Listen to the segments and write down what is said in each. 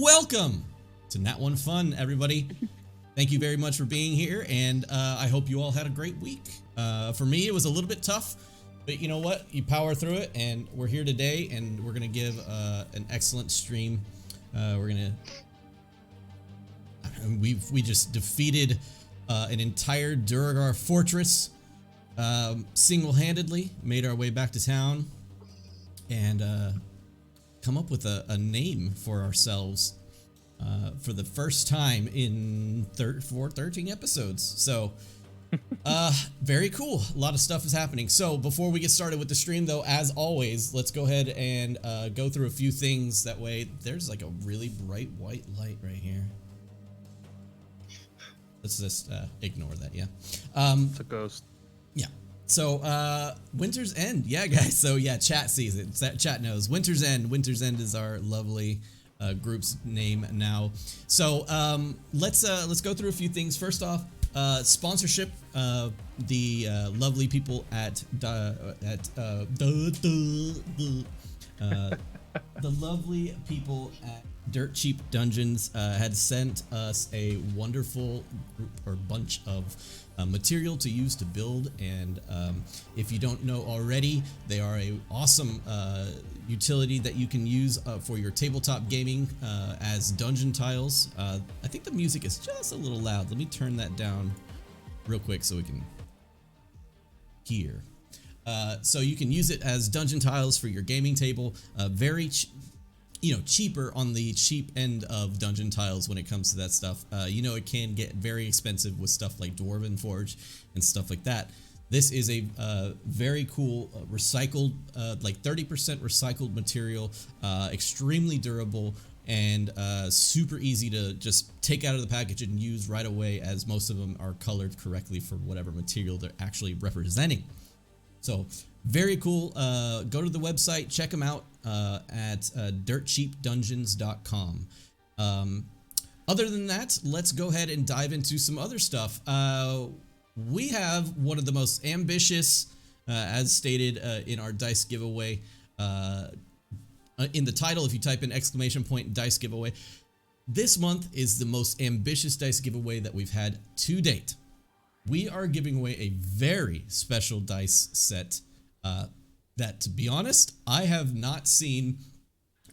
Welcome to Nat1Fun, everybody. Thank you very much for being here, and I hope you all had a great week. For me, it was a little bit tough, but you know what? You power through it, and we're here today, and we're gonna give an excellent stream. We just defeated an entire Duragar fortress single-handedly. Made our way back to town, and come up with a name for ourselves for the first time in 13 episodes. So very cool. A lot of stuff is happening. So before we get started with the stream, though, as always, let's go ahead and go through a few things. That way, there's like a really bright white light right here. Let's just ignore that. Yeah, it's a ghost. Yeah. So, Winter's End. Yeah, guys. So, yeah, chat sees it. Chat knows. Winter's End. Winter's End is our lovely group's name now. So, let's go through a few things. First off, sponsorship. The lovely people at the lovely people at Dirt Cheap Dungeons had sent us a wonderful group or bunch of material to use to build, and if you don't know already, they are a awesome utility that you can use for your tabletop gaming as dungeon tiles. I think the music is just a little loud. Let me turn that down real quick so we can hear. So you can use it as dungeon tiles for your gaming table. Very cheaper on the cheap end of dungeon tiles when it comes to that stuff. It can get very expensive with stuff like Dwarven Forge and stuff like that. This is a very cool recycled, like 30% recycled material, extremely durable, and super easy to just take out of the package and use right away, as most of them are colored correctly for whatever material they're actually representing. So very cool. Go to the website, check them out at dirtcheapdungeons.com. Other than that, let's go ahead and dive into some other stuff. We have one of the most ambitious, as stated in our dice giveaway, in the title, if you type in ! dice giveaway, this month is the most ambitious dice giveaway that we've had to date. We are giving away a very special dice set that, to be honest, I have not seen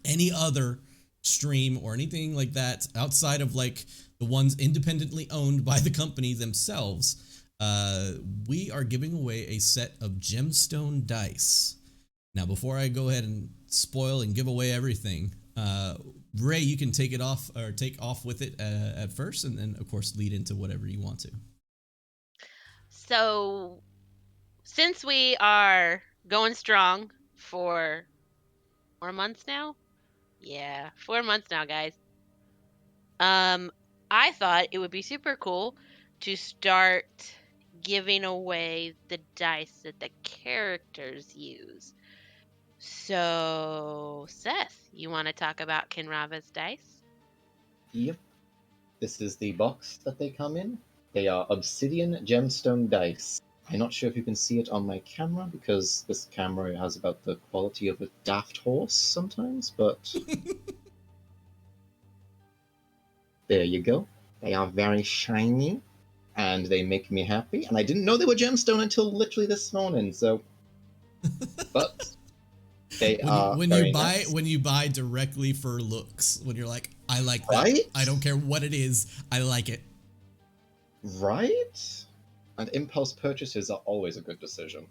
any other stream or anything like that outside of like the ones independently owned by the company themselves. We are giving away a set of gemstone dice. Now, before I go ahead and spoil and give away everything, Ray, you can take off with it at first, and then of course lead into whatever you want to. So, since we are going strong for 4 months now, yeah, 4 months now, guys. I thought it would be super cool to start giving away the dice that the characters use. So, Seth, you want to talk about Kinrava's dice? Yep. This is the box that they come in. They are obsidian gemstone dice. I'm not sure if you can see it on my camera, because this camera has about the quality of a daft horse sometimes, but there you go. They are very shiny, and they make me happy, and I didn't know they were gemstone until literally this morning, so... But they are when very you buy nice. When you buy directly for looks, when you're like, I like that, Right? I don't care what it is, I like it. Right? And impulse purchases are always a good decision.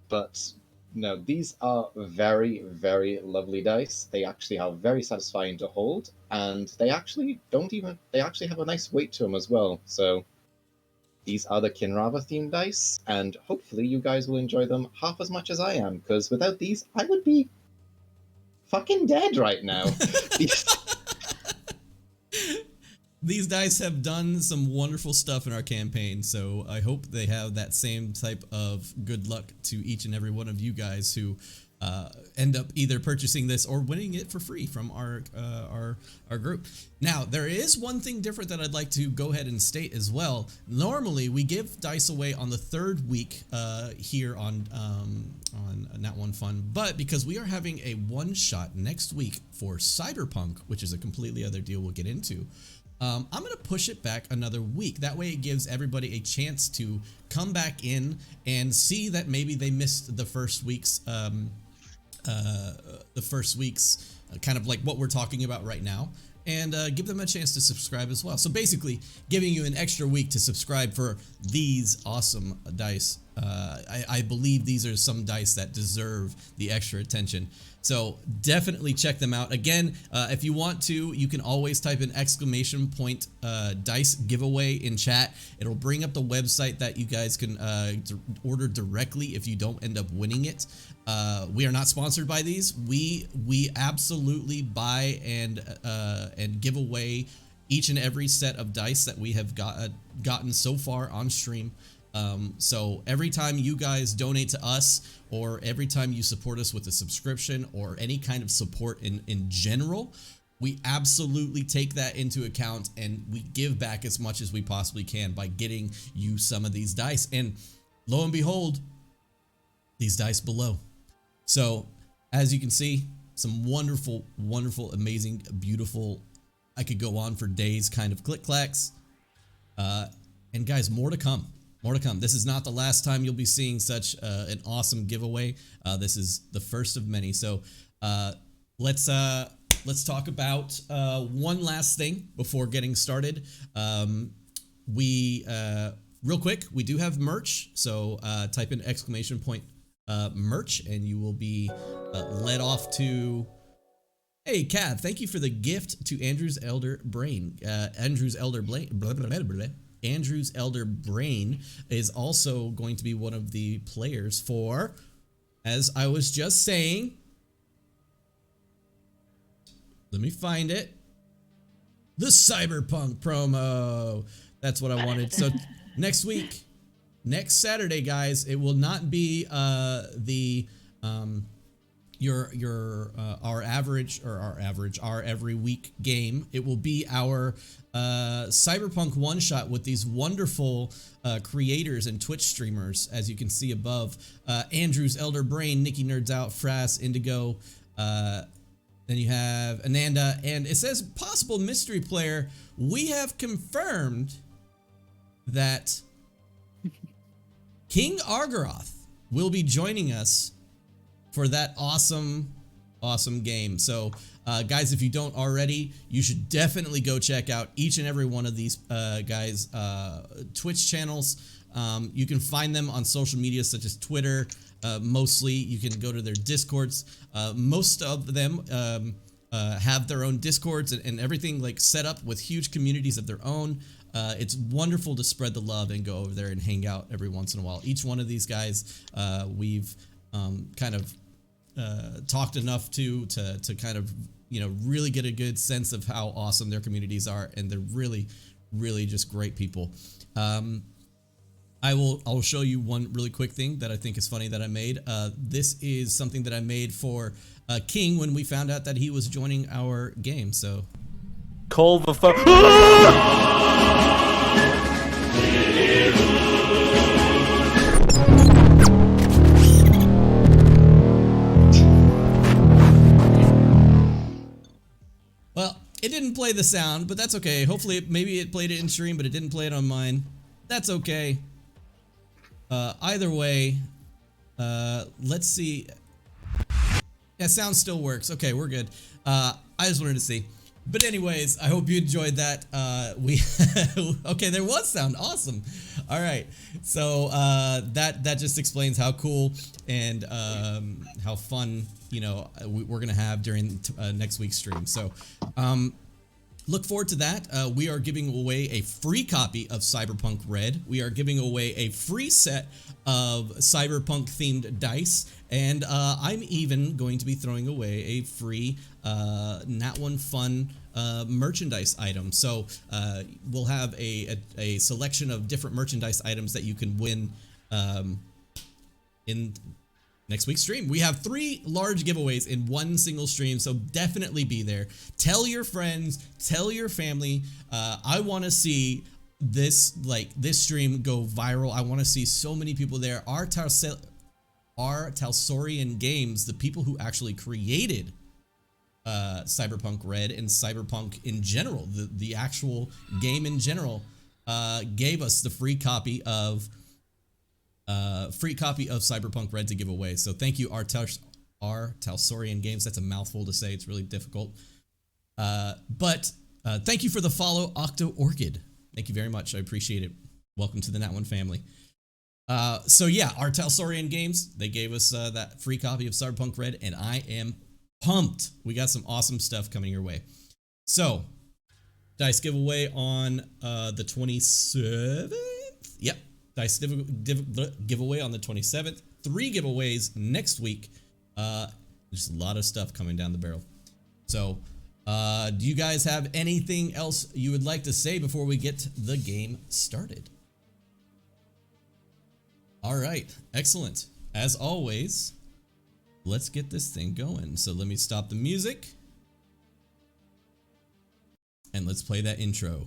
But no, these are very, very lovely dice. They actually are very satisfying to hold, and they actually have a nice weight to them as well. So these are the Kinrava themed dice, and hopefully you guys will enjoy them half as much as I am, because without these, I would be fucking dead right now. These dice have done some wonderful stuff in our campaign, so I hope they have that same type of good luck to each and every one of you guys who end up either purchasing this or winning it for free from our group. Now, there is one thing different that I'd like to go ahead and state as well. Normally, we give dice away on the third week here on Nat1Fun, but because we are having a one-shot next week for Cyberpunk, which is a completely other deal we'll get into, I'm going to push it back another week. That way it gives everybody a chance to come back in and see that maybe they missed the first week's kind of like what we're talking about right now, and give them a chance to subscribe as well. So basically giving you an extra week to subscribe for these awesome dice. I believe these are some dice that deserve the extra attention. So definitely check them out. Again, if you want to, you can always type in ! dice giveaway in chat. It'll bring up the website that you guys can order directly if you don't end up winning it. We are not sponsored by these. We absolutely buy and give away each and every set of dice that we have gotten so far on stream. So every time you guys donate to us, or every time you support us with a subscription or any kind of support in general, we absolutely take that into account and we give back as much as we possibly can by getting you some of these dice. And lo and behold, these dice below. So as you can see, some wonderful, wonderful, amazing, beautiful, I could go on for days kind of click clacks. And guys, more to come. More to come. This is not the last time you'll be seeing such an awesome giveaway. This is the first of many. So let's talk about one last thing before getting started. Real quick, we do have merch. So type in !merch and you will be led off to. Hey, Cav, thank you for the gift to Andrew's Elder Brain. Andrew's Elder Brain is also going to be one of the players for, as I was just saying, let me find it, the Cyberpunk promo. That's what I wanted. So next week, next Saturday, guys, it will not be our every week game. It will be our Cyberpunk one shot with these wonderful creators and Twitch streamers, as you can see above. Andrew's Elder Brain, Nikki Nerds Out, Frass, Indigo. Then you have Ananda, and it says possible mystery player. We have confirmed that King Argaroth will be joining us for that awesome game. So guys, if you don't already, you should definitely go check out each and every one of these guys' Twitch channels. You can find them on social media such as Twitter. Mostly you can go to their Discords. Most of them have their own Discords and everything like set up with huge communities of their own. It's wonderful to spread the love and go over there and hang out every once in a while. Each one of these guys we've kind of talked enough to kind of, you know, really get a good sense of how awesome their communities are, and they're really just great people. I'll show you one really quick thing that I think is funny that I made. This is something that I made for King when we found out that he was joining our game. So call the phone. Well, it didn't play the sound, but that's okay. Hopefully, maybe it played it in stream, but it didn't play it on mine. That's okay. Either way, let's see. Yeah, sound still works. Okay, we're good. I just wanted to see. But anyways, I hope you enjoyed that. Okay, there was sound. Awesome. All right. So that just explains how cool and how fun, you know, we're gonna have during next week's stream. So look forward to that. We are giving away a free copy of Cyberpunk Red. We are giving away a free set of Cyberpunk themed dice, and I'm even going to be throwing away a free Nat1Fun merchandise item. So we'll have a selection of different merchandise items that you can win in next week's stream. We have 3 large giveaways in one single stream, so definitely be there. Tell your friends, tell your family. I want to see this stream go viral. I want to see so many people there. Our Talsorian Games, the people who actually created Cyberpunk Red and Cyberpunk in general, the actual game in general, gave us the free copy of Cyberpunk Red to give away. So thank you, our Talsorian Games. That's a mouthful to say. It's really difficult. But thank you for the follow, Octo Orchid. Thank you very much. I appreciate it. Welcome to the Nat1 family. So yeah, our Talsorian Games, they gave us that free copy of Cyberpunk Red, and I am pumped. We got some awesome stuff coming your way. So, dice giveaway on the 27th. Yep, dice giveaway on the 27th. 3 giveaways next week. Just a lot of stuff coming down the barrel. So, do you guys have anything else you would like to say before we get the game started? All right, excellent. As always, let's get this thing going. So let me stop the music and let's play that intro.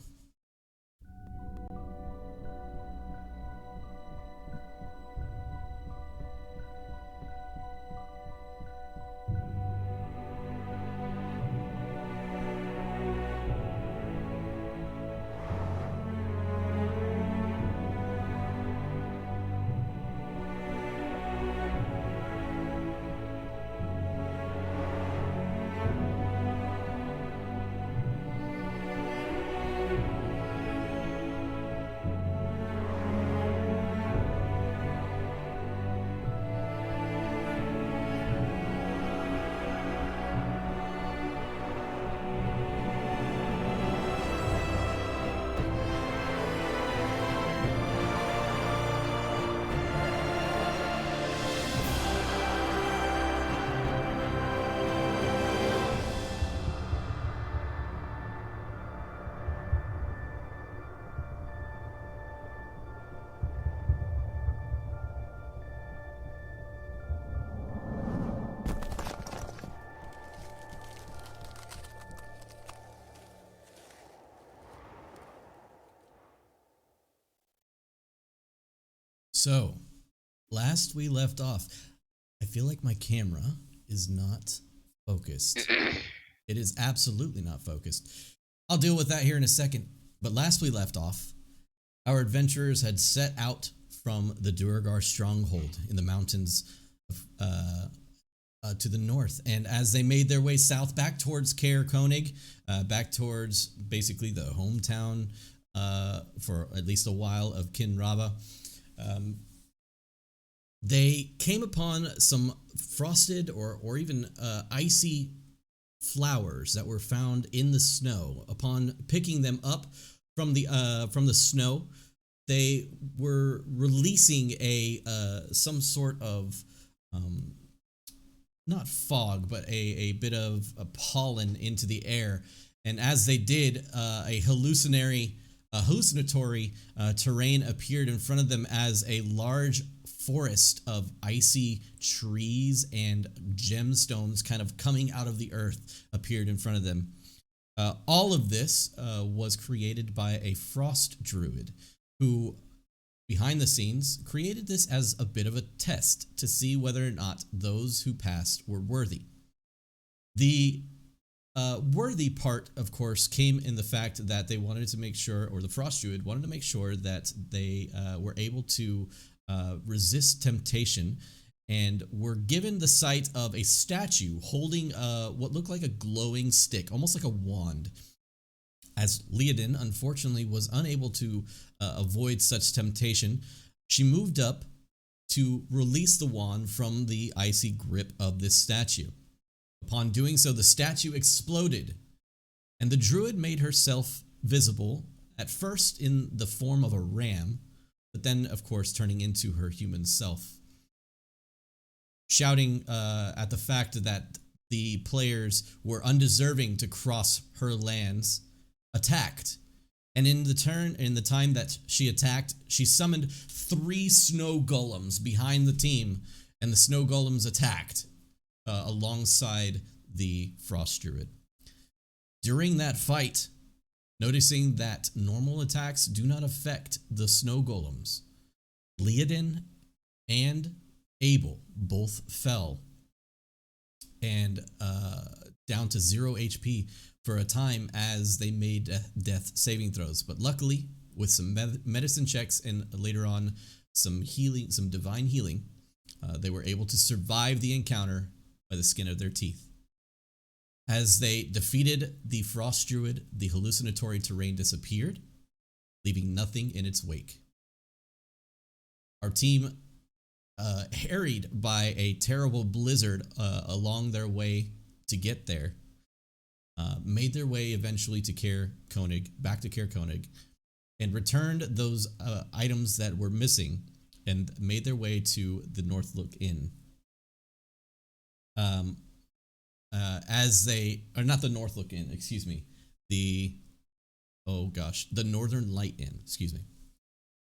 So, last we left off, I feel like my camera is not focused. It is absolutely not focused. I'll deal with that here in a second. But last we left off, our adventurers had set out from the Duergar stronghold in the mountains to the north. And as they made their way south back towards Caer-Konig, back towards basically the hometown for at least a while of Kinrava, they came upon some frosted or even icy flowers that were found in the snow. Upon picking them up from the snow, they were releasing some sort of not fog, but a bit of pollen into the air. And as they did, a hallucinatory terrain appeared in front of them as a large forest of icy trees and gemstones kind of coming out of the earth appeared in front of them. All of this was created by a frost druid who, behind the scenes, created this as a bit of a test to see whether or not those who passed were worthy. The worthy part, of course, came in the fact that they wanted to make sure, or the frost druid wanted to make sure that they were able to resist temptation, and were given the sight of a statue holding what looked like a glowing stick, almost like a wand. As Leodin, unfortunately, was unable to avoid such temptation, she moved up to release the wand from the icy grip of this statue. Upon doing so, the statue exploded, and the druid made herself visible, at first in the form of a ram, but then, of course, turning into her human self. Shouting at the fact that the players were undeserving to cross her lands, attacked. And in the time that she attacked, she summoned 3 snow golems behind the team and the snow golems attacked alongside the frost druid. During that fight, noticing that normal attacks do not affect the snow golems, Leodin and Abel both fell and down to 0 HP for a time as they made death saving throws. But luckily, with some medicine checks and later on some healing, some divine healing, they were able to survive the encounter by the skin of their teeth. As they defeated the frost druid, the hallucinatory terrain disappeared, leaving nothing in its wake. Our team, harried by a terrible blizzard along their way to get there, made their way eventually to Caer-Konig, back to Caer-Konig, and returned those items that were missing and made their way to the Northlook Inn. As they, or not the Northlook Inn, excuse me, the Northern Light Inn, excuse me.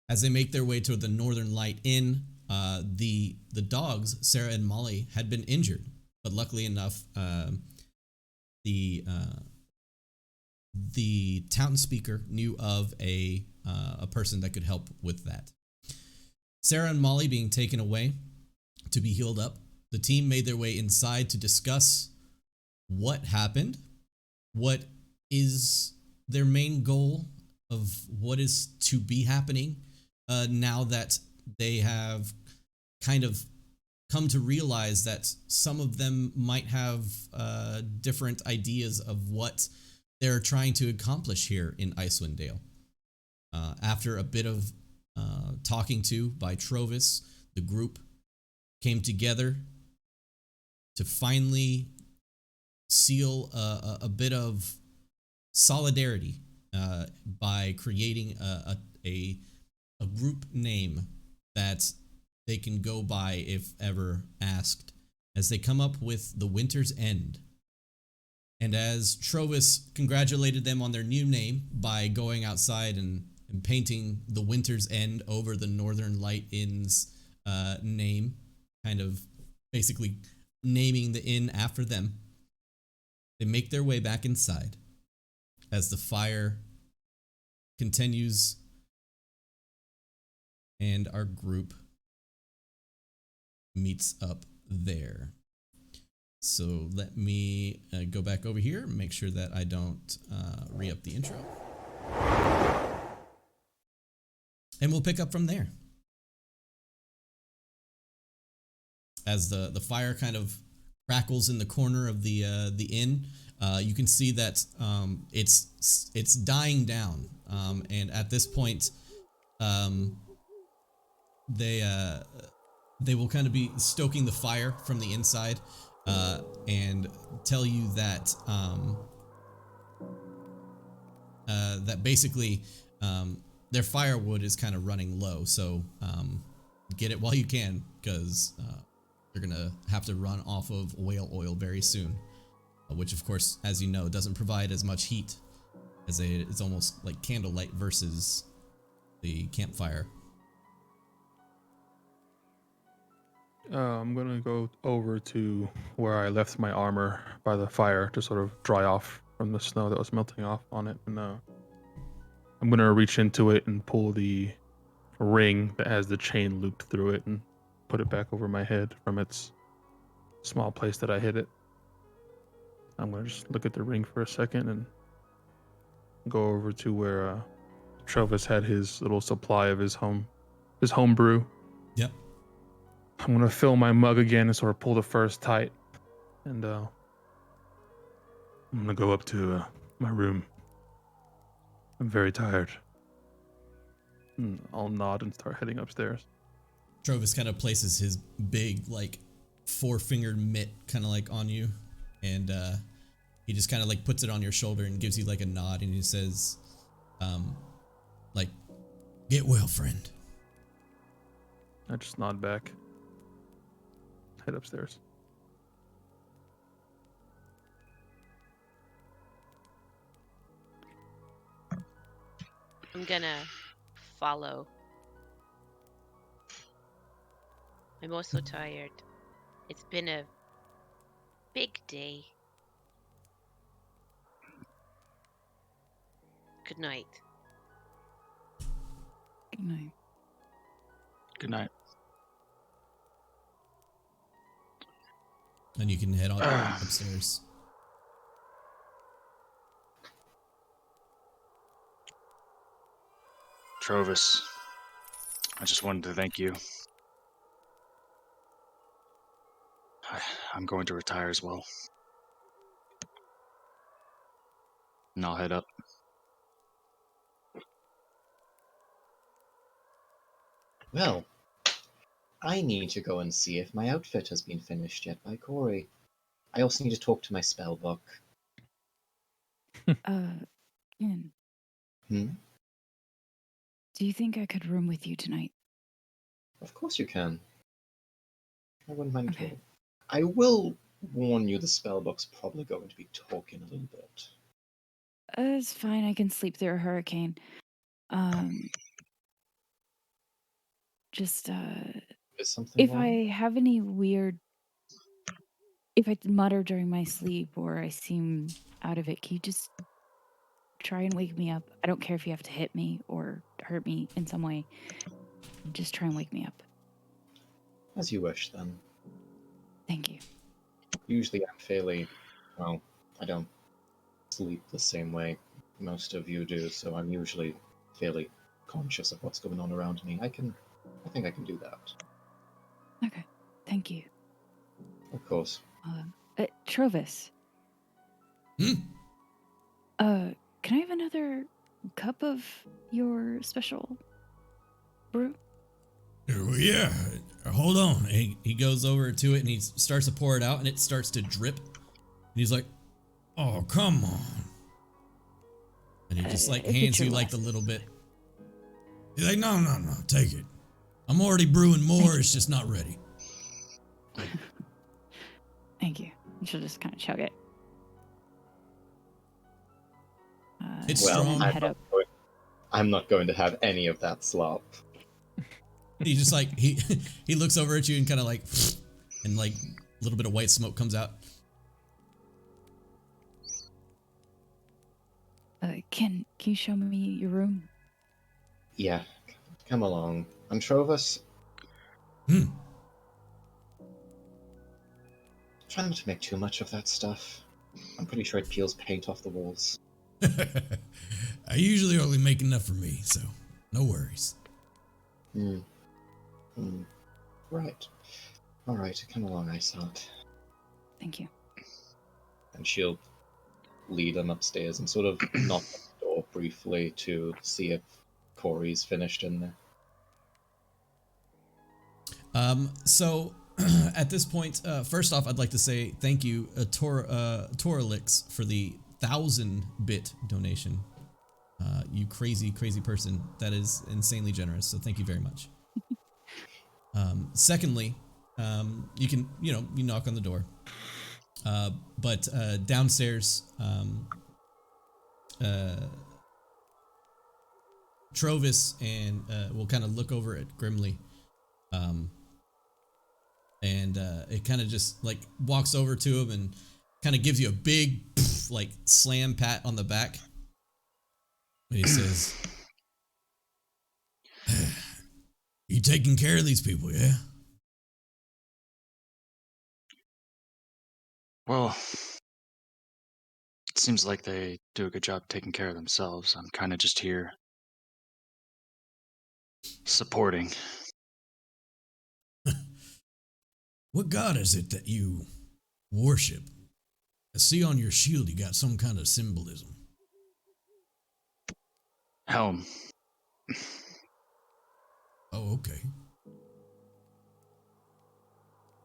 As they make their way to the Northern Light Inn, the dogs, Sarah and Molly, had been injured, but luckily enough, the townspeaker knew of a person that could help with that. Sarah and Molly being taken away to be healed up, the team made their way inside to discuss what happened, what is their main goal of what is to be happening now that they have kind of come to realize that some of them might have different ideas of what they're trying to accomplish here in Icewind Dale. After a bit of talking to by Trovis, the group came together to finally seal a bit of solidarity by creating a group name that they can go by if ever asked, as they come up with the Winter's End. And as Trovis congratulated them on their new name by going outside and painting the Winter's End over the Northern Light Inn's name, kind of basically naming the inn after them, they make their way back inside as the fire continues and our group meets up there. So let me go back over here and make sure that I don't re-up the intro. And we'll pick up from there. As the fire kind of crackles in the corner of the inn, you can see that it's dying down, and at this point, they will kind of be stoking the fire from the inside, and tell you that that basically their firewood is kind of running low. So get it while you can, because they're gonna have to run off of whale oil very soon, which of course, as you know, doesn't provide as much heat as it's almost like candlelight versus the campfire. I'm gonna go over to where I left my armor by the fire to sort of dry off from the snow that was melting off on it, and I'm gonna reach into it and pull the ring that has the chain looped through it and put it back over my head from its small place that I hid it. I'm gonna just look at the ring for a second and go over to where Trovis had his little supply of his home brew. Yep. I'm gonna fill my mug again and sort of pull the first tight, and I'm gonna go up to my room. I'm very tired. And I'll nod and start heading upstairs. Trovis kind of places his big, like, 4-fingered mitt kind of like on you, and he just kind of like puts it on your shoulder and gives you like a nod, and he says, like, get well, friend. I just nod back. Head upstairs. I'm gonna follow. I'm also tired. It's been a big day. Good night. Good night. Good night. And you can head on upstairs. Trovis, I just wanted to thank you. I'm going to retire as well. And I'll head up. Well, I need to go and see if my outfit has been finished yet by Corey. I also need to talk to my spell book. Ken, Hmm? do you think I could room with you tonight? Of course you can. I wouldn't mind at Okay. all. I will warn you the spell book's probably going to be talking a little bit. It's fine. I can sleep through a hurricane. Just, Is something if wrong? I have any weird, if I mutter during my sleep or I seem out of it, can you just try and wake me up? I don't care if you have to hit me or hurt me in some way. Just try and wake me up. As you wish, then. Thank you. Usually I'm fairly... well, I don't sleep the same way most of you do, so I'm usually fairly conscious of what's going on around me. I think I can do that. Okay. Thank you. Of course. Trovis. Hmm? Can I have another cup of your special brew? Yeah, hold on. He goes over to it and he starts to pour it out and it starts to drip. And he's like, oh, come on. And he just like If hands it's your you like the glasses. little bit. He's like, no, take it. I'm already brewing more, it's just not ready. Thank you. She'll just kind of chug it. It's Well, strong. I'm not going to have any of that slop. He just like, he looks over at you and kind of like, and like a little bit of white smoke comes out. Can you show me your room? Yeah, come along. Antrovus, Hmm. try not to make too much of that stuff. I'm pretty sure it peels paint off the walls. I usually only make enough for me, so no worries. Right. Alright, come along, Iceheart. Thank you. And she'll lead them upstairs and sort of knock on the door briefly to see if Corey's finished in there. So at this point, first off, I'd like to say thank you, Toralix, for the 1,000-bit donation. You crazy person. That is insanely generous. So thank you very much. Secondly, you can, you knock on the door. But downstairs, Trovis and will kind of look over at Grimly. And it kind of just like walks over to him and kind of gives you a big like slam pat on the back. And he says, you taking care of these people, yeah? Well, it seems like they do a good job taking care of themselves. I'm kind of just here supporting. What god is it that you worship? I see on your shield you got some kind of symbolism. Helm. Oh, okay.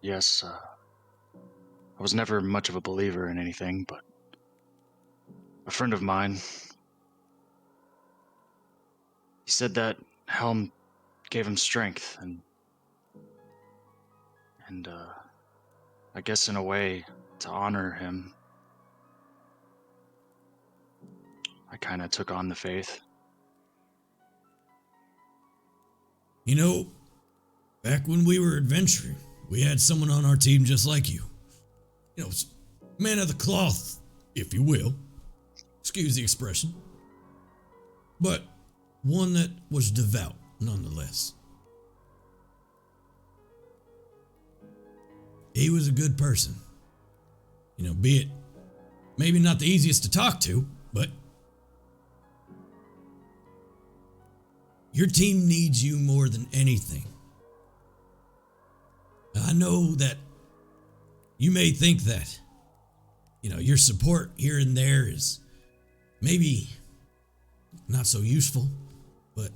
Yes, I was never much of a believer in anything, but a friend of mine, he said that Helm gave him strength, and I guess in a way, to honor him, I kind of took on the faith. You know, Back when we were adventuring, we had someone on our team just like you. You know, man of the cloth, if you will. Excuse the expression. But one that was devout, nonetheless. He was a good person. You know, be it maybe not the easiest to talk to, but your team needs you more than anything. I know that you may think that, you know, your support here and there is maybe not so useful, but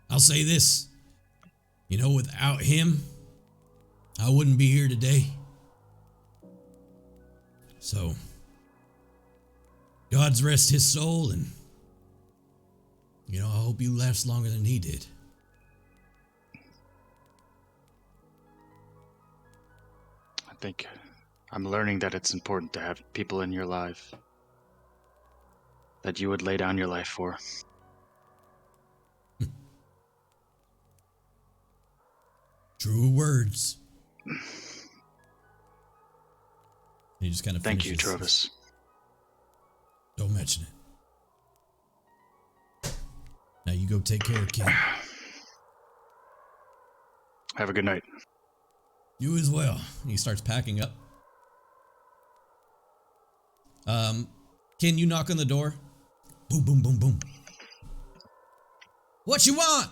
I'll say this, you know, without him, I wouldn't be here today. So, God's rest his soul, and, you know, I hope you last longer than he did. I think I'm learning that it's important to have people in your life that you would lay down your life for. True words. He just kind of Thank you, finishes. Travis. Don't mention it. Now you go take care of Ken. Have a good night. You as well. He starts packing up. Ken, you knock on the door. Boom, boom, boom, boom. What you want?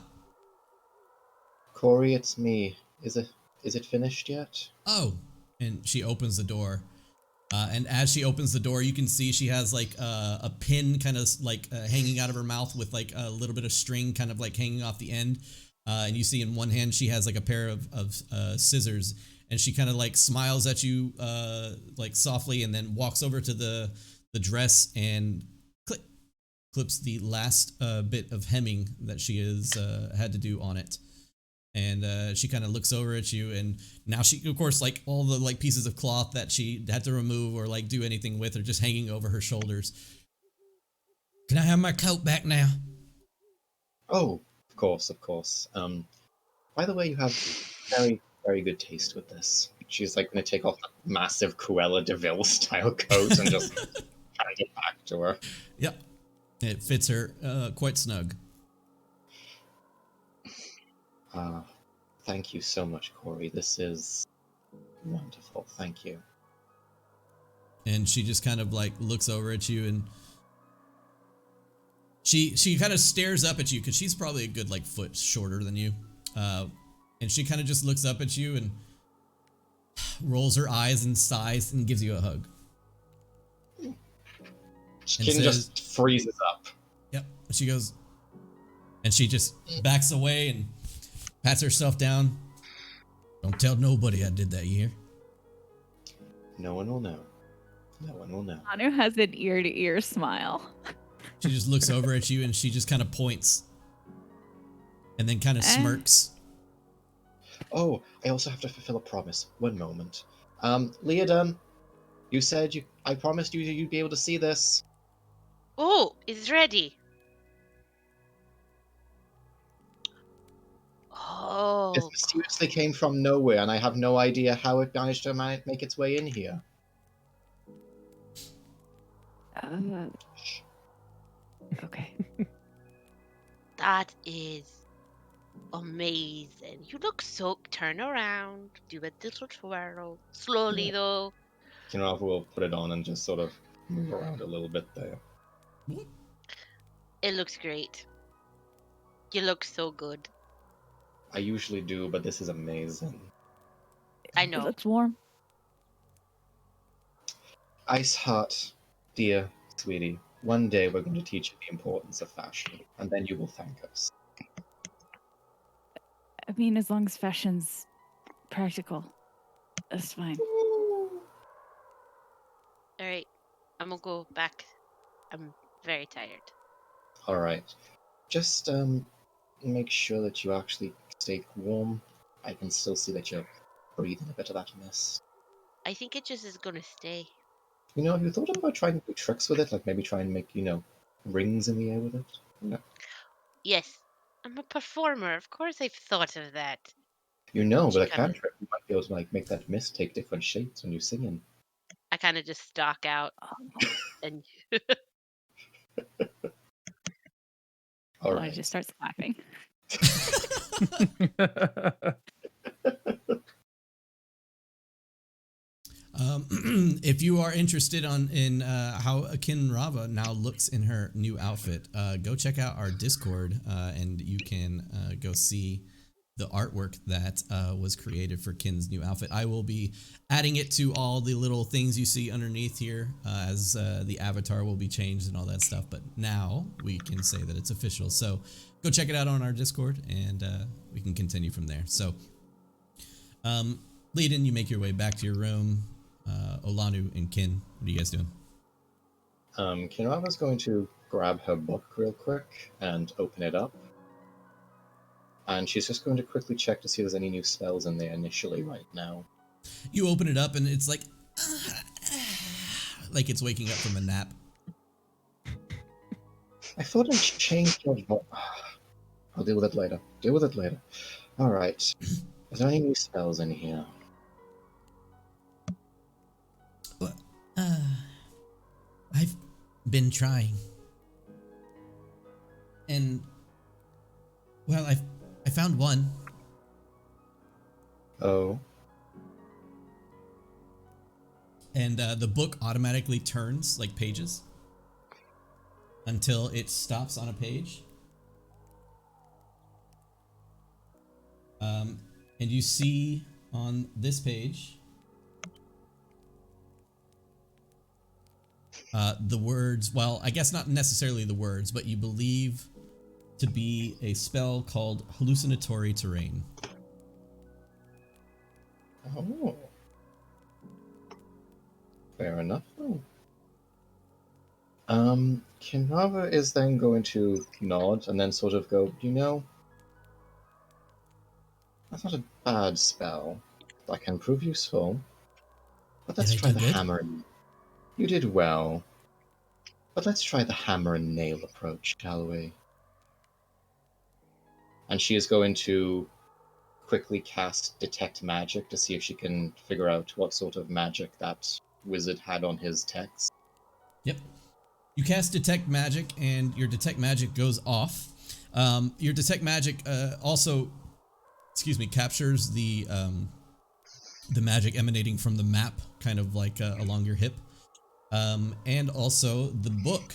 Corey, it's me. Is it finished yet? Oh, and she opens the door. And as she opens the door, you can see she has like a pin kind of like hanging out of her mouth with like a little bit of string kind of like hanging off the end. And you see in one hand she has like a pair of scissors, and she kind of like smiles at you like softly, and then walks over to the dress and clips the last bit of hemming that she has had to do on it. And she kind of looks over at you, and now she, of course, like all the like pieces of cloth that she had to remove or like do anything with are just hanging over her shoulders. Can I have my coat back now? Oh, of course, of course. By the way, you have very, very good taste with this. She's like going to take off that massive Cruella de Vil style coat and just hand it back to her. Yep. It fits her quite snug. Thank you so much, Corey. This is wonderful. Thank you. And she just kind of like looks over at you, and she kind of stares up at you because she's probably a good like foot shorter than you. And she kind of just looks up at you and rolls her eyes and sighs and gives you a hug. Kin just freezes up. Yep. And she goes, and she just backs away and pats herself down. Don't tell nobody I did that year. No one will know. No one will know. Anu has an ear-to-ear smile. She just looks over at you and she just kind of points. And then kind of smirks. Oh, I also have to fulfill a promise. One moment. Leodun, you said I promised you you'd be able to see this. Oh, it's ready. Oh. It mysteriously came from nowhere, and I have no idea how it managed to make its way in here. Okay. That is amazing. You look so... Turn around. Do a little twirl. Slowly, though. Caer-Dineval will put it on and just sort of move around a little bit there. It looks great. You look so good. I usually do, but this is amazing. I know. It looks warm. Iceheart, dear sweetie, one day we're going to teach you the importance of fashion, and then you will thank us. I mean, as long as fashion's practical, that's fine. Alright. I'm gonna go back. I'm very tired. Alright. Just make sure that you actually stay warm. I can still see that you're breathing a bit of that mist. I think it just is gonna stay. You know, have you thought about trying to do tricks with it? Like maybe try and make, rings in the air with it? Yeah. Yes. I'm a performer. Of course I've thought of that. You know, She with a kinda- cantrip, you might be able to like make that mist take different shapes when you sing in. I kind of just stalk out Oh, and All I right. just start laughing. If you are interested in how Caer-Dineval now looks in her new outfit, go check out our Discord, and you can go see the artwork that was created for Kin's new outfit. I will be adding it to all the little things you see underneath here, as the avatar will be changed and all that stuff. But now we can say that it's official. So go check it out on our Discord, and we can continue from there. So, Leiden, you make your way back to your room. Olanu and Kin, what are you guys doing? Kinrava's going to grab her book real quick and open it up. And she's just going to quickly check to see if there's any new spells in there initially right now. You open it up and it's like it's waking up from a nap. I thought I changed your book. I'll deal with it later. Deal with it later. Alright. Is there any new spells in here? Well, I've been trying. And, well, I found one. Oh. And the book automatically turns like pages until it stops on a page. And you see on this page the words, well, I guess not necessarily the words, but you believe to be a spell called Hallucinatory Terrain. Oh. Fair enough. Kinrava is then going to nod and then sort of go, you know, that's not a bad spell. That can prove useful. But let's Did I try do the good? hammer. You did well. But let's try the hammer and nail approach, shall we? And she is going to quickly cast Detect Magic to see if she can figure out what sort of magic that wizard had on his text. Yep. You cast Detect Magic, and your Detect Magic goes off. Your Detect Magic also, captures the magic emanating from the map, kind of like along your hip. And also, the book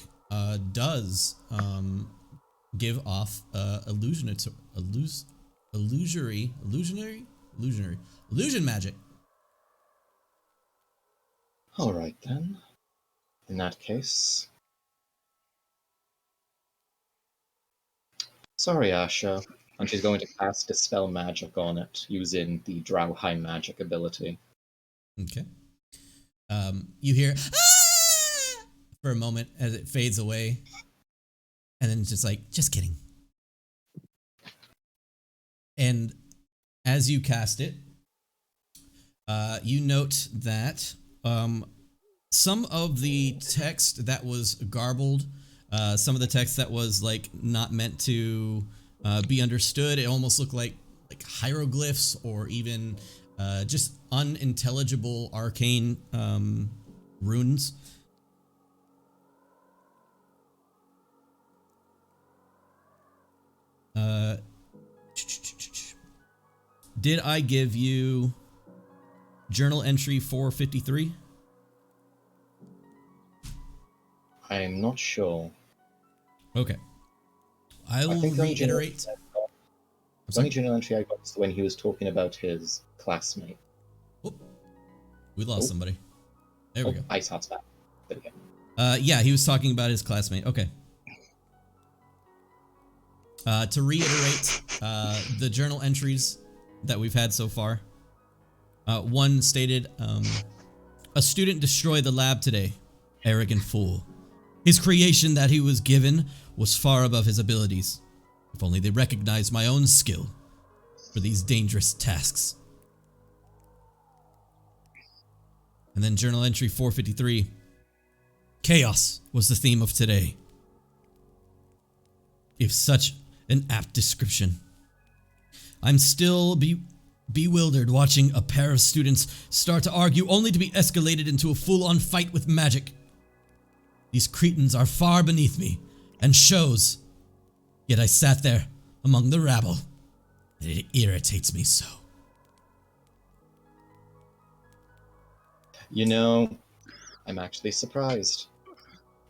does give off illusion magic. All right then. In that case, sorry, Asha. And she's going to cast Dispel Magic on it using the Drow High Magic ability. Okay. You hear "Ah!" for a moment as it fades away, and then it's just like, just kidding. And as you cast it, you note that some of the text that was garbled, some of the text that was like not meant to be understood, it almost looked like hieroglyphs or even just unintelligible arcane runes. Did I give you journal entry 453? I'm not sure. Okay. I will think the only journal reiterate. The only journal entry I got was when he was talking about his classmate. Oh, we lost somebody. There we go. Ice Heart's back. There we go. Yeah, he was talking about his classmate. Okay. To reiterate the journal entries that we've had so far. One stated, a student destroyed the lab today. Arrogant fool. His creation that he was given was far above his abilities. If only they recognized my own skill for these dangerous tasks. And then journal entry 453. Chaos was the theme of today. If An apt description. I'm still bewildered watching a pair of students start to argue only to be escalated into a full-on fight with magic. These cretins are far beneath me, and shows. Yet I sat there among the rabble, and it irritates me so. You know, I'm actually surprised.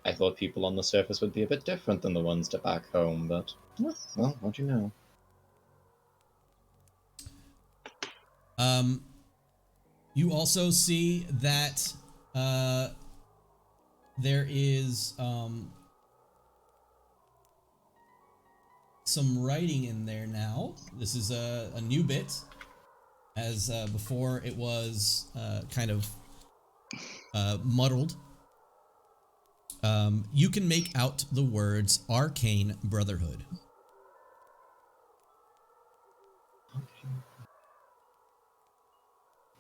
I thought people on the surface would be a bit different than the ones back home, but, well, what do you know? You also see that there is some writing in there now. This is a new bit, as before it was kind of muddled. You can make out the words Arcane Brotherhood.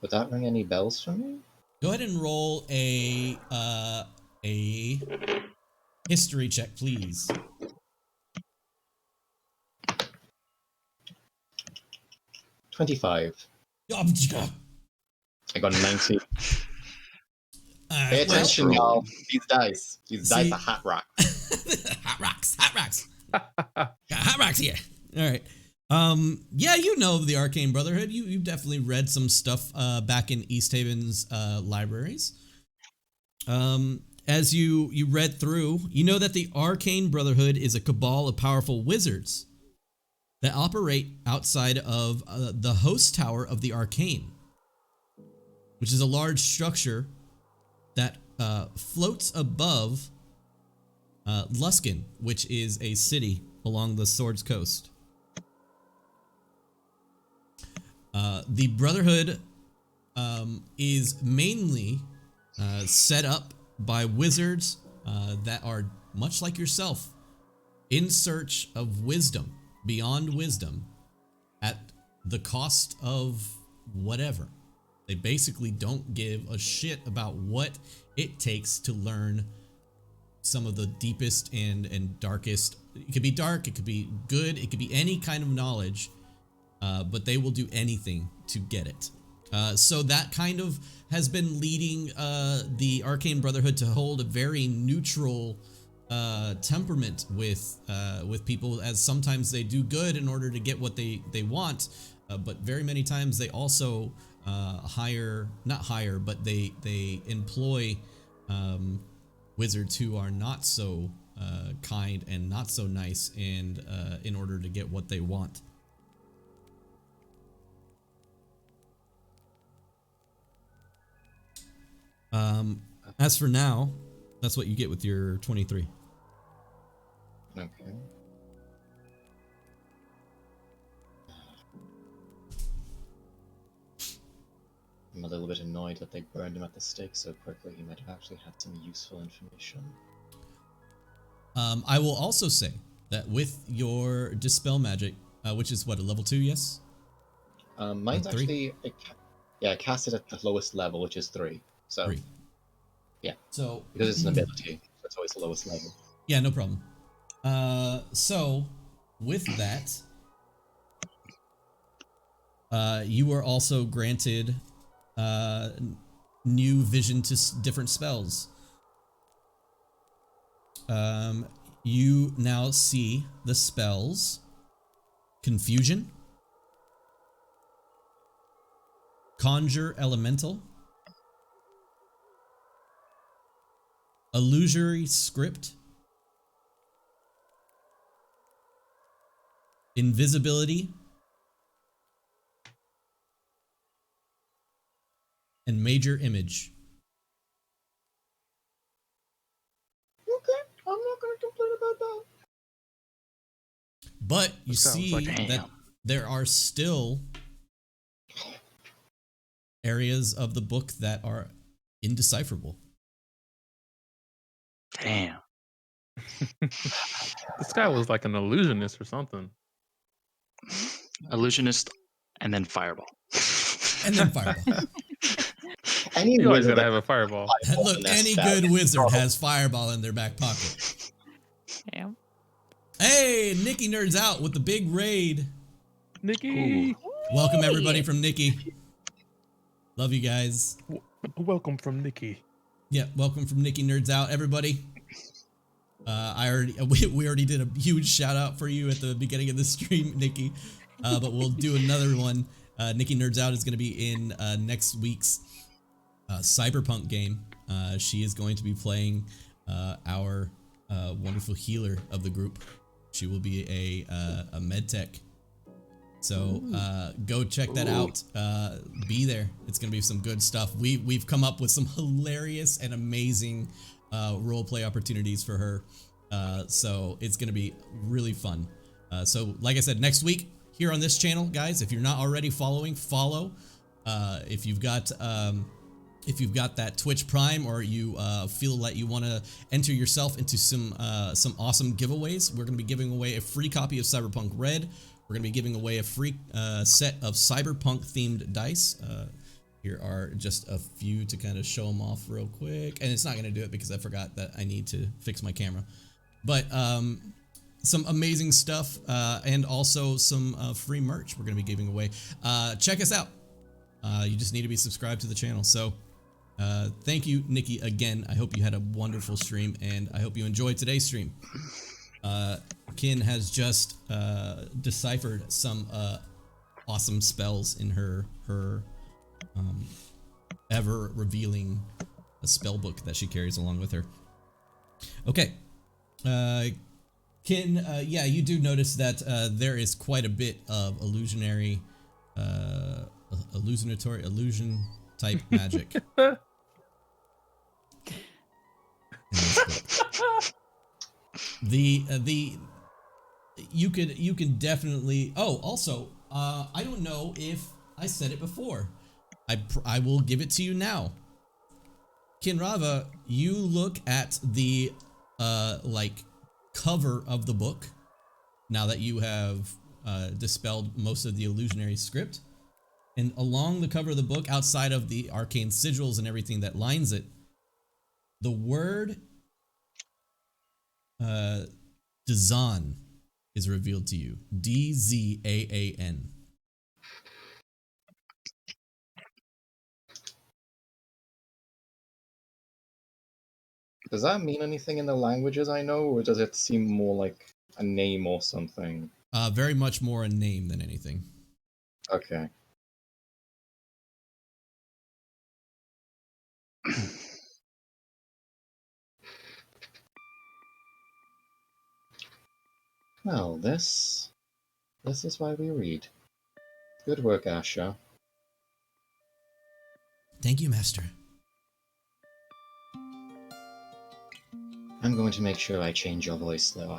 Would that ring any bells for me? Go ahead and roll a history check, please. 25. I got a 19. Pay attention, y'all. These dice. These dice are hot rocks. Hot rocks. Hot rocks. Got hot rocks here. All right. Yeah, you know the Arcane Brotherhood. You've definitely read some stuff back in Easthaven's libraries. As you read through, you know that the Arcane Brotherhood is a cabal of powerful wizards that operate outside of the host tower of the Arcane, which is a large structure that floats above Luskan, which is a city along the Sword's Coast. The Brotherhood is mainly set up by wizards that are much like yourself, in search of wisdom, beyond wisdom, at the cost of whatever. They basically don't give a shit about what it takes to learn some of the deepest and darkest. It could be dark, it could be good, it could be any kind of knowledge. But they will do anything to get it. So that kind of has been leading the Arcane Brotherhood to hold a very neutral temperament with people, as sometimes they do good in order to get what they want, but very many times they also they employ wizards who are not so kind and not so nice, and in order to get what they want. As for now, that's what you get with your 23. Okay. I'm a little bit annoyed that they burned him at the stake so quickly. He might have actually had some useful information. I will also say that with your Dispel Magic, which is what, a level 2, yes? Mine's Three? actually, I cast it at the lowest level, which is 3. So, 3. Yeah. So Because it's an ability, so it's always the lowest level. yeah, no problem. So with that, you are also granted new vision to different spells. You now see the spells Confusion, Conjure Elemental, Illusory Script, Invisibility, and Major Image. Okay, I'm not going to complain about that. But you This guy was see like, that damn. there are still areas of the book that are indecipherable. Damn. This guy was like an illusionist or something. Illusionist and then fireball. And then Fireball. Any You always wizard gotta that have a fireball. fireball Look, in their any spell good is wizard trouble. has Fireball in their back pocket. Yeah. Hey, Nikki Nerds Out with the big raid. Nikki, Welcome everybody from Nikki. Love you guys. welcome from Nikki. Yeah, welcome from Nikki Nerds Out, everybody. We already did a huge shout out for you at the beginning of the stream, Nikki. But we'll do another one. Nikki Nerds Out is going to be in next week's Cyberpunk game. She is going to be playing our wonderful healer of the group. She will be a med tech. So go check that out. Be there. It's gonna be some good stuff. We've come up with some hilarious and amazing roleplay opportunities for her. So it's gonna be really fun. So like I said, next week here on this channel, guys, if you're not already following, follow. If you've got that Twitch Prime, or you feel like you want to enter yourself into some awesome giveaways, we're going to be giving away a free copy of Cyberpunk Red. We're going to be giving away a free set of Cyberpunk themed dice. Here are just a few to kind of show them off real quick, and it's not going to do it because I forgot that I need to fix my camera. But some amazing stuff, and also some free merch we're going to be giving away. Check us out. You just need to be subscribed to the channel. So thank you, Nikki, again. I hope you had a wonderful stream, and I hope you enjoyed today's stream. Kin has just deciphered some awesome spells in her ever revealing spell book that she carries along with her. Okay, Kin, yeah, you do notice that there is quite a bit of illusion type magic. You can definitely. Oh, also, I don't know if I said it before. I will give it to you now. Kinrava, you look at the like cover of the book now that you have dispelled most of the illusionary script, and along the cover of the book, outside of the arcane sigils and everything that lines it, the word Dzaan is revealed to you. D-Z-A-A-N. Does that mean anything in the languages I know, or does it seem more like a name or something? Very much more a name than anything. Okay. Well, this is why we read. Good work, Asha. Thank you, Master. I'm going to make sure I change your voice, though.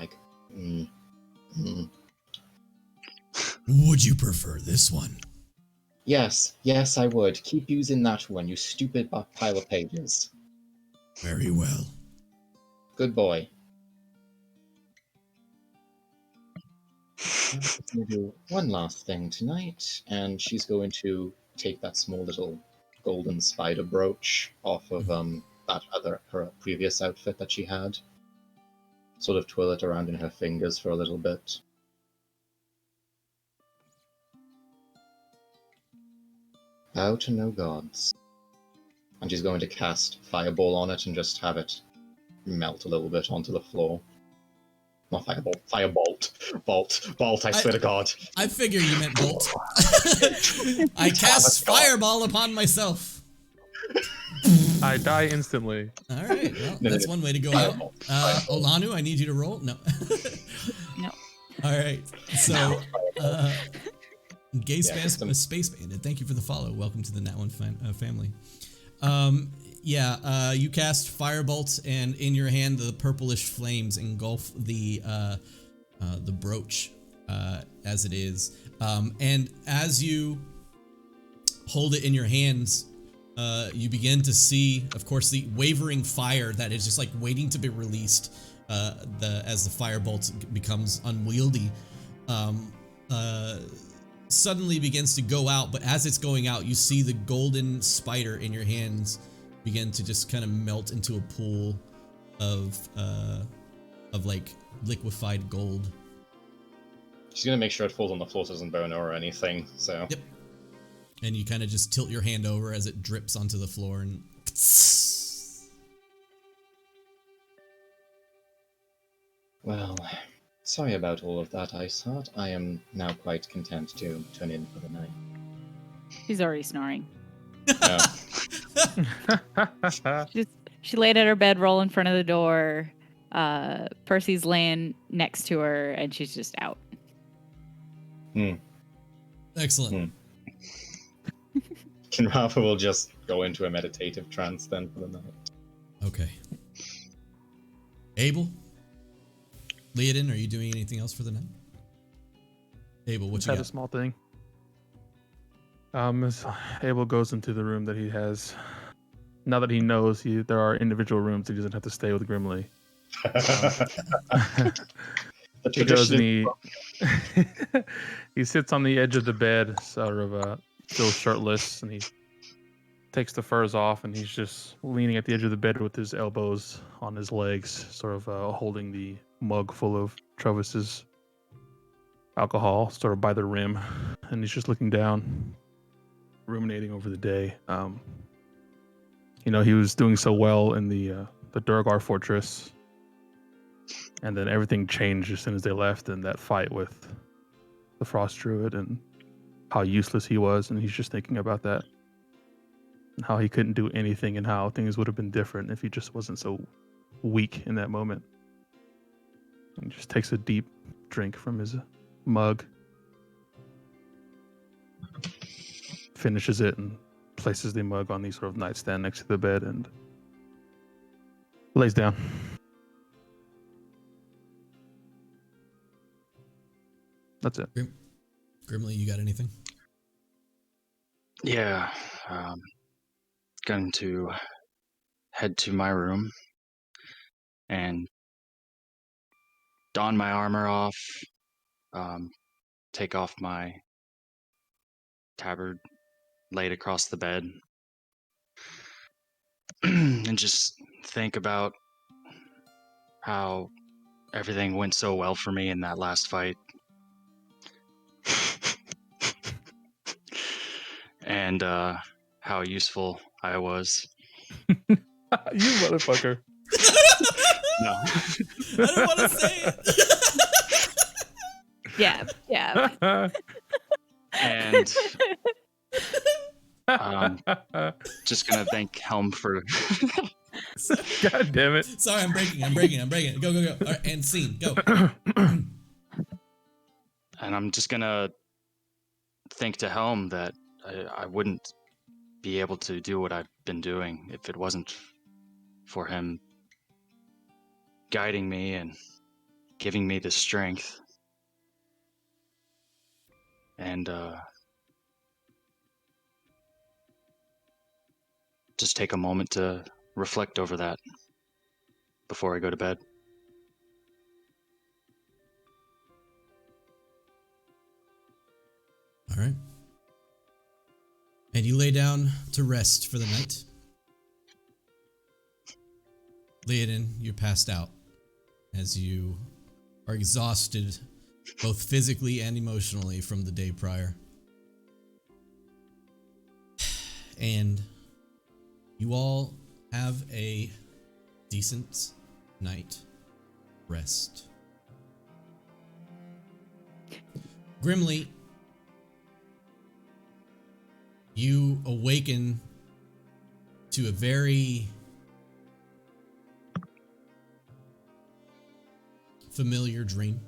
Would you prefer this one? Yes, I would. Keep using that one, you stupid pile of pages. Very well. Good boy. I'm going to do one last thing tonight, and she's going to take that small little golden spider brooch off of her previous outfit that she had. Sort of twirl it around in her fingers for a little bit. Bow to no gods. And she's going to cast Fireball on it and just have it melt a little bit onto the floor. Not Fireball, Firebolt. Bolt, I swear to God. I figure you meant bolt. I cast Fireball upon myself. I die instantly. All right, well, that's one way to go out. Olanu, I need you to roll. No. No. All right, so Gay Space Bandit, thank you for the follow. Welcome to the Nat1Fun family. You cast Firebolt, and in your hand, the purplish flames engulf the brooch as it is. And as you hold it in your hands, you begin to see, of course, the wavering fire that is just like waiting to be released as the firebolt becomes unwieldy. Suddenly begins to go out, but as it's going out, you see the golden spider in your hands begin to just kind of melt into a pool of of like liquefied gold. She's gonna make sure it falls on the floor so it doesn't burn her or anything. So. Yep. And you kind of just tilt your hand over as it drips onto the floor and. Well, sorry about all of that, Ice Heart. I am now quite content to turn in for the night. She's already snoring. No. She laid at her bedroll in front of the door. Percy's laying next to her, and she's just out. Excellent. Kinrafa will just go into a meditative trance then for the night. Okay. Abel? Leodin, are you doing anything else for the night? Abel, what you Had got? a small thing. As Abel goes into the room that he has, now that he knows there are individual rooms, he doesn't have to stay with Grimly. The He goes tradition and he sits on the edge of the bed, sort of still shirtless, and he takes the furs off, and he's just leaning at the edge of the bed with his elbows on his legs, sort of holding the mug full of Trovis's alcohol, sort of by the rim, and he's just looking down, ruminating over the day. He was doing so well in the Durgar fortress, and then everything changed as soon as they left in that fight with the Frost Druid and how useless he was, and he's just thinking about that and how he couldn't do anything and how things would have been different if he just wasn't so weak in that moment. He just takes a deep drink from his mug, finishes it, and places the mug on the sort of nightstand next to the bed and lays down. That's it. Grimly, you got anything? Yeah, going to head to my room and don my armor off, take off my tabard, lay it across the bed, and just think about how everything went so well for me in that last fight. And how useful I was. You motherfucker. No. I don't want to say it. Yeah. And just gonna thank Helm for. God damn it. Sorry, I'm breaking. Go. All right, and scene, go. And I'm just gonna think to Helm that I wouldn't be able to do what I've been doing if it wasn't for him guiding me and giving me the strength. And just take a moment to reflect over that before I go to bed. All right. And you lay down to rest for the night. Leodin, you're passed out as you are exhausted both physically and emotionally from the day prior. And you all have a decent night rest. Grimly, you awaken to a very familiar dream.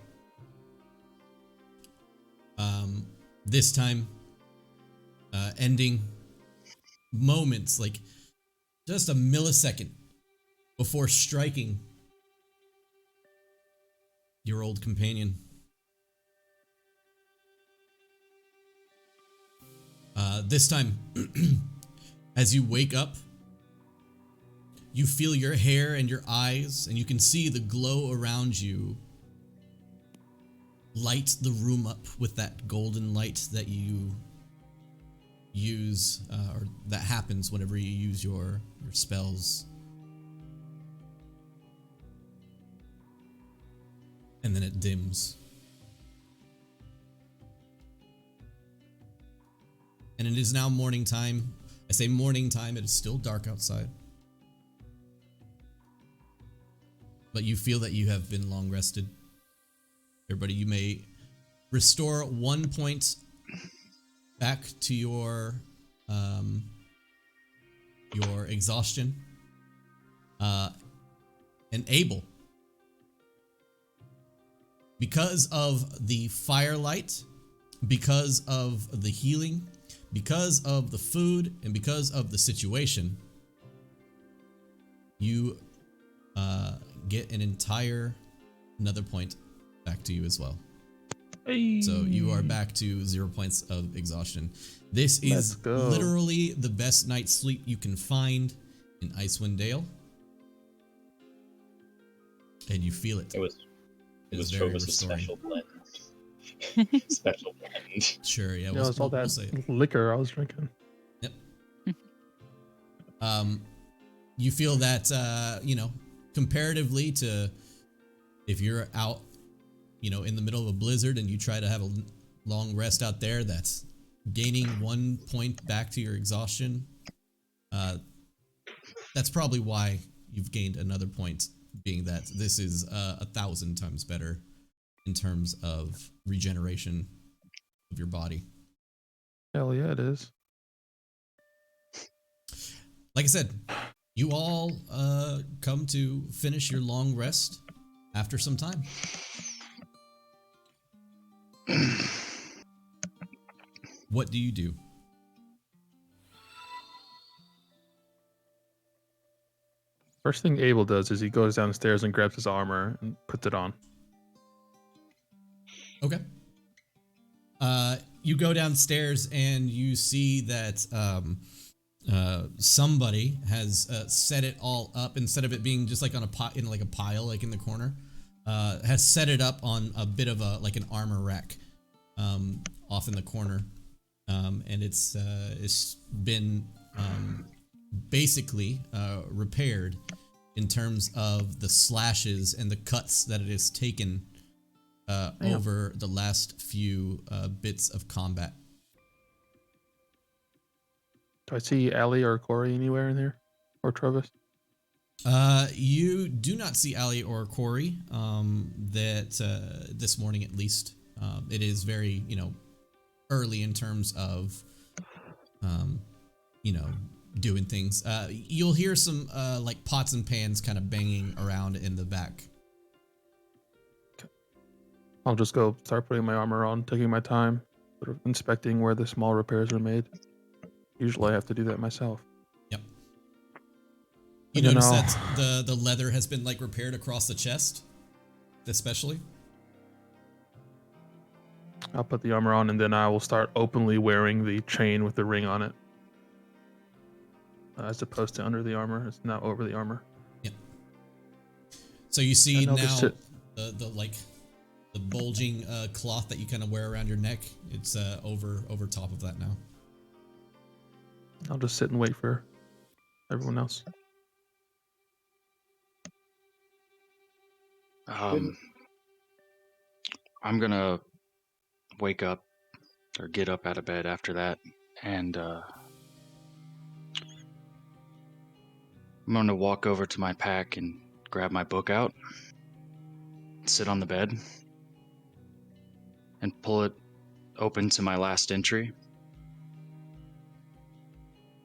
This time, ending moments, like just a millisecond before striking your old companion. This time, as you wake up, you feel your hair and your eyes, and you can see the glow around you light the room up with that golden light that you use, or that happens whenever you use your spells. and then it dims. And it is now morning time. I say morning time, it is still dark outside. But you feel that you have been long rested. Everybody, you may restore 1 point back to your exhaustion. And Abel, because of the firelight, because of the healing, because of the food, and because of the situation, you get another point back to you as well. Hey. So you are back to 0 points of exhaustion. This Let's is go. literally the best night's sleep you can find in Icewind Dale. And you feel it. It was very Travis' restoring. special blend. Special blend. Sure, yeah. It's all we'll say that it. liquor I was drinking. Yep. You feel that, comparatively to if you're out, in the middle of a blizzard and you try to have a long rest out there, that's gaining 1 point back to your exhaustion. That's probably why you've gained another point, being that this is 1,000 times better in terms of regeneration of your body. Hell yeah, it is. Like I said, you all come to finish your long rest after some time. What do you do? First thing Abel does is he goes downstairs and grabs his armor and puts it on. Okay. You go downstairs and you see that somebody has set it all up, instead of it being just like on a pile, like in the corner. Has set it up on a bit of an armor rack, off in the corner, and it's been basically repaired in terms of the slashes and the cuts that it has taken over the last few bits of combat. Do I see Allie or Corey anywhere in here? Or Travis? You do not see Allie or Corey this morning, at least. It is very, early in terms of, doing things. You'll hear some pots and pans kind of banging around in the back. I'll just go start putting my armor on, taking my time, sort of inspecting where the small repairs are made. Usually I have to do that myself. Yep. You And then notice I'll- that the leather has been repaired across the chest, especially. I'll put the armor on and then I will start openly wearing the chain with the ring on it. As opposed to under the armor, it's now over the armor. Yep. So you see And I'll now just sit- the bulging cloth that you kind of wear around your neck. It's over top of that now. I'll just sit and wait for everyone else. I'm gonna wake up or get up out of bed after that, and I'm gonna walk over to my pack and grab my book out, sit on the bed, and pull it open to my last entry.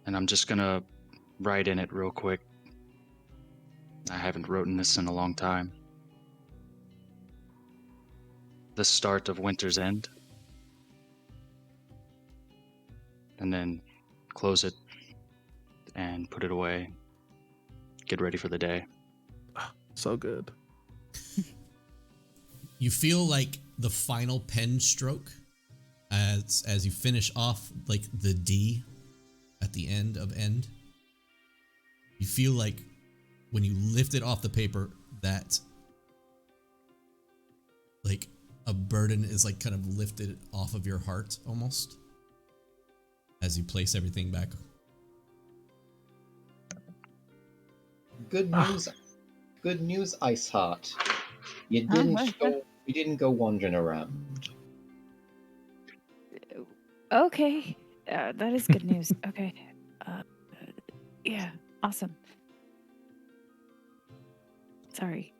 And I'm just gonna write in it real quick. I haven't written this in a long time. The start of winter's end. And then close it and put it away. Get ready for the day. So good. You feel like the final pen stroke as you finish off the D at the end of end. You feel like when you lift it off the paper that a burden is kind of lifted off of your heart almost as you place everything back. Good news, Iceheart. You didn't what? show We didn't go wandering around. Okay, that is good news. Okay, yeah, awesome. Sorry,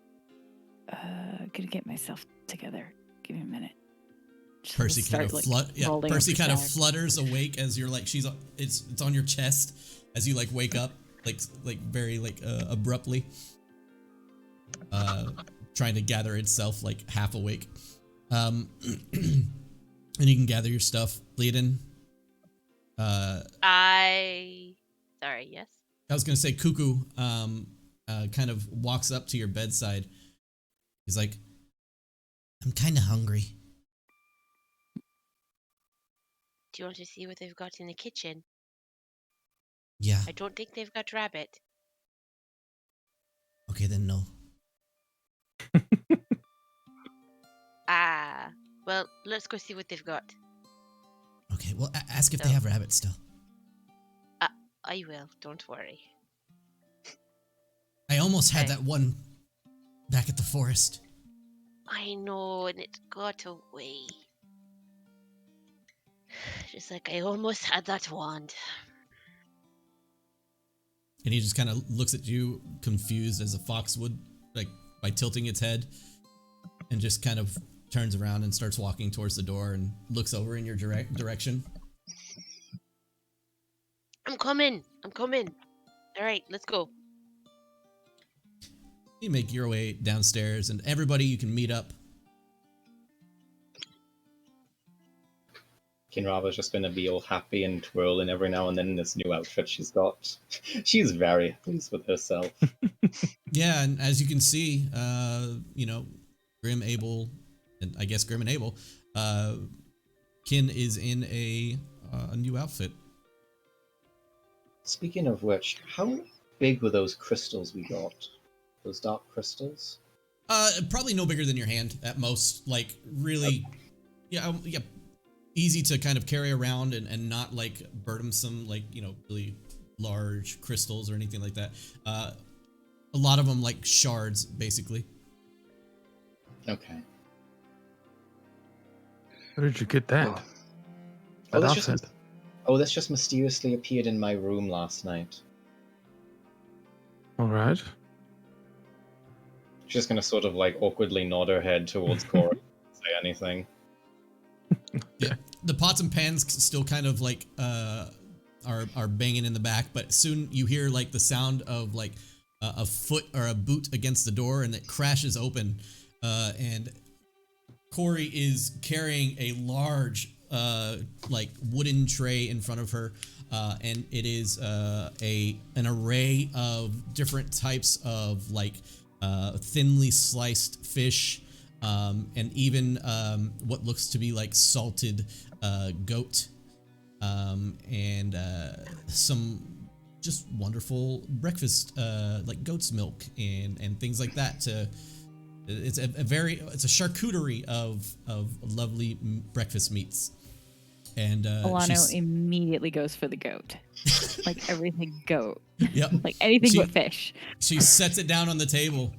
gonna get myself together. Give me a minute. Just Percy kind of rolling Percy up kind of beside. flutters awake as you're like it's on your chest as you like wake up like very like abruptly, trying to gather itself like half awake, and you can gather your stuff. Leadin. Sorry, yes. I was gonna say Cuckoo kind of walks up to your bedside. He's like, I'm kind of hungry. Do you want to see what they've got in the kitchen? Yeah. I don't think they've got rabbit. Okay, then no. Well, let's go see what they've got. Okay, well, ask if they have rabbits still. I will, don't worry. I almost had Okay. that one back at the forest. I know, and it got away. Just like I almost had that wand. And he just kind of looks at you, confused as a fox would, like by tilting its head, and just kind of turns around and starts walking towards the door and looks over in your direction. I'm coming. All right, let's go. You make your way downstairs, and everybody you can meet up. Kinrava's just going to be all happy and twirling every now and then in this new outfit she's got. She's very pleased with herself. Yeah, and as you can see, Grim, Abel, and I guess Grim and Abel, Kin is in a new outfit. Speaking of which, how big were those crystals we got? Those dark crystals? Probably no bigger than your hand at most. Like really, yeah, easy to kind of carry around and not like burdensome, like really large crystals or anything like that. A lot of them like shards, basically. Okay. Where did you get that? Oh, That this outfit. just mysteriously appeared in my room last night. All right. She's just gonna sort of like awkwardly nod her head towards Cora, say anything. Yeah, the pots and pans still kind of like are banging in the back, but soon you hear like the sound of like a foot or a boot against the door, and it crashes open, and Corey is carrying a large like wooden tray in front of her, and it is an array of different types of like thinly sliced fish, and even what looks to be like salted goat, and some just wonderful breakfast like goat's milk and things like that. It's a charcuterie of lovely breakfast meats. And Alano immediately goes for the goat. Like everything goat. Yep. Like anything but fish. She sets it down on the table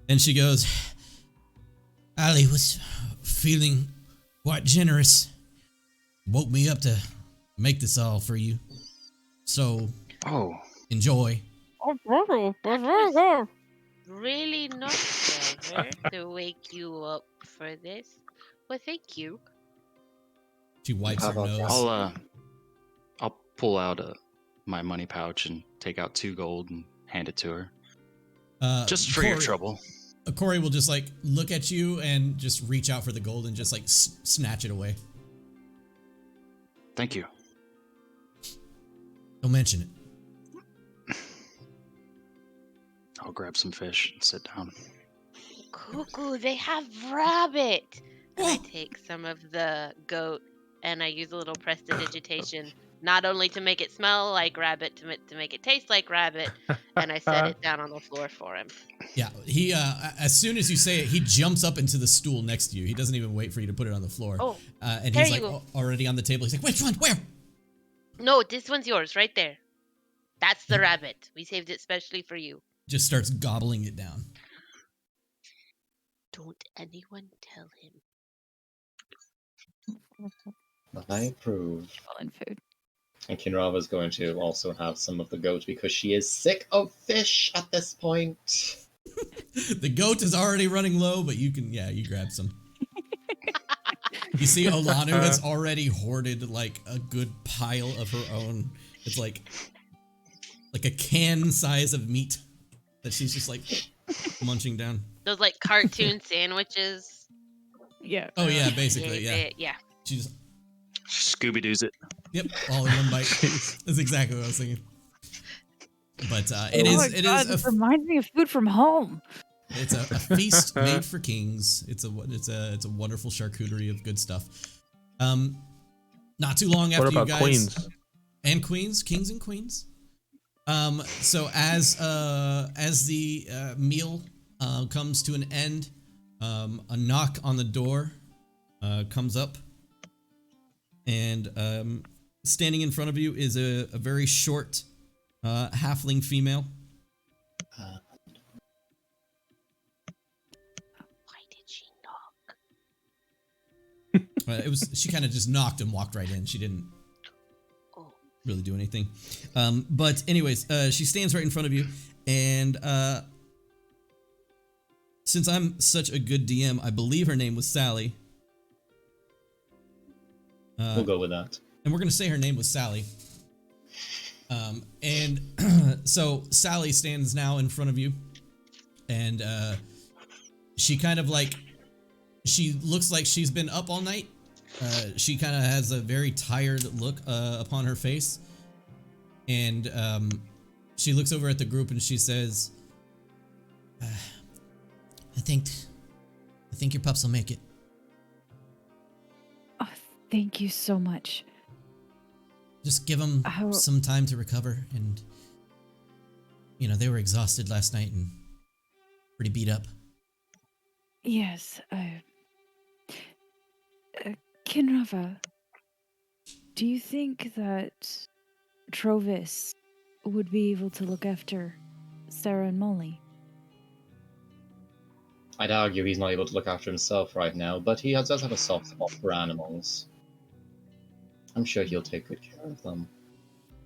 and she goes, Ali was feeling quite generous. Woke me up to make this all for you. So, enjoy. Really not clever to wake you up for this. Well, thank you. She wipes her nose. I'll pull out my money pouch and take out 2 gold and hand it to her. Just for your trouble. Corey will just like look at you and just reach out for the gold and just like snatch it away. Thank you. Don't mention it. I'll grab some fish and sit down. Cuckoo, they have rabbit. And I take some of the goat and I use a little prestidigitation, not only to make it smell like rabbit, to make it taste like rabbit, and I set it down on the floor for him. Yeah, he as soon as you say it, he jumps up into the stool next to you. He doesn't even wait for you to put it on the floor. Oh, and there he's you like go. already on the table. He's like, which one? Where? No, this one's yours, right there. That's the rabbit. We saved it specially for you. Just starts gobbling it down. Don't anyone tell him. But I approve. And food. And Kinrava's going to also have some of the goat because she is sick of fish at this point. The goat is already running low, but you grab some. You see Olanu has already hoarded like a good pile of her own. It's like a can size of meat that she's just like munching down. Those like cartoon sandwiches. Yeah. Oh yeah, basically, yeah. Yeah. She just Scooby-Doo's it. Yep, all in one bite. That's exactly what I was thinking. But it it reminds me of food from home. It's a feast made for kings. It's a wonderful charcuterie of good stuff. Not too long after What about you guys queens? and queens, kings and queens. So as the meal comes to an end, a knock on the door comes up, and standing in front of you is a very short halfling female. Why did she knock? She kind of just knocked and walked right in. She didn't Oh. really do anything. But anyways, she stands right in front of you, and since I'm such a good DM, I believe her name was Sally. We'll go with that. And we're gonna say her name was Sally. And so Sally stands now in front of you, and she kind of like, she looks like she's been up all night. She kind of has a very tired look upon her face, and she looks over at the group and she says, I think your pups will make it. Oh, thank you so much. Just give them some time to recover, and they were exhausted last night and pretty beat up. Yes. Kinrava, do you think that Trovis would be able to look after Sarah and Molly? I'd argue he's not able to look after himself right now, but he does have a soft spot for animals. I'm sure he'll take good care of them.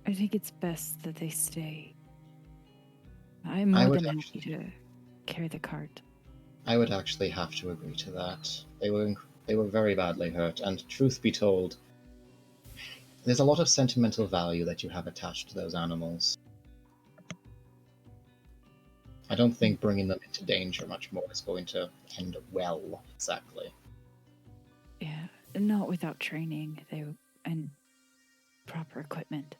I think it's best that they stay. I'm more than happy to carry the cart. I would actually have to agree to that. They were very badly hurt, and truth be told, there's a lot of sentimental value that you have attached to those animals. I don't think bringing them into danger much more is going to end well, exactly. Yeah, not without training and proper equipment.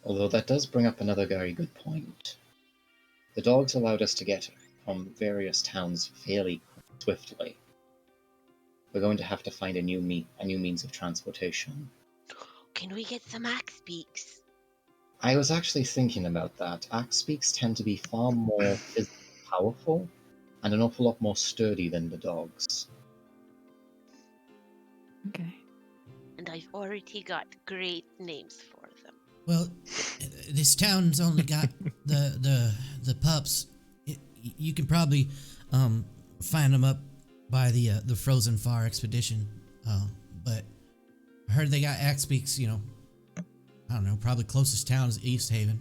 Although that does bring up another very good point. The dogs allowed us to get from various towns fairly swiftly. We're going to have to find a new means of transportation. Can we get some axe beaks? I was actually thinking about that. Axe beaks tend to be far more physically powerful and an awful lot more sturdy than the dogs. Okay. And I've already got great names for them. Well, this town's only got the pups. You can probably find them up by the Frozen Far expedition. But I heard they got axe beaks, I don't know, probably closest town is Easthaven.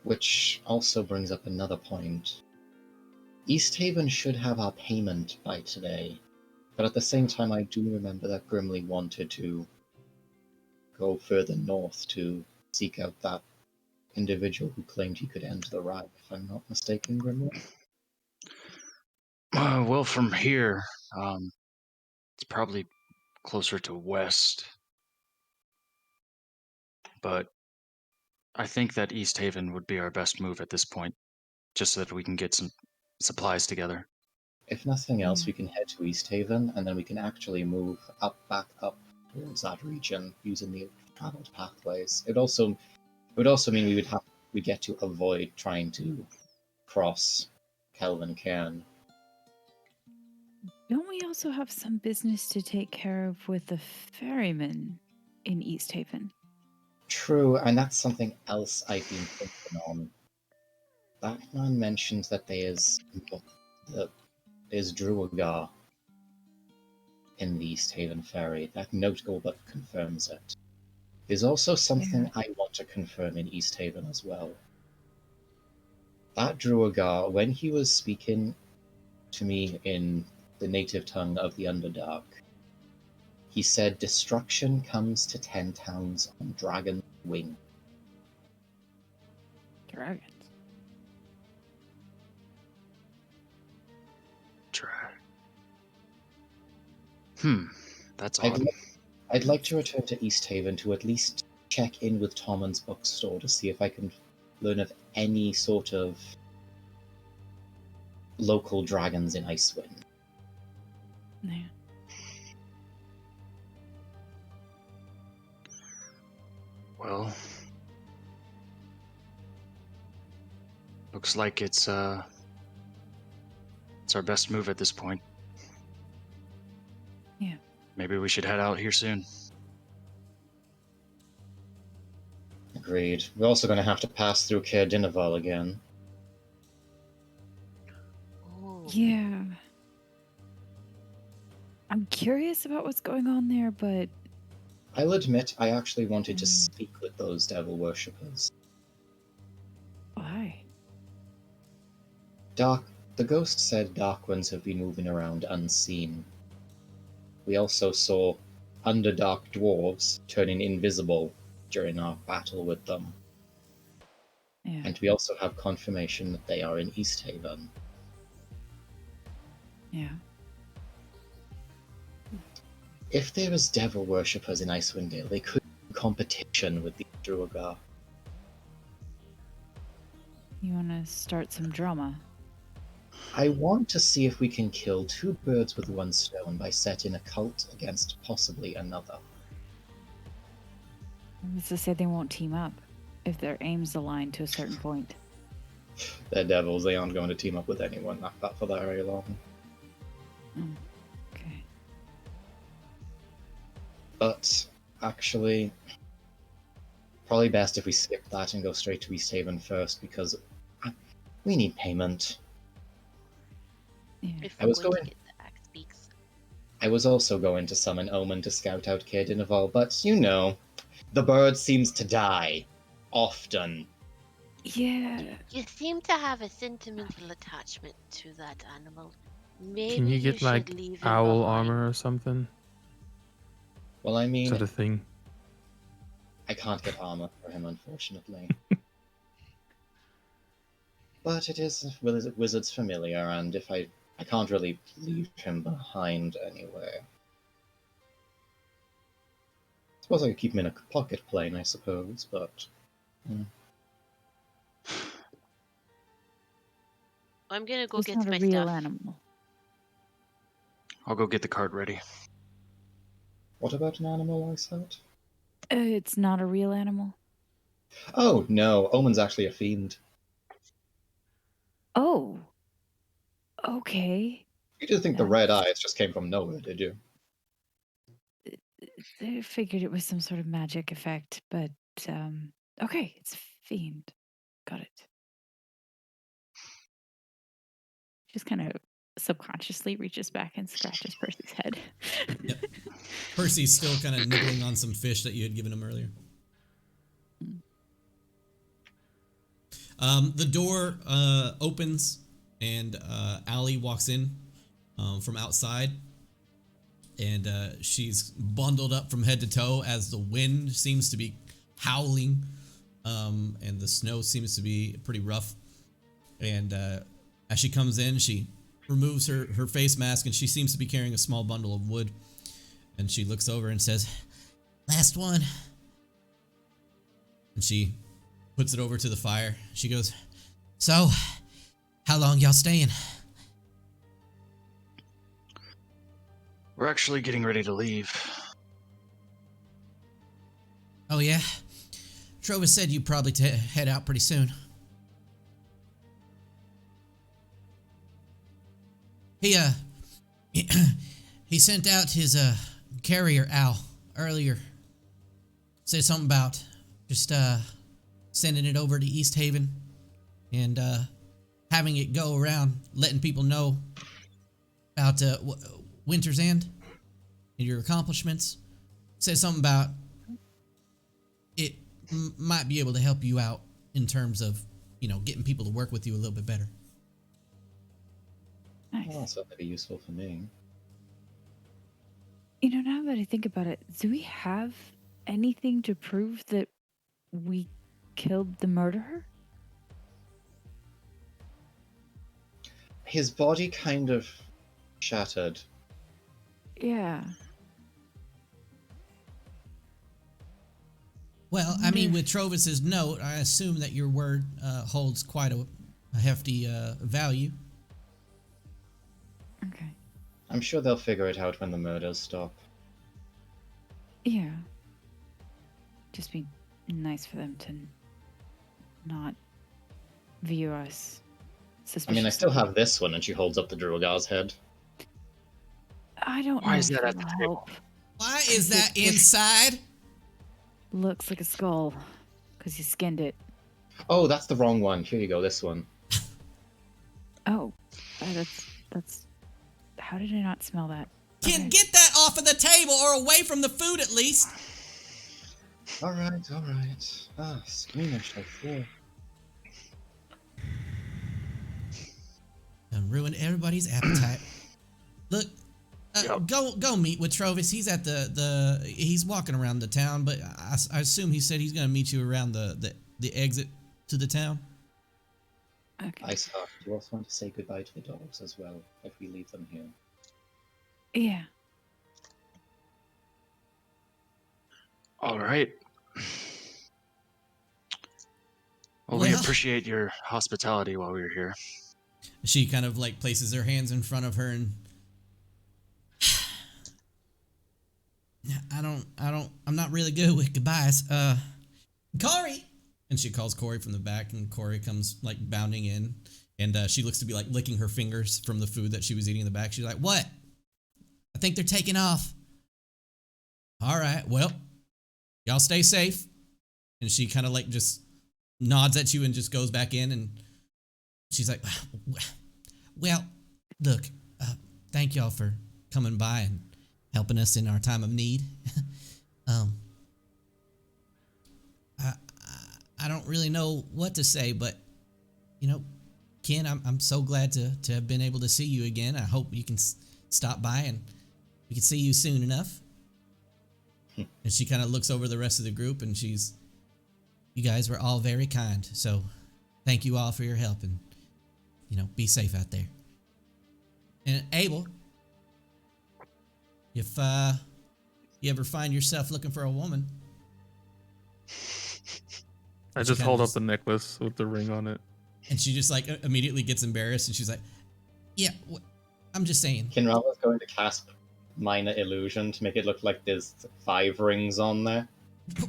Which also brings up another point. Easthaven should have our payment by today, but at the same time I do remember that Grimly wanted to go further north to seek out that individual who claimed he could end the ride, if I'm not mistaken, Grimly. Well, from here, it's probably closer to west. But I think that Easthaven would be our best move at this point, just so that we can get some supplies together. If nothing else, we can head to Easthaven, and then we can actually move back up towards that region using the traveled pathways. It would also mean we get to avoid trying to cross Kelvin Cairn. Don't we also have some business to take care of with the ferryman in Easthaven? True, and that's something else I've been thinking on. That man mentioned that there's Druagar in the Easthaven ferry. That note but confirms it. There's also something I want to confirm in Easthaven as well. That Druagar, when he was speaking to me in the native tongue of the Underdark, he said destruction comes to 10 towns on dragon's wing. Dragons. That's odd. I'd like to return to Easthaven to at least check in with Tommen's bookstore to see if I can learn of any sort of local dragons in Icewind. Yeah. Well, looks like it's our best move at this point. Yeah. Maybe we should head out here soon. Agreed. We're also going to have to pass through Caer-Dineval again. Ooh. Yeah. I'm curious about what's going on there, but I'll admit I actually wanted to speak with those devil worshippers. why? The ghost said dark ones have been moving around unseen. We also saw Underdark dwarves turning invisible during our battle with them. Yeah. And we also have confirmation that they are in Easthaven. Yeah. If there is devil worshippers in Icewind Dale, they could be competition with the Druagar. You want to start some drama? I want to see if we can kill two birds with one stone by setting a cult against possibly another. What's to say they won't team up if their aims align to a certain point? They're devils, they aren't going to team up with anyone like that for very long. Okay. But, actually, probably best if we skip that and go straight to Easthaven first, because we need payment. Yeah. If I we're was going going- to get the axe beaks. I was also going to summon Omen to scout out Caer-Dineval, but you know, the bird seems to die. Often. Yeah. You seem to have a sentimental attachment to that animal. Maybe Can you get should like leave him owl behind. armor or something? Well, I Is mean, that a thing? I can't get armor for him, unfortunately. But it is Wizard's familiar, and if I can't really leave him behind anywhere. Suppose I could keep him in a pocket plane, I suppose, but... I'm gonna go It's get not my a real stuff. animal. I'll go get the cart ready. What about an animal, I said? It's not a real animal. Oh, no, Omen's actually a fiend. Oh. Okay. You didn't think the red eyes just came from nowhere, did you? I figured it was some sort of magic effect, but okay, it's fiend. Got it. Just kind of subconsciously reaches back and scratches Percy's head. Yep. Percy's still kind of nibbling on some fish that you had given him earlier. The door opens and Allie walks in from outside, and she's bundled up from head to toe as the wind seems to be howling, and the snow seems to be pretty rough. And as she comes in, she removes her face mask, and she seems to be carrying a small bundle of wood. And she looks over and says, "Last one." And she puts it over to the fire. She goes, "So, how long y'all staying?" We're actually getting ready to leave. "Oh yeah? Trovis said you'd probably head out pretty soon." He sent out his carrier owl earlier. Said something about just sending it over to Easthaven. and having it go around, letting people know about Winter's End and your accomplishments. Says something about it might be able to help you out in terms of, getting people to work with you a little bit better. Nice. Well, that's certainly be useful for me. Now that I think about it, do we have anything to prove that we killed the murderer? His body kind of shattered. Yeah. Well, I mean, with Trovis's note, I assume that your word holds quite a hefty value. Okay. I'm sure they'll figure it out when the murders stop. Yeah. Just be nice for them to not view us suspiciously. I mean, I still have this one, and she holds up the Druagar's head. I don't Why know is if that at it'll the help. Why is that inside? Looks like a skull because you skinned it. Oh, that's the wrong one. Here you go, this one. Oh, that's. How did I not smell that? Can Okay. get that off of the table or away from the food at least. Alright, alright. Ah, squeamish, I fear. And ruined everybody's appetite. Look, Yep. go meet with Trovis. He's at he's walking around the town, but I assume he said he's gonna meet you around the exit to the town. Okay. Iceheart, do you also want to say goodbye to the dogs as well, if we leave them here? Yeah. All right. Well, we Well- appreciate your hospitality while we were here. She kind of like places her hands in front of her and I'm not really good with goodbyes. Corey! And she calls Corey from the back, and Corey comes like bounding in, and she looks to be like licking her fingers from the food that she was eating in the back. She's like, "What? I think they're taking off." All right, well, y'all stay safe. And she kind of like just nods at you and just goes back in, and she's like, "Well, look, thank y'all for coming by and helping us in our time of need. I don't really know what to say, but Ken, I'm so glad to have been able to see you again. I hope you can stop by and we can see you soon enough." And she kind of looks over the rest of the group, and you guys were all very kind, so thank you all for your help, and be safe out there. And Abel, if you ever find yourself looking for a woman, I She just kinda hold up just- the necklace with the ring on it. and she just like immediately gets embarrassed, and she's like, "Yeah, I'm just saying." Kinrala's going to cast Minor Illusion to make it look like there's 5 rings on there.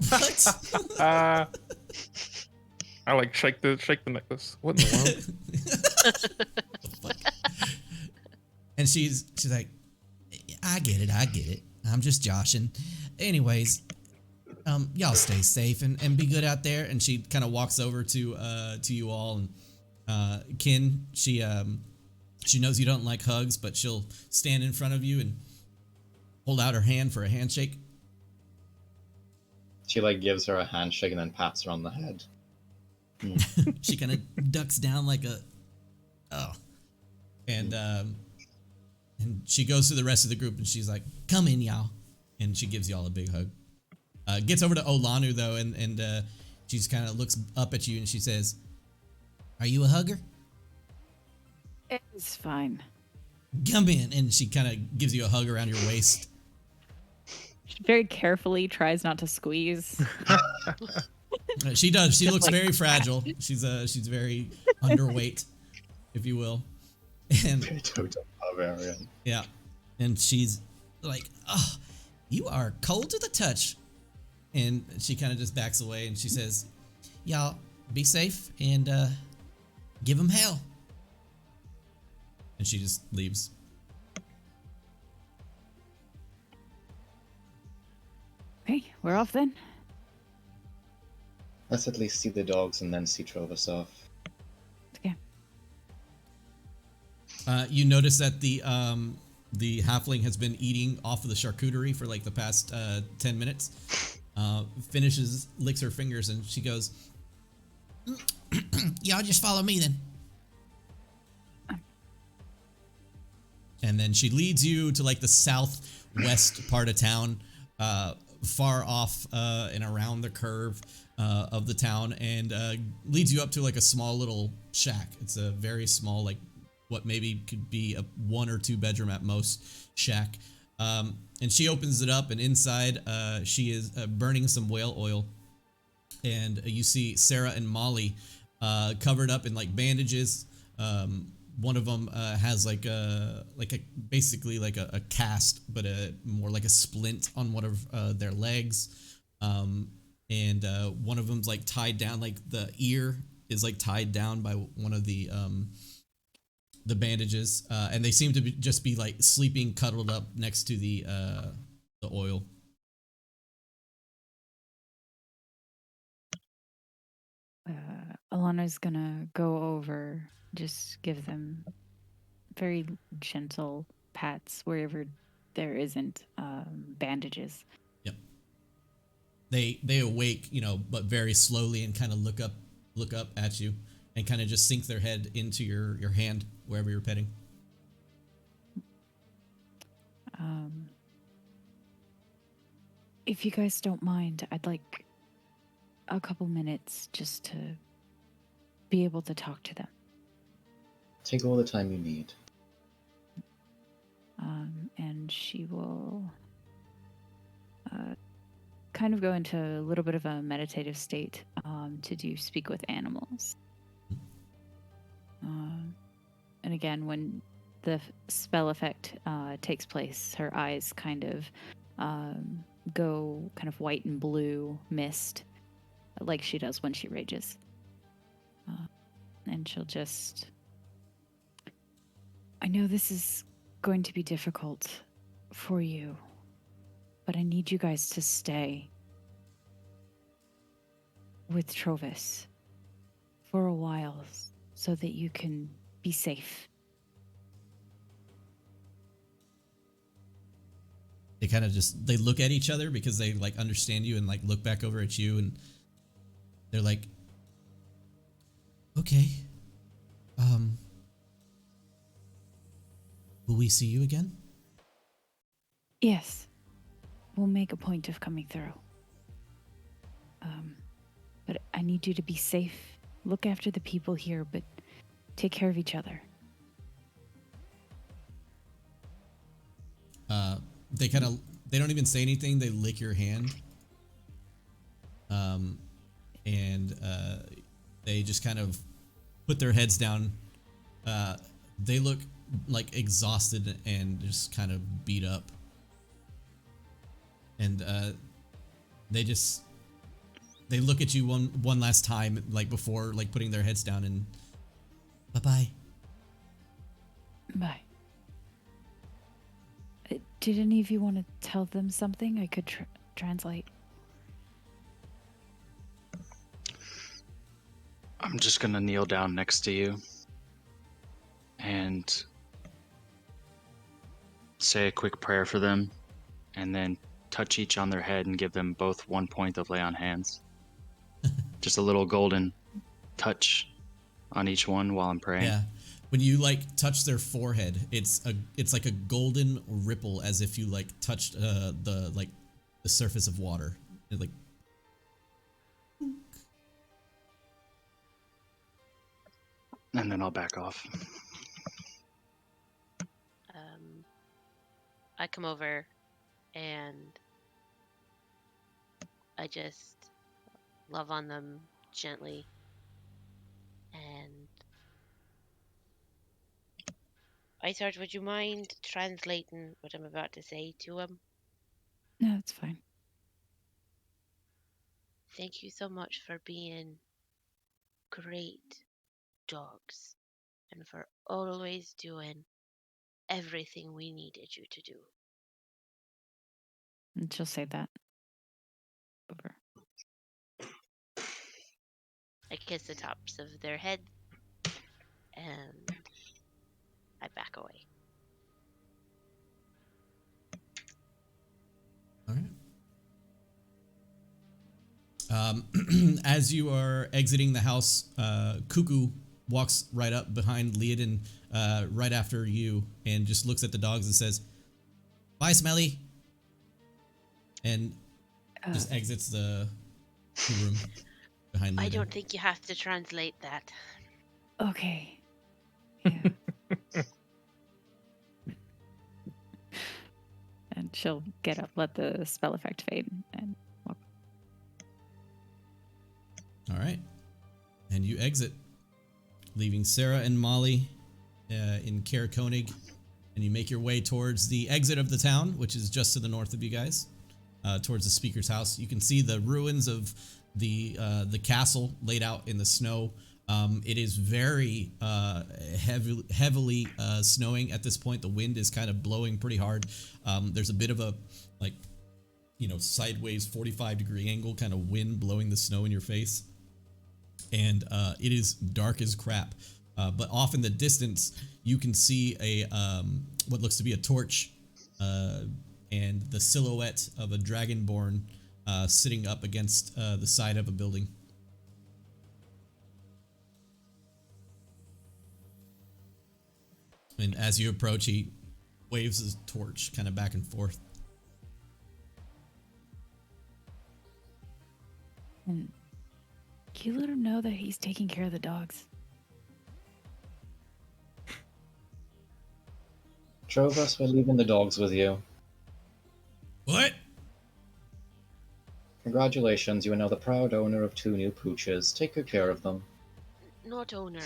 What? I like shake the necklace. What in the world? Fuck. And she's like, I get it. I'm just joshing. Anyways, y'all stay safe and be good out there. And she kind of walks over to you all, and Ken, she knows you don't like hugs, but she'll stand in front of you and hold out her hand for a handshake. She gives her a handshake and then pats her on the head. She kind of ducks down like and she goes to the rest of the group, and she's like, "Come in, y'all," and she gives y'all a big hug. Gets over to Olanu though, and she just kind of looks up at you, and she says, "Are you a hugger? It's fine. Come in." And she kind of gives you a hug around your waist. She very carefully tries not to squeeze. She does. She looks very fragile. She's very underweight, if you will. And Total barbarian. yeah, and she's like, "Oh, you are cold to the touch." And she kind of just backs away, and she says, "Y'all be safe and give them hell." And she just leaves. Okay, we're off then. Let's at least see the dogs and then see Trovis off. You notice that the halfling has been eating off of the charcuterie for like the past 10 minutes. Finishes, licks her fingers, and she goes, "Y'all just follow me then." And then she leads you to like the southwest part of town, far off and around the curve of the town, and leads you up to like a small little shack. It's a very small, like what maybe could be a 1 or 2 bedroom at most shack. And she opens it up, and inside she is burning some whale oil. And you see Sarah and Molly covered up in like bandages. One of them has like a basically like a cast, but more like a splint on one of their legs. And one of them's like tied down, like the ear is like tied down by one of the bandages. And they seem to just be like sleeping cuddled up next to the oil. Alana's gonna go over, just give them very gentle pats wherever there isn't bandages. Yep. They awake, but very slowly, and kind of look up at you, and kind of just sink their head into your hand wherever you're petting. If you guys don't mind, I'd like a couple minutes just to be able to talk to them. Take all the time you need. And she will kind of go into a little bit of a meditative state to do speak with animals. And again, when the spell effect takes place, her eyes kind of go kind of white and blue mist, like she does when she rages. And she'll just... I know this is going to be difficult for you, but I need you guys to stay with Trovis for a while so that you can be safe. They kind of they look at each other because they like understand you, and like look back over at you, and they're like, okay, will we see you again? Yes, we'll make a point of coming through. But I need you to be safe. Look after the people here, but take care of each other. They don't even say anything. They lick your hand. And they just kind of put their heads down. They look like exhausted and just kind of beat up. And they look at you one last time, like before like putting their heads down, and bye-bye. Bye. Did any of you want to tell them something? I could translate. I'm just gonna kneel down next to you and say a quick prayer for them, and then touch each on their head and give them both 1 point of lay on hands. Just a little golden touch on each one while I'm praying. Yeah. When you like touch their forehead, it's like a golden ripple, as if you like touched the surface of water. It like And then I'll back off. I come over and I just love on them gently. And Iceheart, would you mind translating what I'm about to say to him? No, it's fine. Thank you so much for being great dogs and for always doing everything we needed you to do. And she'll say that over. I kiss the tops of their heads and I back away. All right. As you are exiting the house, Cuckoo walks right up behind Leodin right after you and just looks at the dogs and says, "Bye, Smelly," and just exits the room behind Leodin. I don't think you have to translate that. Okay. Yeah. And she'll get up, let the spell effect fade, and walk. All right. And you exit, leaving Sarah and Molly in Caer-Konig, and you make your way towards the exit of the town, which is just to the north of you guys, towards the speaker's house. You can see the ruins of the castle laid out in the snow. It is very heavily snowing at this point. The wind is kind of blowing pretty hard. There's a bit of a sideways 45-degree angle kind of wind blowing the snow in your face. And it is dark as crap. But off in the distance, you can see a what looks to be a torch and the silhouette of a dragonborn sitting up against the side of a building. And as you approach, he waves his torch kind of back and forth. And can you let him know that he's taking care of the dogs? Trovus, we're leaving the dogs with you. What? Congratulations, you are now the proud owner of 2 new pooches. Take good care of them. Not owner.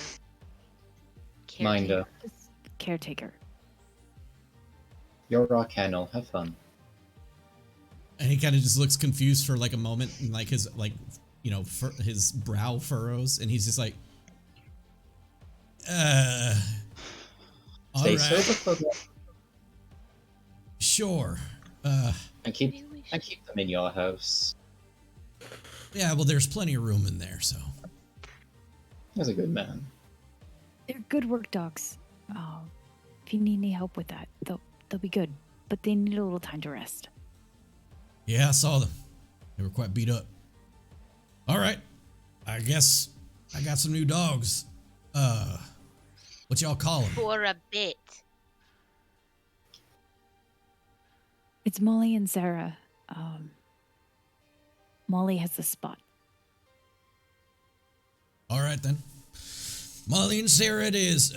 Minder. Just caretaker. You're our kennel. Have fun. And he kind of just looks confused for like a moment, and like his his brow furrows, and he's just like, all Stay right, sober for them sure. and keep them in your house. Yeah, well, there's plenty of room in there, so. He's a good man. They're good work dogs. If you need any help with that, they'll be good. But they need a little time to rest. Yeah, I saw them. They were quite beat up. All right, I guess I got some new dogs. What y'all call them? For a bit. It's Molly and Sarah. Molly has the spot. All right then, Molly and Sarah it is.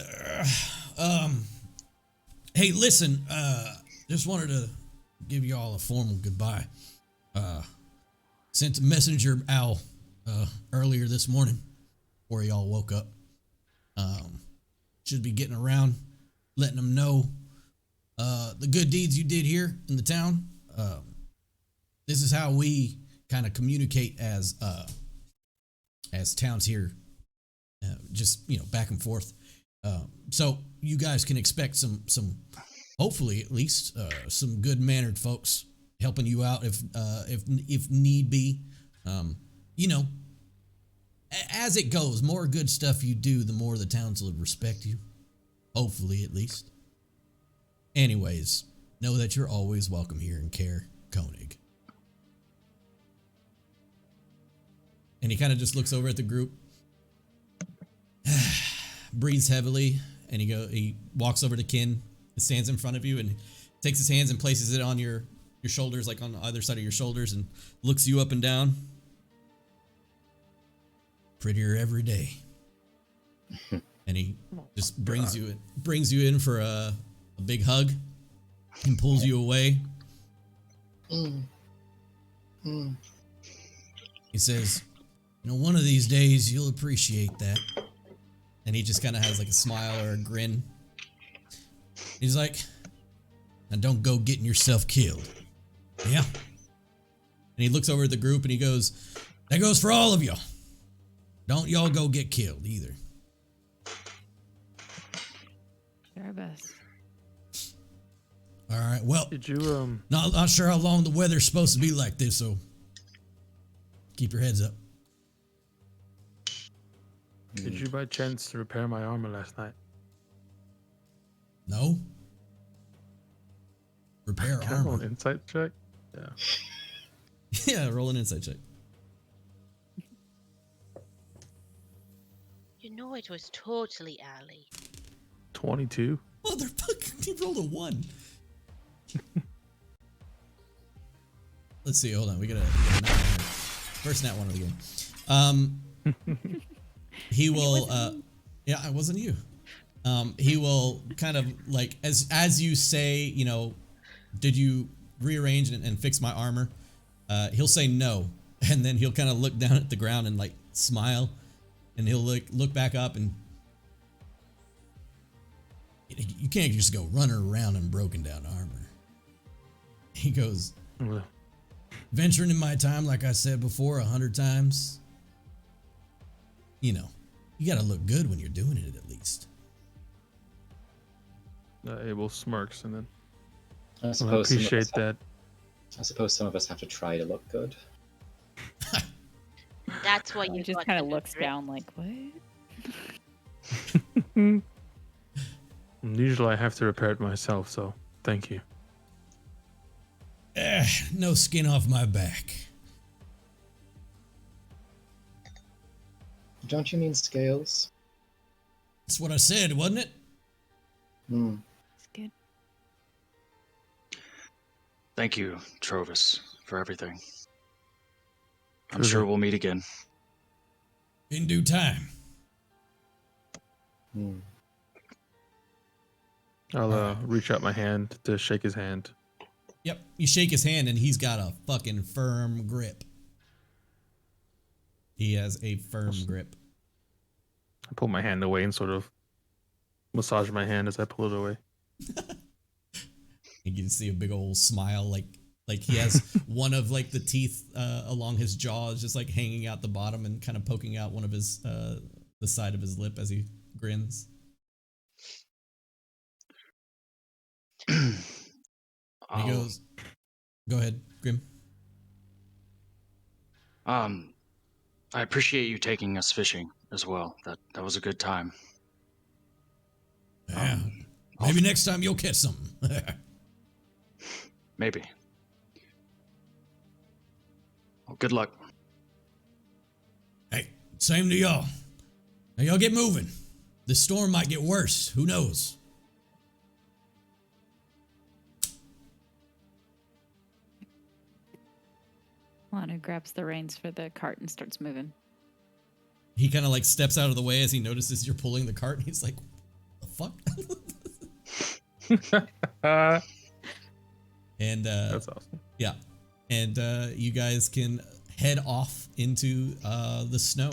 Hey, listen. Just wanted to give y'all a formal goodbye. Sent a messenger owl earlier this morning before y'all woke up. Should be getting around, letting them know the good deeds you did here in the town. This is how we kind of communicate as towns here, just back and forth. So you guys can expect some hopefully at least some good-mannered folks helping you out if need be. As it goes, more good stuff you do, the more the towns will respect you. Hopefully, at least. Anyways, know that you're always welcome here in Caer-Konig. And he kind of just looks over at the group, breathes heavily, and he walks over to Kin, stands in front of you, and takes his hands and places it on your shoulders, like on either side of your shoulders, and looks you up and down. Prettier every day. And he just brings you in for a big hug and pulls you away. He says, one of these days you'll appreciate that. And he just kind of has like a smile or a grin. He's like, now don't go getting yourself killed. Yeah. And he looks over at the group and he goes, that goes for all of y'all. Don't y'all go get killed either. Do our best. All right. Well, Did you not sure how long the weather's supposed to be like this, so keep your heads up. Did you by chance repair my armor last night? No. Repair Can I roll an armor. insight check? Yeah. Yeah, roll an insight check. You know it was totally Ali. 22. Motherfucker, he rolled a 1. Let's see, hold on. We got a nat 1 here. First nat 1 of the game. He will yeah, it wasn't you. He will kind of like as you say, you know, did you rearrange and fix my armor? He'll say no, and then he'll kind of look down at the ground and like smile, and he'll look back up, and you can't just go running around in broken down armor. He goes, venturing in my time, like I said before 100 times, you know, you gotta look good when you're doing it at least. Abel smirks and then I I suppose appreciate that. I suppose some of us have to try to look good. That's why He you just got kind of under looks grip. down like, what? Usually I have to repair it myself, so thank you. No skin off my back. Don't you mean scales? That's what I said, wasn't it? Hmm. It's good. Thank you, Trovis, for everything. I'm Sure. sure we'll meet again. In due time. Hmm. I'll reach out my hand to shake his hand. Yep. You shake his hand and he's got a fucking firm grip. He has a firm grip. I pull my hand away and sort of massage my hand as I pull it away. You can see a big old smile, like he has one of like the teeth along his jaw is just like hanging out the bottom and kind of poking out one of his the side of his lip as he grins. And he goes, "Go ahead, Grim." I appreciate you taking us fishing as well. That was a good time. Yeah. Maybe next time you'll catch something. Maybe. Well, good luck. Hey, same to y'all. Now y'all get moving. The storm might get worse. Who knows? Lana grabs the reins for the cart and starts moving. He kind of like steps out of the way as he notices you're pulling the cart. And he's like, "The fuck?" And That's awesome. yeah, and you guys can head off into the snow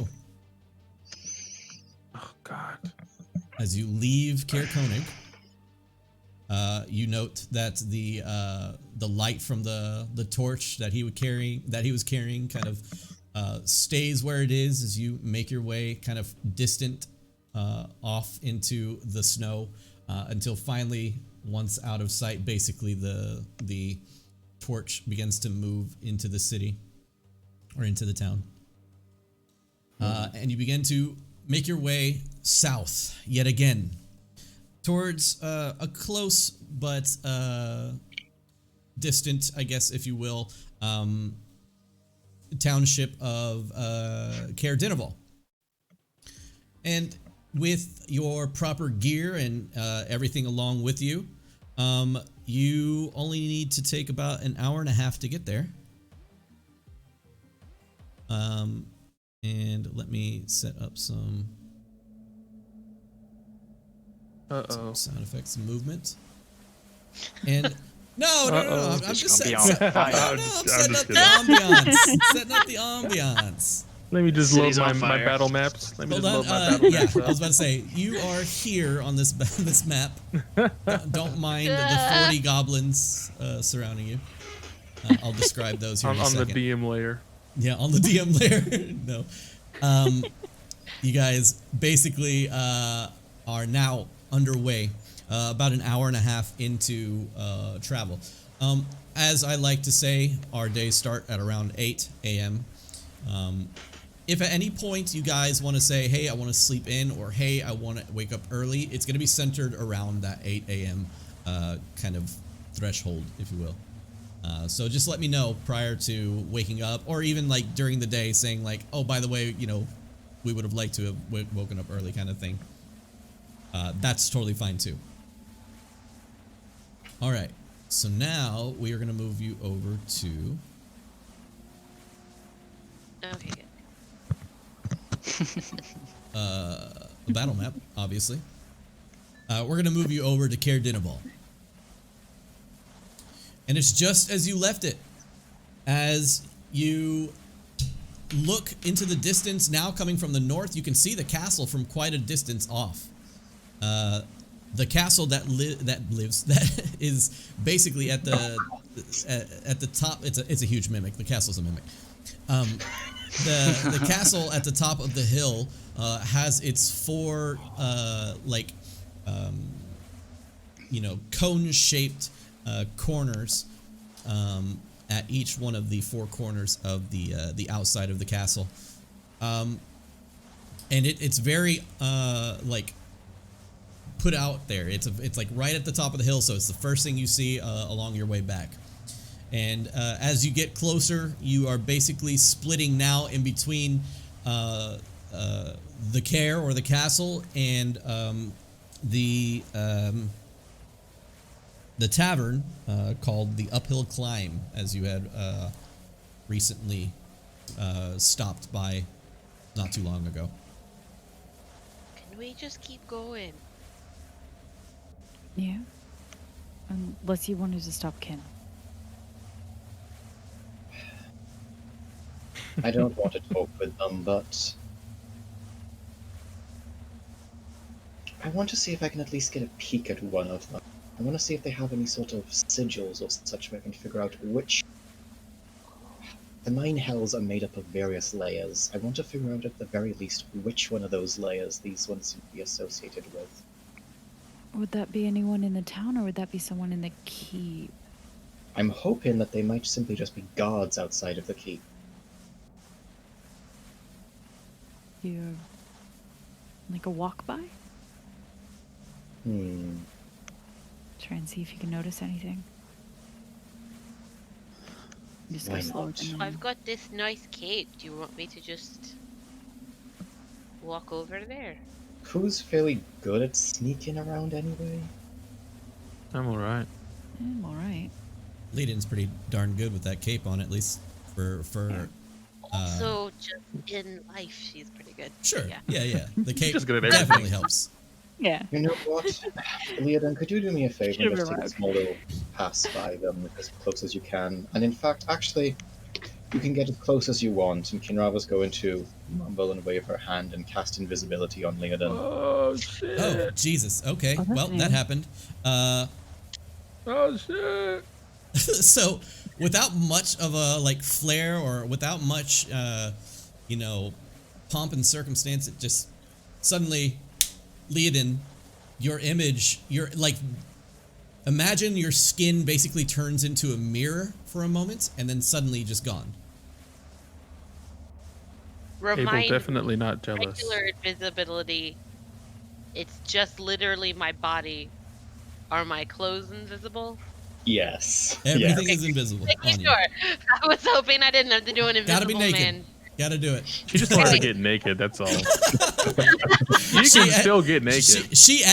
Oh God. as you leave Caer-Konig. You note that the light from the torch that he was carrying kind of stays where it is as you make your way kind of distant off into the snow until finally, once out of sight, basically the torch begins to move into the city or into the town. And you begin to make your way south yet again towards a close but distant, I guess, if you will, township of Caer-Dineval. And with your proper gear and everything along with you, you only need to take about an hour and a half to get there. And let me set up some sound effects and movement. And no, I'm just setting up the ambiance. Setting up the ambiance. Let me just City's load on my fire. battle maps. Let me Hold just on. load my battle Yeah, maps I up. was about to say, you are here on this this map. Don't mind the 40 goblins surrounding you. I'll describe those here in a on the second. DM layer. Yeah, on the DM layer. No. You guys basically are now underway, about an hour and a half into travel. As I like to say, our days start at around 8 a.m. if at any point you guys want to say, hey, I want to sleep in, or hey, I want to wake up early, it's going to be centered around that 8 a.m. Kind of threshold, if you will. So just let me know prior to waking up, or even like during the day saying like, oh, by the way, you know, we would have liked to have woken up early kind of thing. That's totally fine too. All right. So now we are going to move you over to... Okay, good. the battle map, obviously. We're going to move you over to Caer-Dineval. And it's just as you left it. As you look into the distance, now coming from the north, you can see the castle from quite a distance off. The castle that is basically at the top. It's a huge mimic. The castle's a mimic. The castle at the top of the hill has its four cone-shaped corners at each one of the four corners of the outside of the castle, and it's very put out there. It's like right at the top of the hill, so it's the first thing you see along your way back. And as you get closer, you are basically splitting now in between the Caer or the castle and the tavern called the Uphill Climb, as you had recently stopped by not too long ago. Can we just keep going? Yeah. Unless you wanted to stop Ken. I don't want to talk with them, but I want to see if I can at least get a peek at one of them. I want to see if they have any sort of sigils or such where I can figure out which... The 9 hells are made up of various layers. I want to figure out at the very least which one of those layers these ones seem to be associated with. Would that be anyone in the town, or would that be someone in the keep? I'm hoping that they might simply just be guards outside of the keep. You... like a walk by? Try and see if you can notice anything. Just go Why slower not? than normal. I've got this nice cape. Do you want me to just walk over there? Who's fairly good at sneaking around anyway? I'm alright. I'm alright. Leadin's pretty darn good with that cape on, at least for Also, just in life, she's pretty good. sure. Yeah. Yeah. The cape Just good at definitely everything. helps. Yeah. You know what? Leodin, could you do me a favor Should've and just take a arrived. small little pass by them as close as you can? And in fact, actually, you can get as close as you want, and Kinrava's going to mumble and wave her hand and cast invisibility on Leodin. Oh shit! Oh, Jesus. Okay. Oh, that's Well, new. that happened. Oh shit! So, without much of a flair, or without much, pomp and circumstance, it just suddenly, Leodin, your image, imagine your skin basically turns into a mirror for a moment, and then suddenly just gone. Abel Remind definitely not jealous. regular invisibility. It's just literally my body. Are my clothes invisible? Yes. Everything Yes. is invisible Making on you. sure. I was hoping I didn't have to do an invisible Gotta be naked. man. Gotta do it. She just wanted to get naked. That's all. You She- can still get naked. She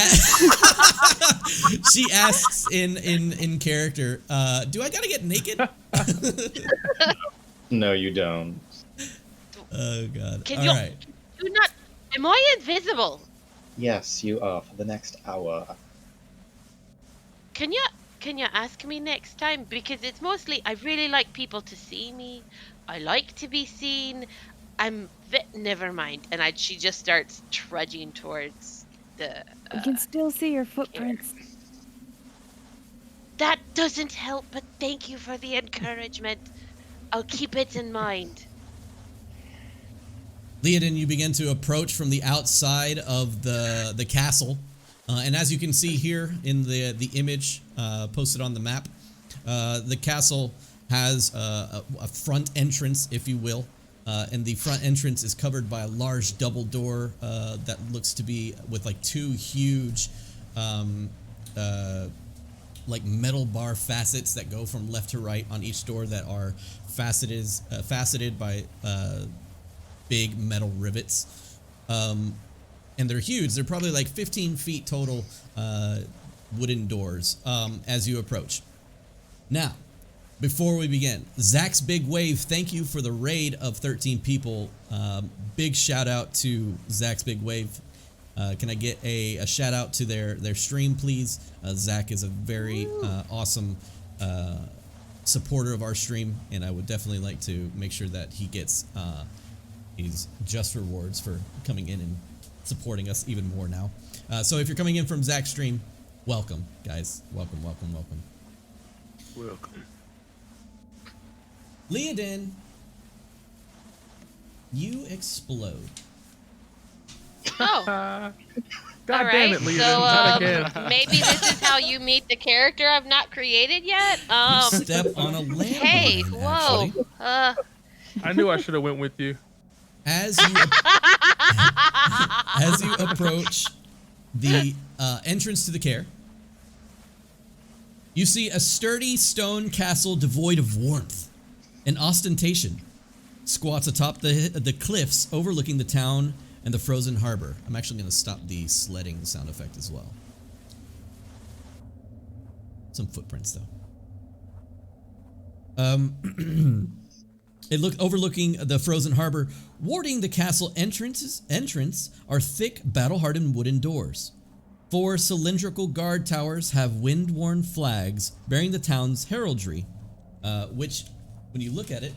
asks in character, do I gotta get naked? No, you don't. Oh god. Can All you right. do not? Am I invisible? Yes, you are for the next hour. Can you ask me next time? Because it's mostly I really like people to see me. I like to be seen. Never mind. And she just starts trudging towards the. We can still see your footprints. That doesn't help. But thank you for the encouragement. I'll keep it in mind. Leodin, you begin to approach from the outside of the castle, and as you can see here in the image posted on the map, the castle has a front entrance, if you will, and the front entrance is covered by a large double door that looks to be with like two huge like metal bar facets that go from left to right on each door that are faceted by big metal rivets. And they're huge. They're probably like 15 feet total wooden doors as you approach. Now, before we begin, Zach's Big Wave, thank you for the raid of 13 people. Big shout out to Zach's Big Wave. Can I get a shout out to their stream, please? Zach is a very awesome supporter of our stream, and I would definitely like to make sure that he gets his just rewards for coming in and supporting us even more now. So if you're coming in from Zach's stream, welcome, guys. Welcome, welcome, welcome. Welcome. Leodin, you explode. Oh, God all damn right. it, Leon. So Not again. maybe this is how you meet the character I've not created yet. You step on a landmine, Hey, whoa. actually. I knew I should have went with you. As you approach the entrance to the Caer, you see a sturdy stone castle devoid of warmth and ostentation squats atop the cliffs overlooking the town and the frozen harbor. I'm actually going to stop the sledding sound effect as well. Some footprints though. Overlooking the frozen harbor, warding the castle entrance are thick, battle-hardened wooden doors. 4 cylindrical guard towers have wind-worn flags bearing the town's heraldry, which, when you look at it,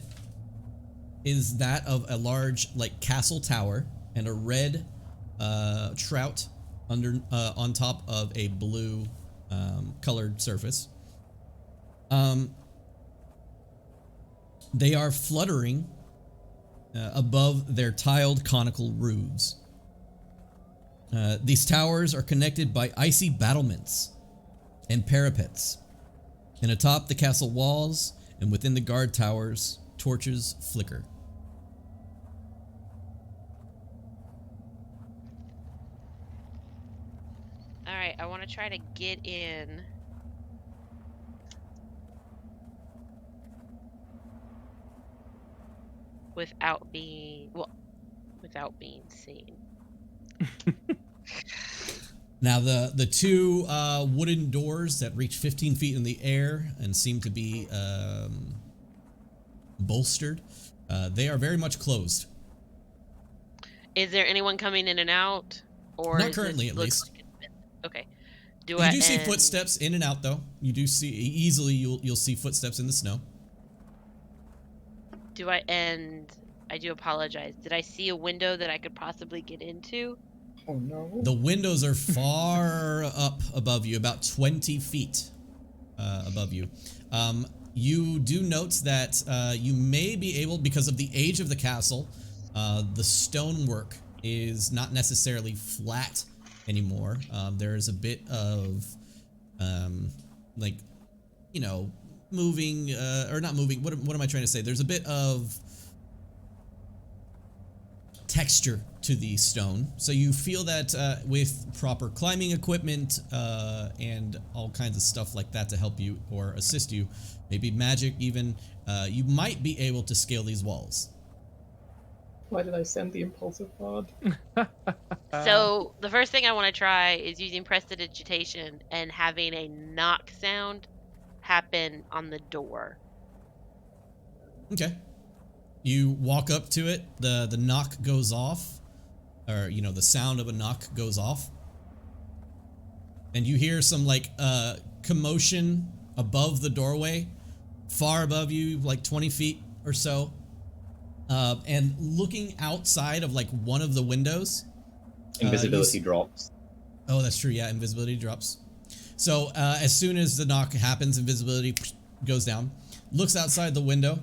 is that of a large, like, castle tower and a red trout on top of a blue colored surface. They are fluttering above their tiled conical roofs. These towers are connected by icy battlements and parapets. And atop the castle walls and within the guard towers, torches flicker. All right, I want to try to get in. Without being seen. Now the two wooden doors that reach 15 feet in the air and seem to be bolstered, they are very much closed. Is there anyone coming in and out? Or Not is currently, this at look least. like it's been- Okay. You do see footsteps in and out, though. You do see easily. You'll see footsteps in the snow. I do apologize. Did I see a window that I could possibly get into? Oh no. The windows are far up above you, about 20 feet above you. You do note that you may be able, because of the age of the castle, the stonework is not necessarily flat anymore. There is a bit of, like, you know, moving, or not moving. What am I trying to say? There's a bit of texture to the stone, so you feel that with proper climbing equipment and all kinds of stuff like that to help you or assist you, maybe magic even, you might be able to scale these walls. Why did I send the impulsive pod? So the first thing I want to try is using prestidigitation and having a knock sound happen on the door. Okay. You walk up to it, the knock goes off, or, you know, the sound of a knock goes off. And you hear some, like, commotion above the doorway, far above you, like 20 feet or so. And looking outside of, like, one of the windows. Invisibility drops. Oh, that's true, yeah, invisibility drops. So, as soon as the knock happens, invisibility goes down. Looks outside the window.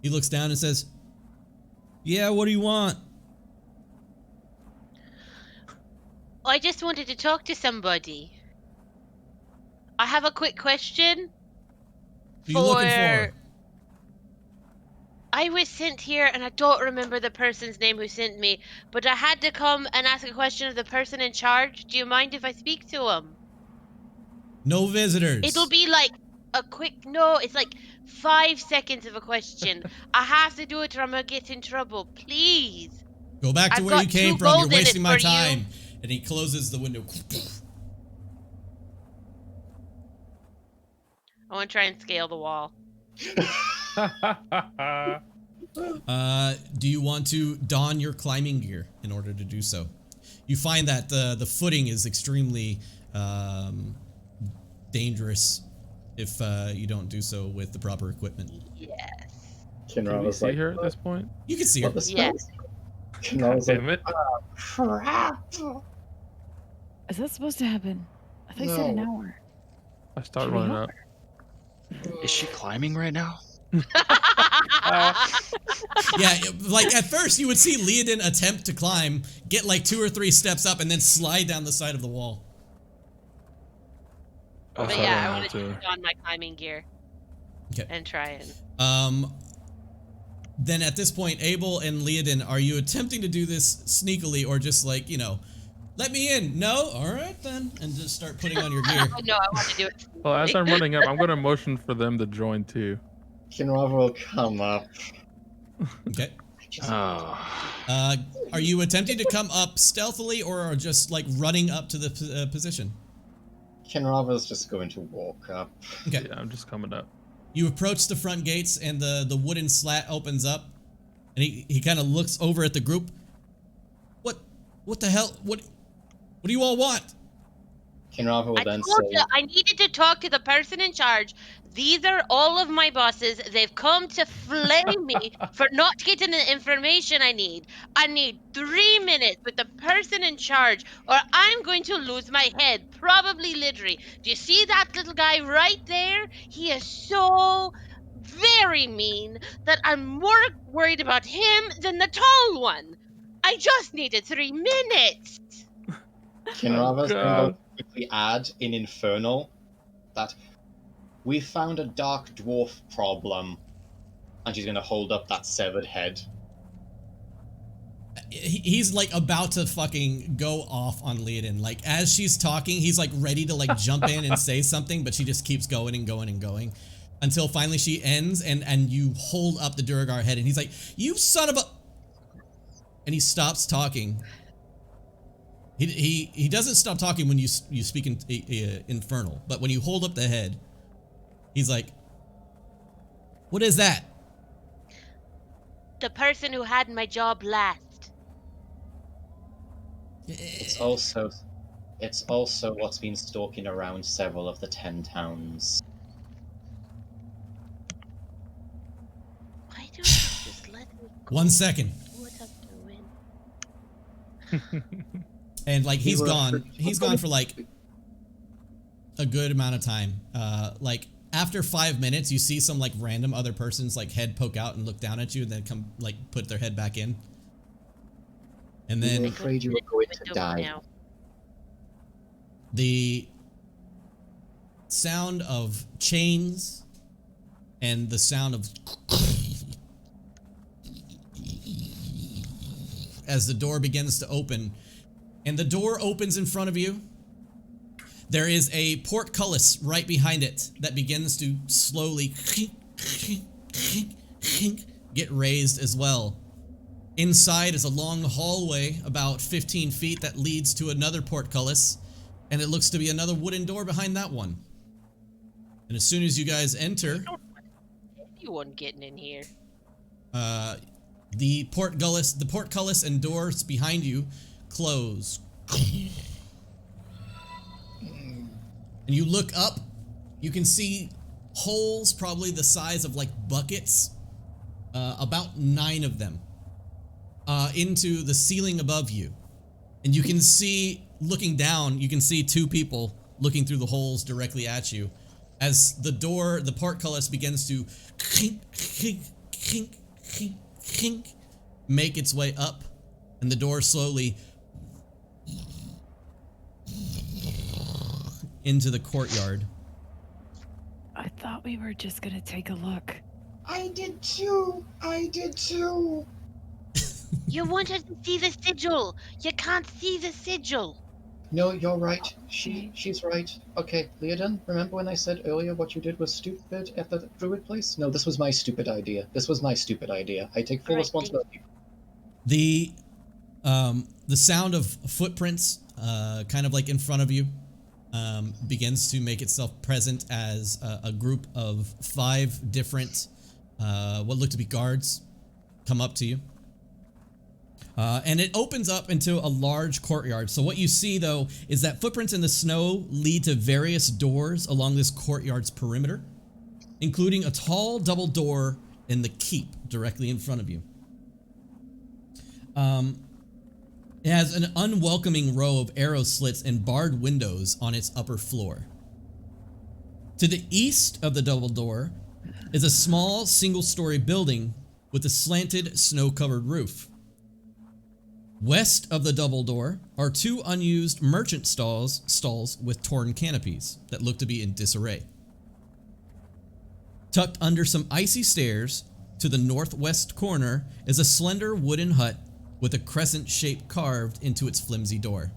He looks down and says, "Yeah, what do you want?" I just wanted to talk to somebody. I have a quick question. Who are you looking for? I was sent here, and I don't remember the person's name who sent me, but I had to come and ask a question of the person in charge. Do you mind if I speak to him? No visitors. It'll be like a quick, no, it's like 5 seconds of a question. I have to do it or I'm gonna get in trouble. Please. Go back to I've where you got came 2 from. You're gold in it wasting my for you. time. And he closes the window. I want to try and scale the wall. Do you want to don your climbing gear in order to do so? You find that the footing is extremely dangerous if you don't do so with the proper equipment. Yes. Can we was see like, her at this point? You can see her. what the Yes. spells? Kinra was like, Damn it. "Ah, crap. Is that supposed to happen? I thought you said an No. hour. I start Should we running help up. Is she climbing right now? Yeah, like at first you would see Leodin attempt to climb, get like 2 or 3 steps up, and then slide down the side of the wall. I'll But start yeah, I running want up to to her. put on my climbing gear. Okay. And try and. Then at this point, Abel and Leodin, are you attempting to do this sneakily or just like, you know, let me in? No? Alright then. And just start putting on your gear. No, I want to do it. Well, as I'm running up, I'm going to motion for them to join too. Kinra will come up. Okay. Oh. Are you attempting to come up stealthily or just like running up to the position? Kinrava's just going to walk up. Okay. Yeah, I'm just coming up. You approach the front gates and the wooden slat opens up and he kind of looks over at the group. What the hell? What do you all want? Kinrava will I then told say, you I needed to talk to the person in charge. These are all of my bosses. They've come to flame me for not getting the information I need. I need 3 minutes with the person in charge, or I'm going to lose my head, probably literally. Do you see that little guy right there? He is so very mean that I'm more worried about him than the tall one. I just needed 3 minutes. Kinrava's then God. going to quickly add in Infernal that we found a dark dwarf problem. And she's going to hold up that severed head. He's like about to fucking go off on Leodin. Like as she's talking, he's like ready to like jump in and say something, but she just keeps going and going and going until finally she ends and you hold up the Duragar head and he's like, "You son of a," and he stops talking. He doesn't stop talking when you speak in Infernal, but when you hold up the head, he's like, "What is that?" The person who had my job last. It's also what's been stalking around several of the 10 towns. Why don't you just let me go? 1 second. Do what I'm doing? And like he's were- gone. He's gone for like a good amount of time. Like after 5 minutes, you see some like random other person's like head poke out and look down at you, and then come like put their head back in. And We were then afraid you were going to Window die. now. the sound of chains and the sound of as the door begins to open, and the door opens in front of you. There is a portcullis right behind it that begins to slowly get raised as well. Inside is a long hallway about 15 feet that leads to another portcullis, and it looks to be another wooden door behind that one. And as soon as you guys enter, Anyone getting in here? the portcullis and doors behind you close. And you look up, you can see holes probably the size of like buckets, about 9 of them, into the ceiling above you. And you can see, looking down, you can see 2 people looking through the holes directly at you as the portcullis begins to make its way up, and the door slowly into the courtyard. I thought we were just gonna take a look. I did too. I did too. You wanted to see the sigil. You can't see the sigil. No, you're right. Okay. She's right. Okay, Leodin, remember when I said earlier what you did was stupid at the druid place? No, this was my stupid idea. This was my stupid idea. I take full All right, thanks. responsibility. The sound of footprints, kind of like in front of you, begins to make itself present as a group of 5 different, what look to be guards, come up to you. And it opens up into a large courtyard. So what you see, though, is that footprints in the snow lead to various doors along this courtyard's perimeter, including a tall double door in the keep directly in front of you. It has an unwelcoming row of arrow slits and barred windows on its upper floor. To the east of the double door is a small single-story building with a slanted snow-covered roof. West of the double door are 2 unused merchant stalls with torn canopies that look to be in disarray. Tucked under some icy stairs to the northwest corner is a slender wooden hut with a crescent shape carved into its flimsy door.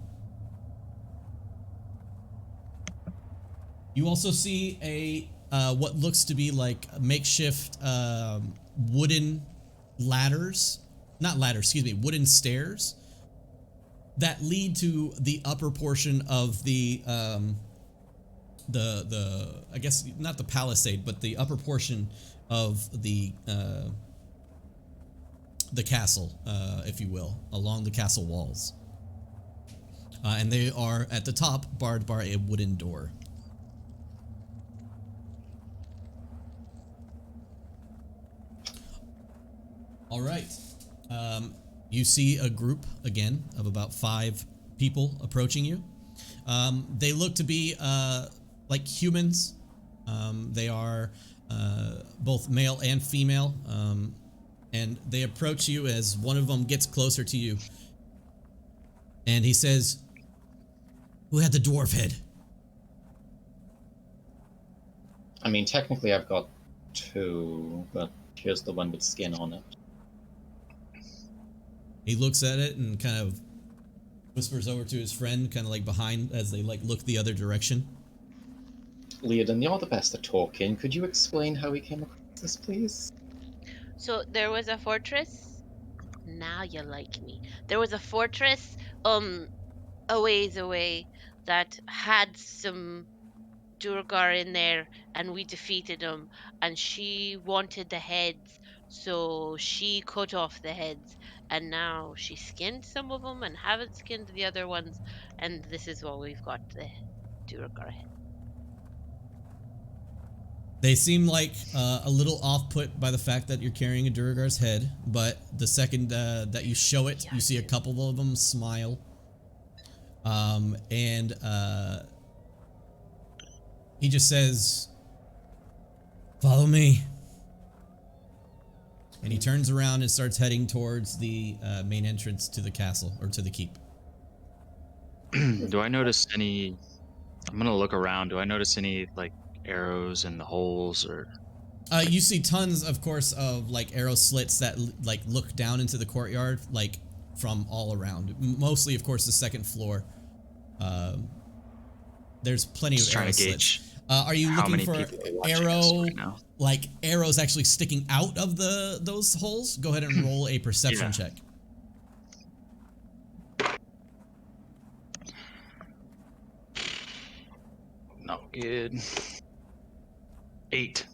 You also see a what looks to be like makeshift wooden ladders, not ladders, excuse me, wooden stairs that lead to the upper portion of the I guess not the palisade, but the upper portion of the castle, if you will, along the castle walls. And they are at the top barred by a wooden door. All right. You see a group again of about 5 people approaching you. They look to be like humans. They are both male and female. And they approach you as one of them gets closer to you. And he says, "Who had the dwarf head?" I mean, technically I've got 2, but here's the one with skin on it. He looks at it and kind of whispers over to his friend, kind of like behind as they like look the other direction. Leodin, you're the best at talking. Could you explain how we came across this, please? So there was a fortress. Now you like me. There was a fortress a ways away that had some Durgar in there, and we defeated them, and she wanted the heads, so she cut off the heads, and now she skinned some of them and haven't skinned the other ones, and this is what we've got, the Durgar head. They seem like a little off-put by the fact that you're carrying a Duragar's head, but the second that you show it, you see a couple of them smile. And he just says, "Follow me." And he turns around and starts heading towards the main entrance to the castle, or to the keep. Do I notice any... I'm gonna look around. Do I notice any, like, arrows in the holes, or... You see tons, of course, of like arrow slits that like look down into the courtyard, like from all around. Mostly, of course, the second floor. There's plenty of arrow slits. Are you looking for arrow, like arrows actually sticking out of those holes? Go ahead and roll a perception check. Not good. 8.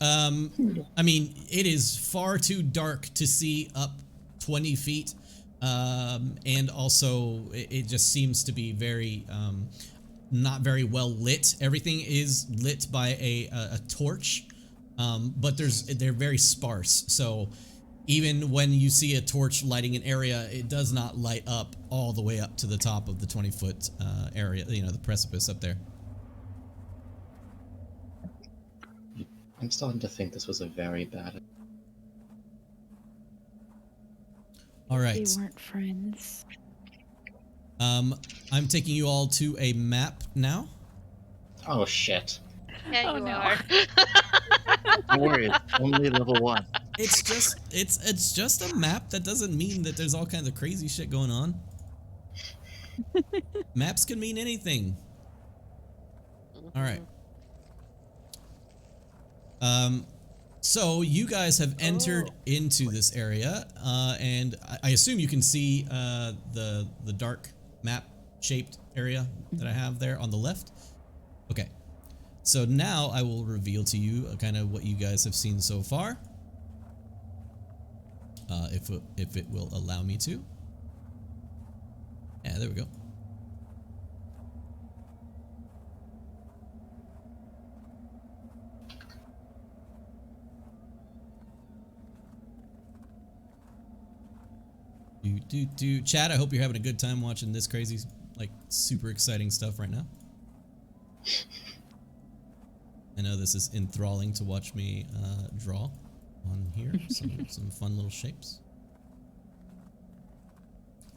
I mean, it is far too dark to see up 20 feet. And also it just seems to be very, not very well lit. Everything is lit by a torch. But they're very sparse. So even when you see a torch lighting an area, it does not light up all the way up to the top of the 20-foot area, you know, the precipice up there. I'm starting to think this was a very bad... All right. They weren't friends. I'm taking you all to a map now. Oh, shit. Yeah, Oh, you no. are. Don't worry, it's only level 1. It's just a map. That doesn't mean that there's all kinds of crazy shit going on. Maps can mean anything. All right. So you guys have entered into this area, and I assume you can see the dark map-shaped area that I have there on the left. Okay. So now I will reveal to you kind of what you guys have seen so far, if it will allow me to. Yeah, there we go. Chad, I hope you're having a good time watching this crazy, like, super exciting stuff right now. I know this is enthralling to watch me draw on here. Some fun little shapes.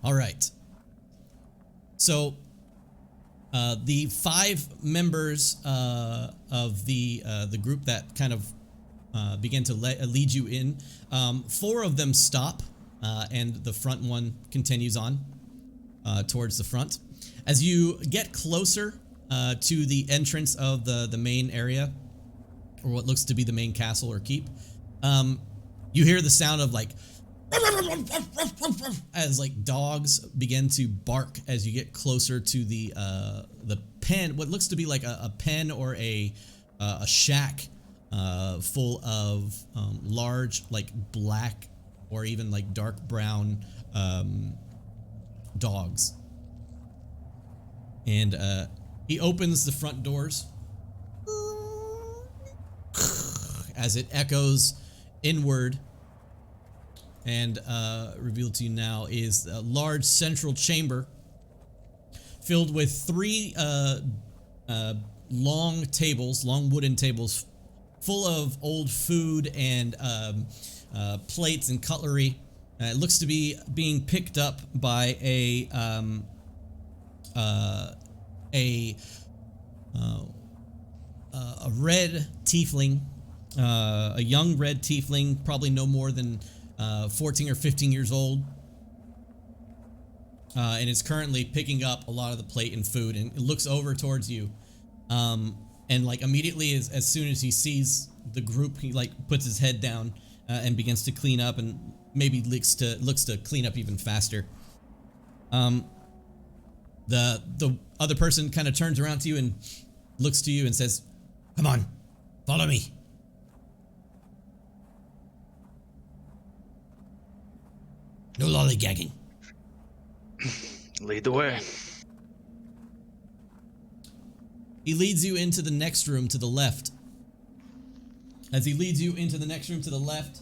All right. So the 5 members of the group that kind of began to lead you in, 4 of them stop. And the front one continues on towards the front. As you get closer to the entrance of the main area, or what looks to be the main castle or keep, you hear the sound of like as like dogs begin to bark as you get closer to the pen, what looks to be like a pen or a shack full of large like black or even like dark brown dogs. And he opens the front doors as it echoes inward, and revealed to you now is a large central chamber filled with 3 long wooden tables full of old food and plates and cutlery. It looks to be being picked up by a red tiefling, a young red tiefling, probably no more than 14 or 15 years old, and is currently picking up a lot of the plate and food, and it looks over towards you, and like immediately as soon as he sees the group, he like puts his head down and begins to clean up, and maybe looks to clean up even faster. The other person kind of turns around to you and looks to you and says, "Come on, follow me." No lollygagging. Lead the way. He leads you into the next room to the left. As he leads you into the next room to the left,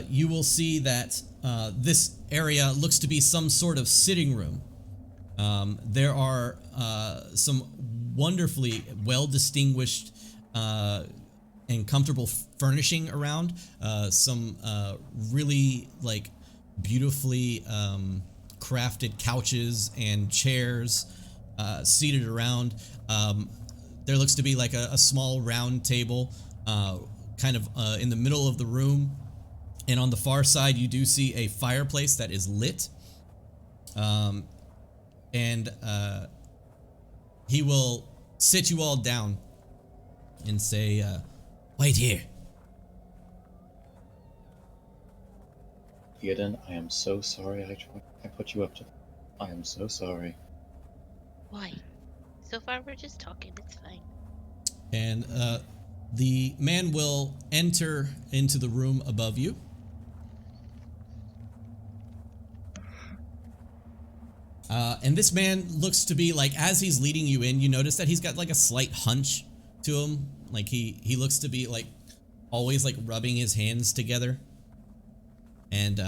you will see that this area looks to be some sort of sitting room. There are some wonderfully well-distinguished and comfortable furnishing around. Some really like beautifully crafted couches and chairs seated around. There looks to be like a small round table kind of in the middle of the room. And on the far side, you do see a fireplace that is lit. And he will sit you all down and say, "Wait here." Theoden, I am so sorry I put you up to. I am so sorry. Why? So far, we're just talking. It's fine. And the man will enter into the room above you. And this man looks to be like, as he's leading you in, you notice that he's got like a slight hunch to him. Like he looks to be like always like rubbing his hands together. And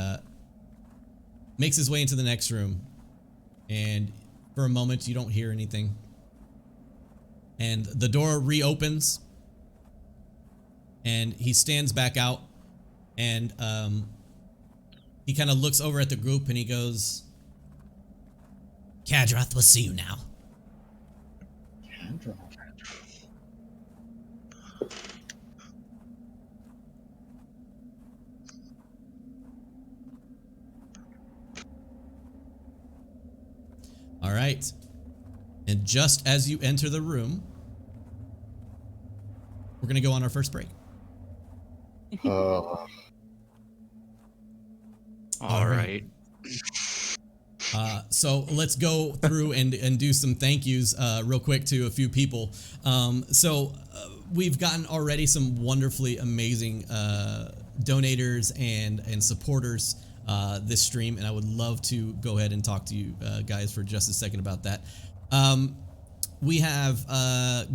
makes his way into the next room. And for a moment, you don't hear anything. And the door reopens. And he stands back out. And he kind of looks over at the group and he goes, "Kadroth will see you now." Andrew. All right. And just as you enter the room, we're going to go on our first break. All right. So let's go through and do some thank yous real quick to a few people. We've gotten already some wonderfully amazing donators and supporters this stream, and I would love to go ahead and talk to you guys for just a second about that. We have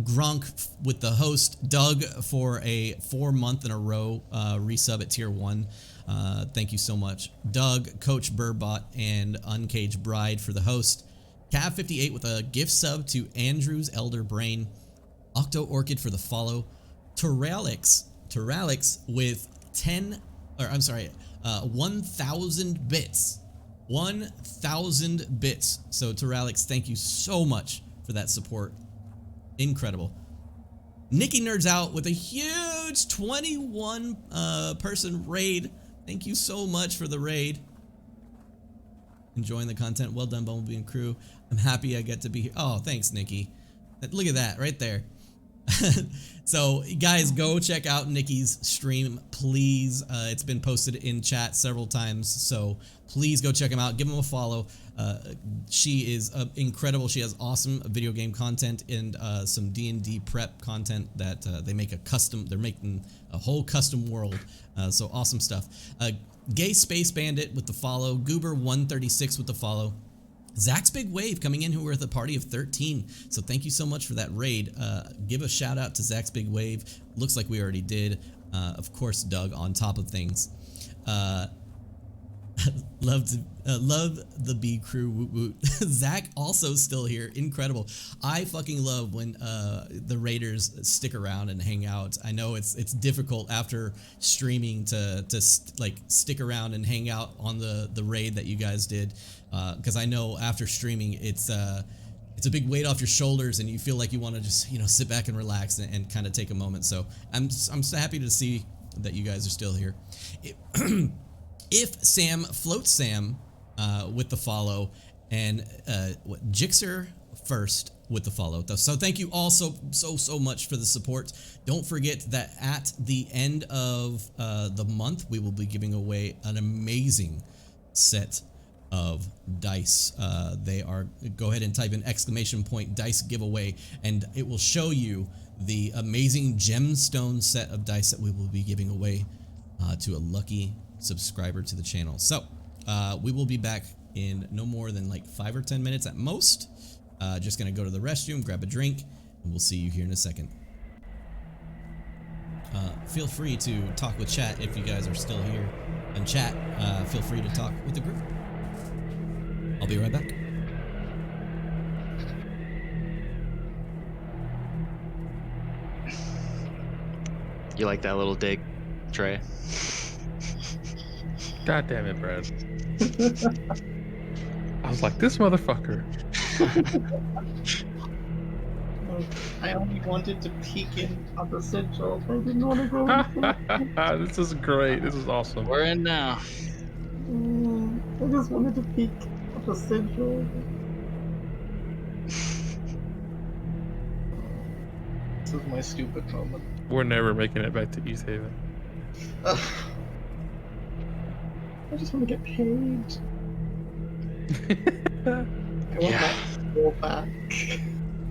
Gronk with the host, Doug for a 4-month in a row resub at tier 1. Thank you so much. Doug, Coach Burbot, and Uncaged Bride for the host. Cav58 with a gift sub to Andrew's Elder Brain. Octo Orchid for the follow. Terralix with 1,000 bits. 1,000 bits. So Terralix, thank you so much for that support. Incredible. Nikki Nerds Out with a huge 21 person raid. Thank you so much for the raid. Enjoying the content. Well done, Bumblebee and crew. I'm happy I get to be here. Oh, thanks, Nikki. Look at that right there. So guys, go check out Nikki's stream, please. It's been posted in chat several times, so please go check him out. Give him a follow. She is incredible. She has awesome video game content and some D&D prep content that they make they're making a whole custom world. So awesome stuff. Gay Space Bandit with the follow. Goober136 with the follow. Zach's Big Wave coming in, who were at the party of 13. So thank you so much for that raid. Give a shout out to Zach's Big Wave. Looks like we already did. Of course, Doug on top of things. Love the B crew. Woot woot. Zach also still here. Incredible. I fucking love when the raiders stick around and hang out. I know it's difficult after streaming to stick around and hang out on the raid that you guys did, because I know after streaming it's a big weight off your shoulders and you feel like you want to just sit back and relax and kind of take a moment. So I'm so happy to see that you guys are still here. If Sam Floats Sam with the follow, and Jixer first with the follow. So thank you all so much for the support. Don't forget that at the end of the month we will be giving away an amazing set of dice. Go ahead and type in !dice giveaway and it will show you the amazing gemstone set of dice that we will be giving away to a lucky subscriber to the channel. So we will be back in no more than like 5 or 10 minutes at most. Just gonna go to the restroom, grab a drink, and we'll see you here in a second. Feel free to talk with chat if you guys are still here. And chat, feel free to talk with the group. I'll be right back. You like that little dig, Trey? God damn it, Brad. I was like, this motherfucker. I only wanted to peek in at the central. I didn't want to go in. This is great. This is awesome. We're in now. I just wanted to peek at the central. This is my stupid moment. We're never making it back to Easthaven. I just want to get paid. I want my owl back.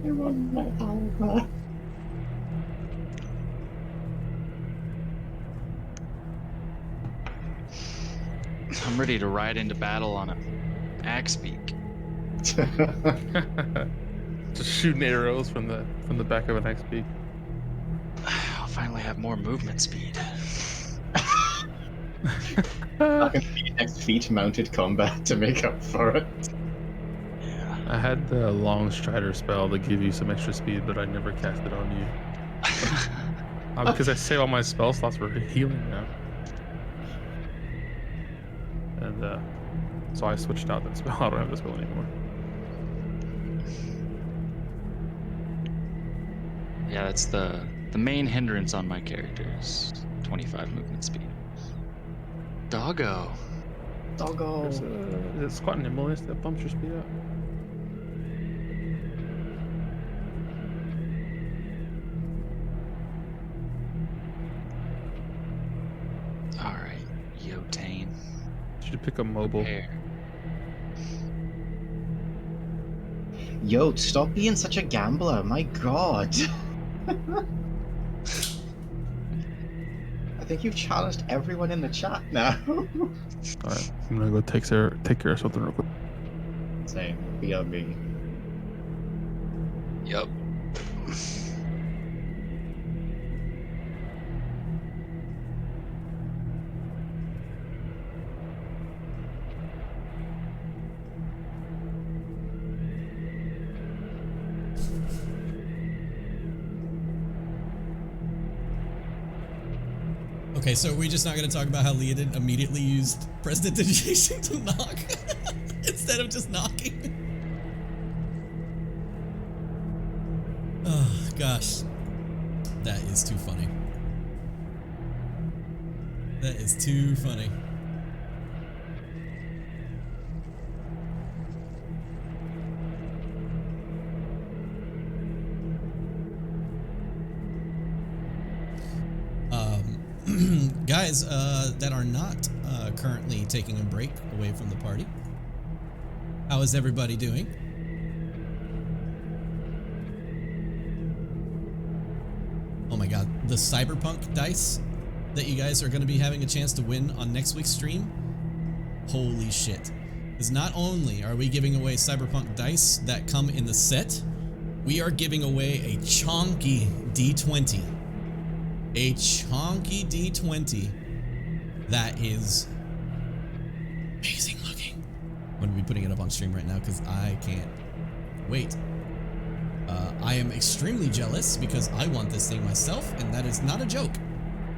I want my owl back. I'm ready to ride into battle on an axe beak. Just shooting arrows from the back of an axe beak. I'll finally have more movement speed. I can see next feet mounted combat to make up for it. Yeah. I had the long strider spell to give you some extra speed, but I never cast it on you. Because I save all my spell slots for healing now. And so I switched out that spell. I don't have the spell anymore. Yeah, that's the main hindrance on my character is 25 movement speed. Doggo. Doggo. Is it squat and nimbleness that bumps your speed up? All right, Yotane. Should pick up mobile. Prepare. Yo, stop being such a gambler. My god. I think you've challenged everyone in the chat now. Alright, I'm gonna go take care of something real quick. Same. BRB. Yep. Okay, so we're just not going to talk about how Leodin immediately used prestidigitation to knock instead of just knocking. Oh, gosh. That is too funny. That is too funny. Guys that are not currently taking a break away from the party, how is everybody doing? Oh my god, the Cyberpunk dice that you guys are going to be having a chance to win on next week's stream? Holy shit. Because not only are we giving away Cyberpunk dice that come in the set, we are giving away a chonky D20. A chonky D20 that is amazing looking. I'm going to be putting it up on stream right now because I can't wait. I am extremely jealous because I want this thing myself, and that is not a joke.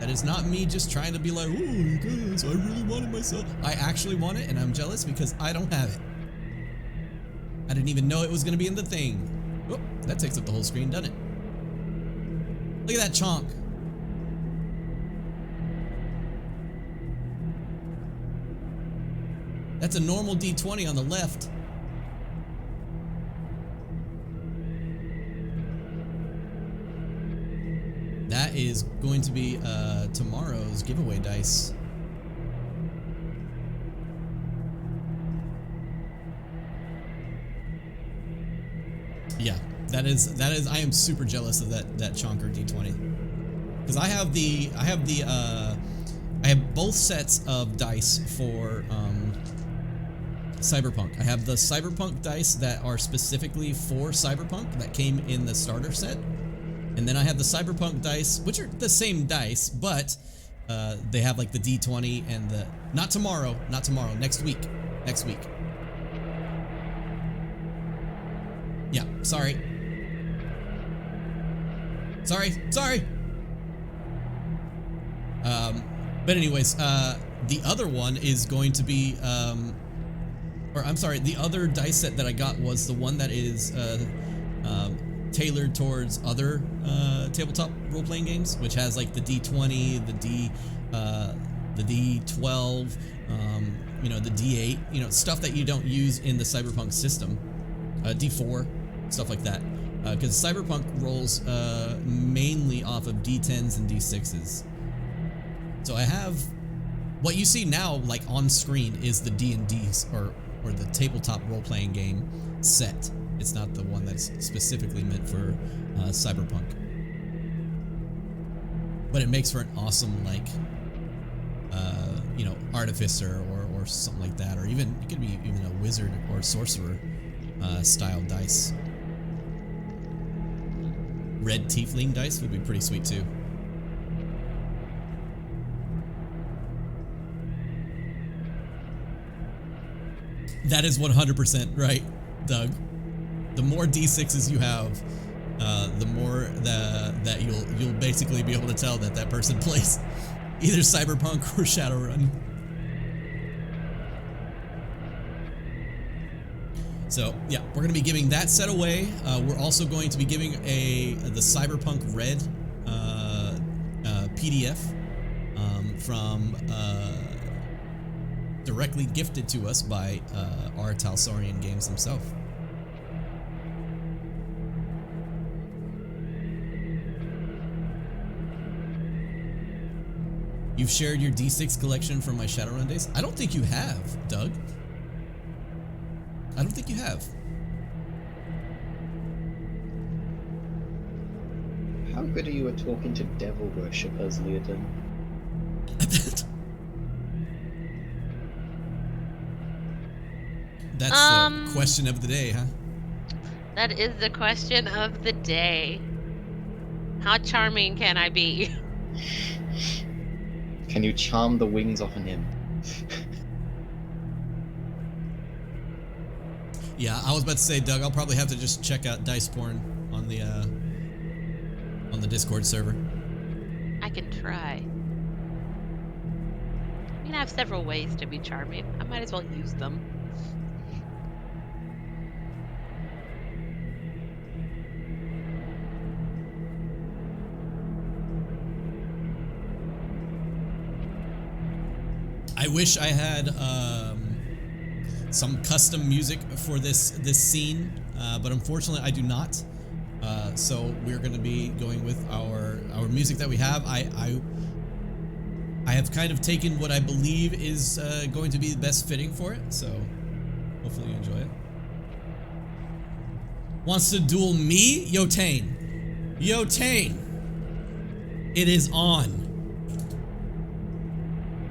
That is not me just trying to be like, oh, you guys, I really want it myself. I actually want it, and I'm jealous because I don't have it. I didn't even know it was going to be in the thing. Oh, that takes up the whole screen, doesn't it? Look at that chonk. That's a normal D20 on the left. That is going to be tomorrow's giveaway dice. Yeah, that is I am super jealous of that chonker D20. Because I have both sets of dice for Cyberpunk. I have the Cyberpunk dice that are specifically for Cyberpunk that came in the starter set. And then I have the Cyberpunk dice, which are the same dice, but they have like the D20 and the... Not tomorrow, next week. Yeah, sorry. But anyways, the other one is going to be... or I'm sorry, the other dice set that I got was the one that is tailored towards other tabletop role-playing games, which has like the D20, the D12, you know, the D8, you know, stuff that you don't use in the Cyberpunk system, D4, stuff like that, because Cyberpunk rolls mainly off of D10s and D6s. So I have what you see now, like on screen, is the D&D's or the tabletop role-playing game set. It's not the one that's specifically meant for Cyberpunk. But it makes for an awesome, like, you know, artificer or something like that, or even it could be even a wizard or sorcerer style dice. Red tiefling dice would be pretty sweet too. That is 100% right, Doug. The more D6s you have, the more that you'll basically be able to tell that person plays either Cyberpunk or Shadowrun. So yeah, we're going to be giving that set away. We're also going to be giving the Cyberpunk Red PDF from directly gifted to us by our Talsarian Games himself. You've shared your D6 collection from my Shadowrun days? I don't think you have, Doug. I don't think you have. How good are you at talking to devil worshippers, Leodin? That's the question of the day, huh? That is the question of the day. How charming can I be? Can you charm the wings off an imp? Yeah, I was about to say, Doug, I'll probably have to just check out Dice Porn on the Discord server. I can try. I mean, I have several ways to be charming. I might as well use them. I wish I had some custom music for this scene, but unfortunately I do not. So we're going to be going with our music that we have. I have kind of taken what I believe is going to be the best fitting for it. So hopefully you enjoy it. Wants to duel me? Yotane. Yotane. It is on.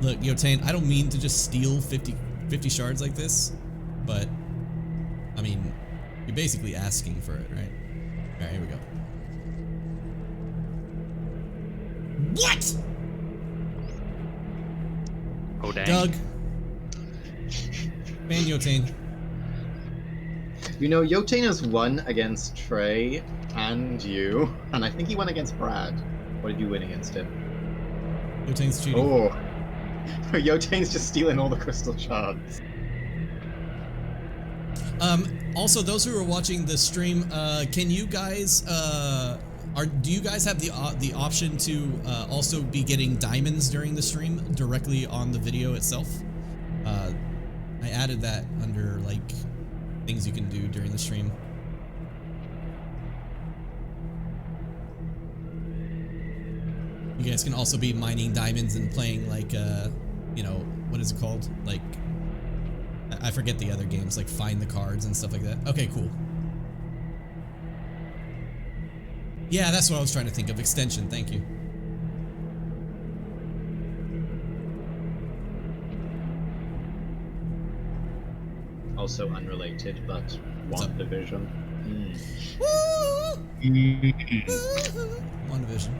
Look, Yotane, I don't mean to just steal 50 shards like this, but, I mean, you're basically asking for it, right? Alright, here we go. What?! Oh, dang. Doug. Man, Yotane. You know, Yotane has won against Trey and you, and I think he won against Brad. What did you win against him? Yotane's cheating. Oh. Yotane's just stealing all the crystal shards. Also, those who are watching the stream, can you guys, do you guys have the option to also be getting diamonds during the stream directly on the video itself? I added that under, like, things you can do during the stream. You guys can also be mining diamonds and playing, like, you know, what is it called? Like, I forget the other games, like Find the Cards and stuff like that. Okay, cool. Yeah, that's what I was trying to think of. Extension, thank you. Also unrelated, but WandaVision. WandaVision.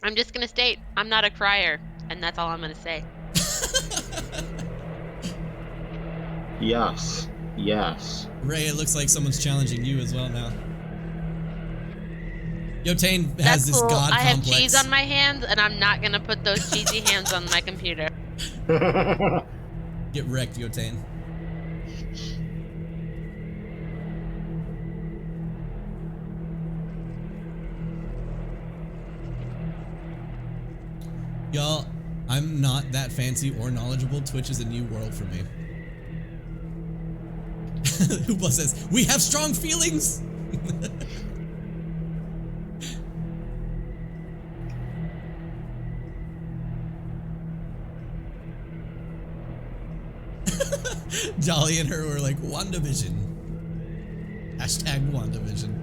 I'm just gonna state, I'm not a crier, and that's all I'm gonna say. Yes. Yes. Ray, it looks like someone's challenging you as well now. Yotane has That's this cool. god I have complex. cheese on my hands, and I'm not gonna put those cheesy hands on my computer. Get wrecked, Yotane. Y'all, I'm not that fancy or knowledgeable. Twitch is a new world for me. Hoopla says, we have strong feelings! Jolly and her were like, WandaVision. Hashtag WandaVision.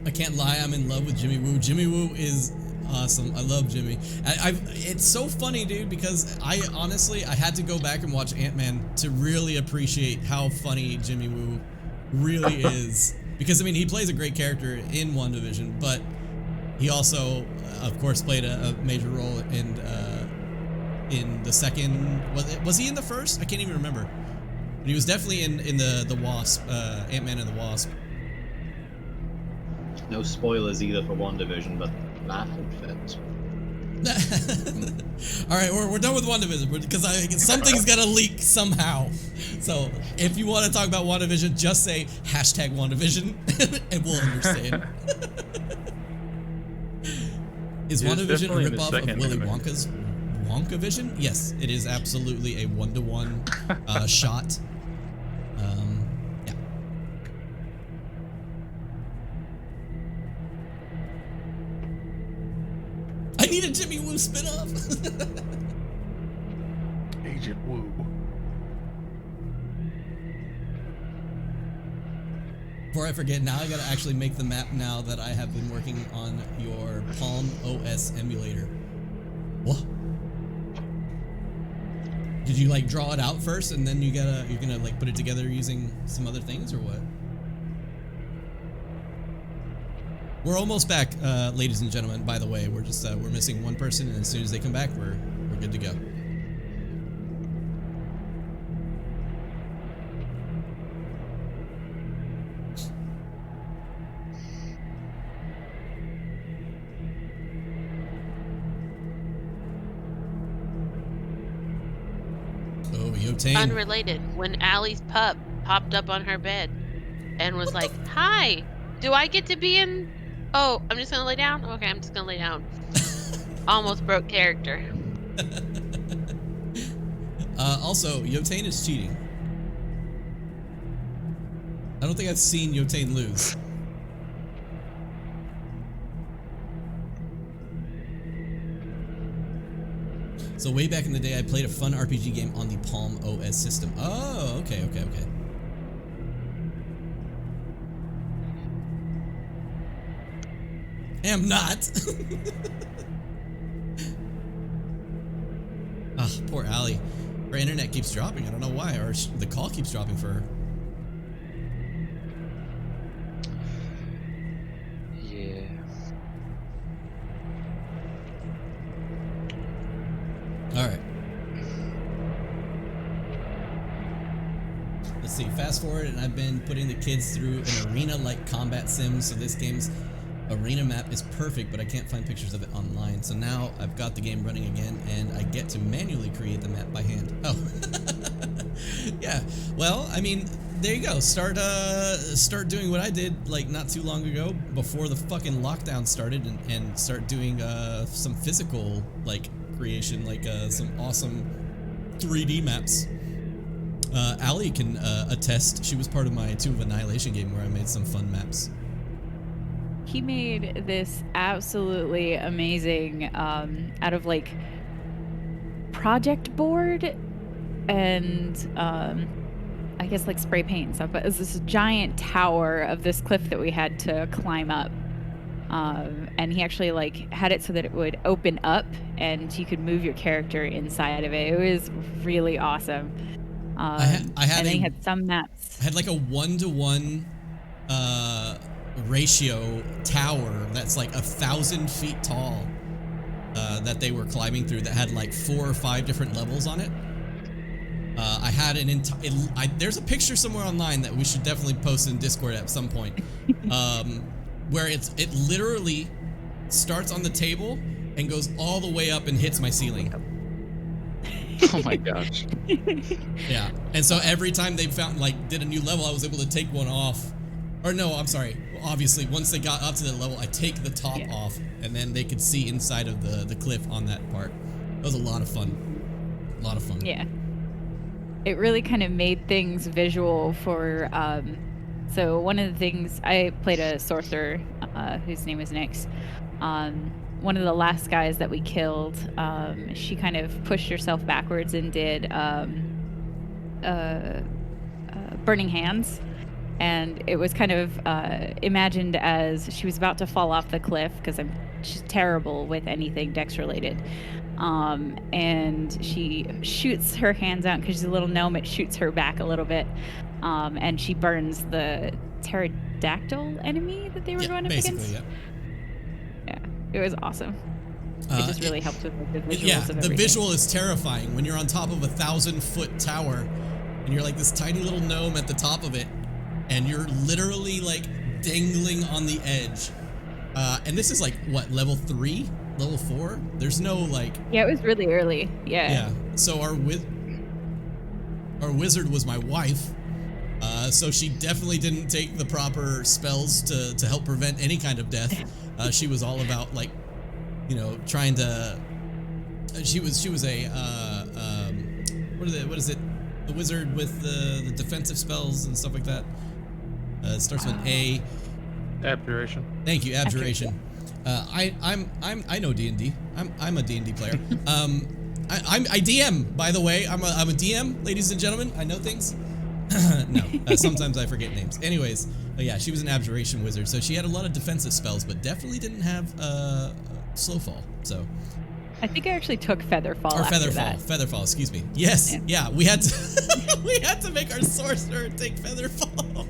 I can't lie, I'm in love with Jimmy Woo. Jimmy Woo is awesome. I love Jimmy. It's so funny, dude, because I had to go back and watch Ant-Man to really appreciate how funny Jimmy Woo really is. Because, I mean, he plays a great character in WandaVision, but he also, of course, played a major role in the second... Was he in the first? I can't even remember. But he was definitely in the Wasp, Ant-Man and the Wasp. No spoilers either for WandaVision, but that outfit. All right, we're done with WandaVision because something's gonna leak somehow. So if you want to talk about WandaVision, just say #WandaVision and we'll understand. Is WandaVision a definitely in the ripoff of second Willy anime. Wonka's WonkaVision? Yes, it is absolutely a 1-to-1 shot. Yeah. I need a Jimmy Woo spin-off. Agent Woo. Before I forget, now I gotta actually make the map now that I have been working on your Palm OS emulator. What? Did you like draw it out first and then you're gonna like put it together using some other things or what? We're almost back, ladies and gentlemen. By the way, we're just we're missing one person, and as soon as they come back, we're good to go. Oh, Yotane. Unrelated. When Allie's pup popped up on her bed and was like, "Hi, do I get to be in?" Oh, I'm just gonna lay down. Okay, I'm just gonna lay down. Almost broke character. Also, Yotane is cheating. I don't think I've seen Yotane lose. So way back in the day, I played a fun RPG game on the Palm OS system. Oh, okay. Am not. Ah, poor Allie. Her internet keeps dropping. I don't know why, or the call keeps dropping for her. Yeah. All right. Let's see. Fast forward, and I've been putting the kids through an arena-like combat sim. So this game's arena map is perfect, but I can't find pictures of it online. So now I've got the game running again, and I get to manually create the map by hand. Oh, yeah. Well, I mean, there you go. Start doing what I did like not too long ago, before the fucking lockdown started, and start doing some physical like creation, like some awesome 3D maps. Allie can attest. She was part of my Tomb of Annihilation game where I made some fun maps. He made this absolutely amazing out of like project board and I guess like spray paint and stuff, but it was this giant tower of this cliff that we had to climb up. And he actually like had it so that it would open up and you could move your character inside of it. It was really awesome. I had and then he had some maps. I had like a 1-to-1 ratio tower that's like 1,000 feet tall that they were climbing through, that had like 4 or 5 different levels on it. I had an entire. There's a picture somewhere online that we should definitely post in Discord at some point, where it literally starts on the table and goes all the way up and hits my ceiling. Oh my gosh. Yeah, and so every time they did a new level, I was able to take one off. Or no, I'm sorry. Obviously, once they got up to that level, I take the top off, and then they could see inside of the cliff on that part. It was a lot of fun. A lot of fun. Yeah. It really kind of made things visual for. So one of the things, I played a sorcerer whose name is Nyx. One of the last guys that we killed, she kind of pushed herself backwards and did burning hands. And it was kind of imagined as she was about to fall off the cliff, because she's terrible with anything dex related. And she shoots her hands out because she's a little gnome. It shoots her back a little bit, and she burns the pterodactyl enemy that they were going up against. Yeah, it was awesome. It just really helped with the visuals of everything. The visual is terrifying when you're on top of a 1,000-foot tower and you're like this tiny little gnome at the top of it, and you're literally like dangling on the edge. And this is like what, level 3, level 4? There's no like. Yeah, it was really early. Yeah. Yeah. So our wizard was my wife. So she definitely didn't take the proper spells to help prevent any kind of death. She was all about like, you know, trying to. She was a what is it? The wizard with the defensive spells and stuff like that. It starts with an A. Abjuration. Thank you, abjuration. I know D&D. I'm a D&D player. I DM, by the way. I'm a DM, ladies and gentlemen. I know things. No, sometimes I forget names. Anyways, yeah, she was an abjuration wizard, so she had a lot of defensive spells, but definitely didn't have slow fall. So I think I actually took Featherfall. Or after Featherfall. that. Featherfall, excuse me. Yes, yeah, we had to we had to make our sorcerer take Featherfall.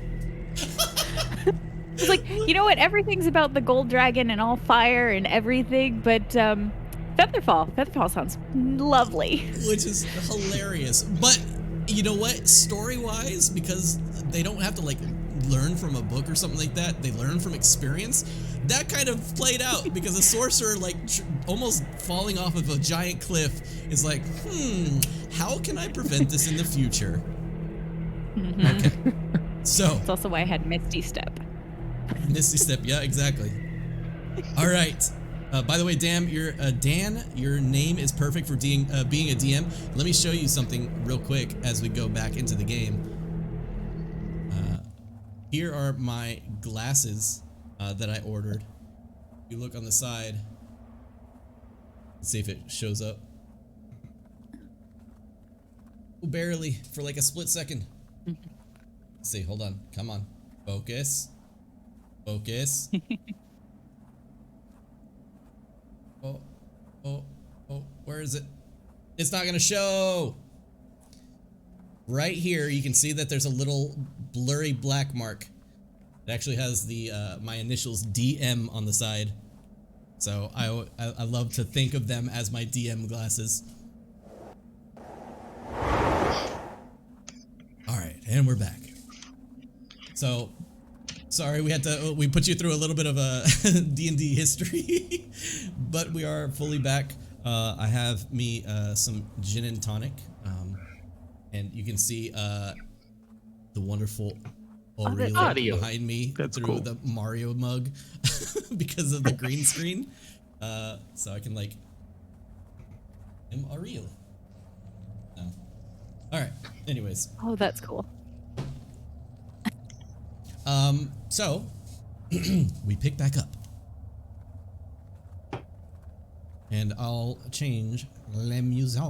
It's like, you know what? Everything's about the gold dragon and all fire and everything, but Featherfall sounds lovely. Which is hilarious. But you know what? Story-wise, because they don't have to like learn from a book or something like that, they learn from experience. That kind of played out because a sorcerer like almost falling off of a giant cliff is like, how can I prevent this in the future? Okay. So That's also why I had Misty Step. Misty Step, yeah, exactly. All right. By the way, Dan, your name is perfect for being a DM. Let me show you something real quick as we go back into the game. Here are my glasses that I ordered. You look on the side. Let's see if it shows up. Oh, barely, for like a split second. Let's see, hold on, come on. Focus. Focus. Oh, where is it? It's not gonna show. Right here, you can see that there's a little blurry black mark. It actually has the my initials DM on the side. So I love to think of them as my DM glasses. All right, and we're back. So, sorry we put you through a little bit of a D&D history, but we are fully back. I have me some gin and tonic, and you can see the wonderful Aurelia behind me through the Mario mug because of the green screen. So I can like, I'm Aurelia. No. All right. Anyways. Oh, that's cool. So we pick back up, and I'll change la musique.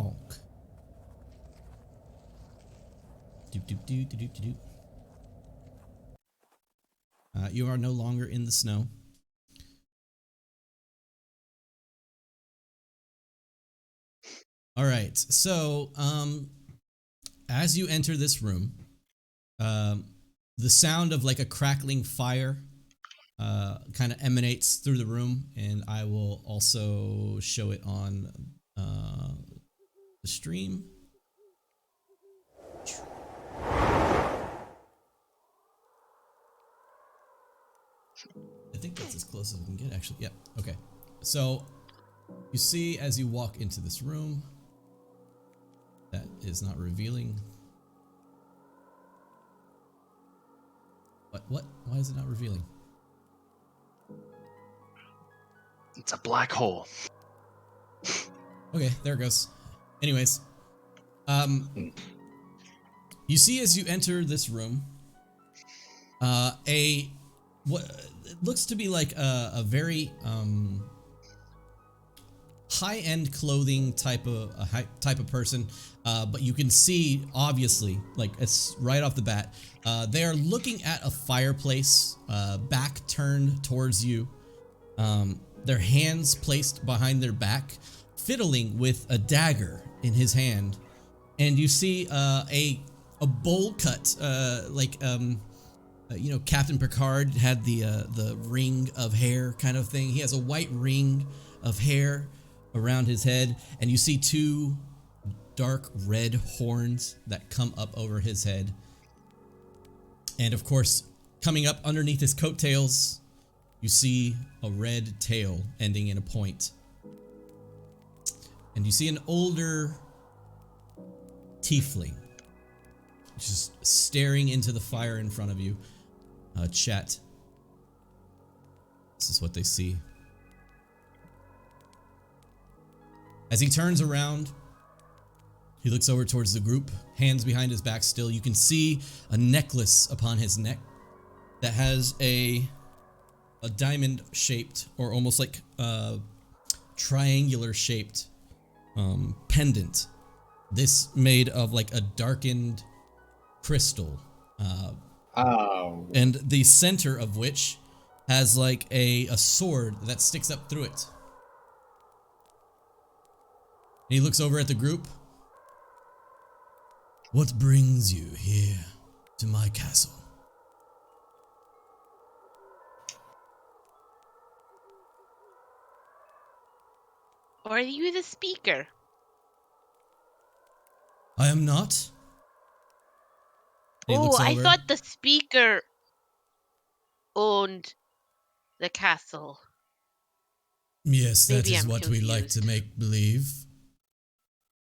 You are no longer in the snow. All right. So, as you enter this room, the sound of like a crackling fire kind of emanates through the room, and I will also show it on the stream. I think that's as close as we can get, actually. Yep. Okay. So you see as you walk into this room, that is not revealing. What? Why is it not revealing? It's a black hole. Okay, there it goes. Anyways, you see as you enter this room, what it looks to be like a very high-end clothing type of person, but you can see obviously, like it's right off the bat, they are looking at a fireplace, back turned towards you, their hands placed behind their back, fiddling with a dagger in his hand, and you see a bowl cut, you know, Captain Picard had the ring of hair kind of thing. He has a white ring of hair around his head, and you see two dark red horns that come up over his head. And of course, coming up underneath his coattails, you see a red tail ending in a point. And you see an older tiefling just staring into the fire in front of you. Chat. This is what they see. As he turns around, he looks over towards the group, hands behind his back still. You can see a necklace upon his neck that has a diamond-shaped, or almost like triangular-shaped pendant. This made of like a darkened crystal. Oh. And the center of which has like a sword that sticks up through it. And he looks over at the group. What brings you here to my castle? Or are you the speaker? I am not. He Oh, looks I over. thought the speaker owned the castle. Yes, that Maybe is I'm what we like to confused. make believe.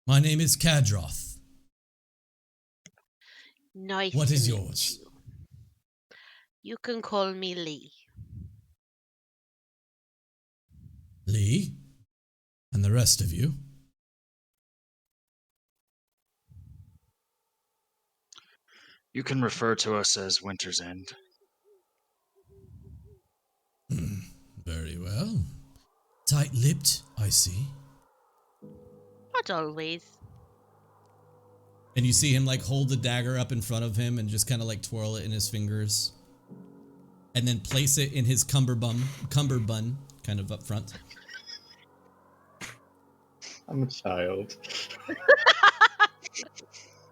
My name is Kadroth. Nice What to is meet yours? you. You can call me Lee. Lee? And the rest of you? You can refer to us as Winter's End. Very well. Tight-lipped, I see. Not always. And you see him like hold the dagger up in front of him and just kind of like twirl it in his fingers. And then place it in his cummerbund kind of up front. I'm a child.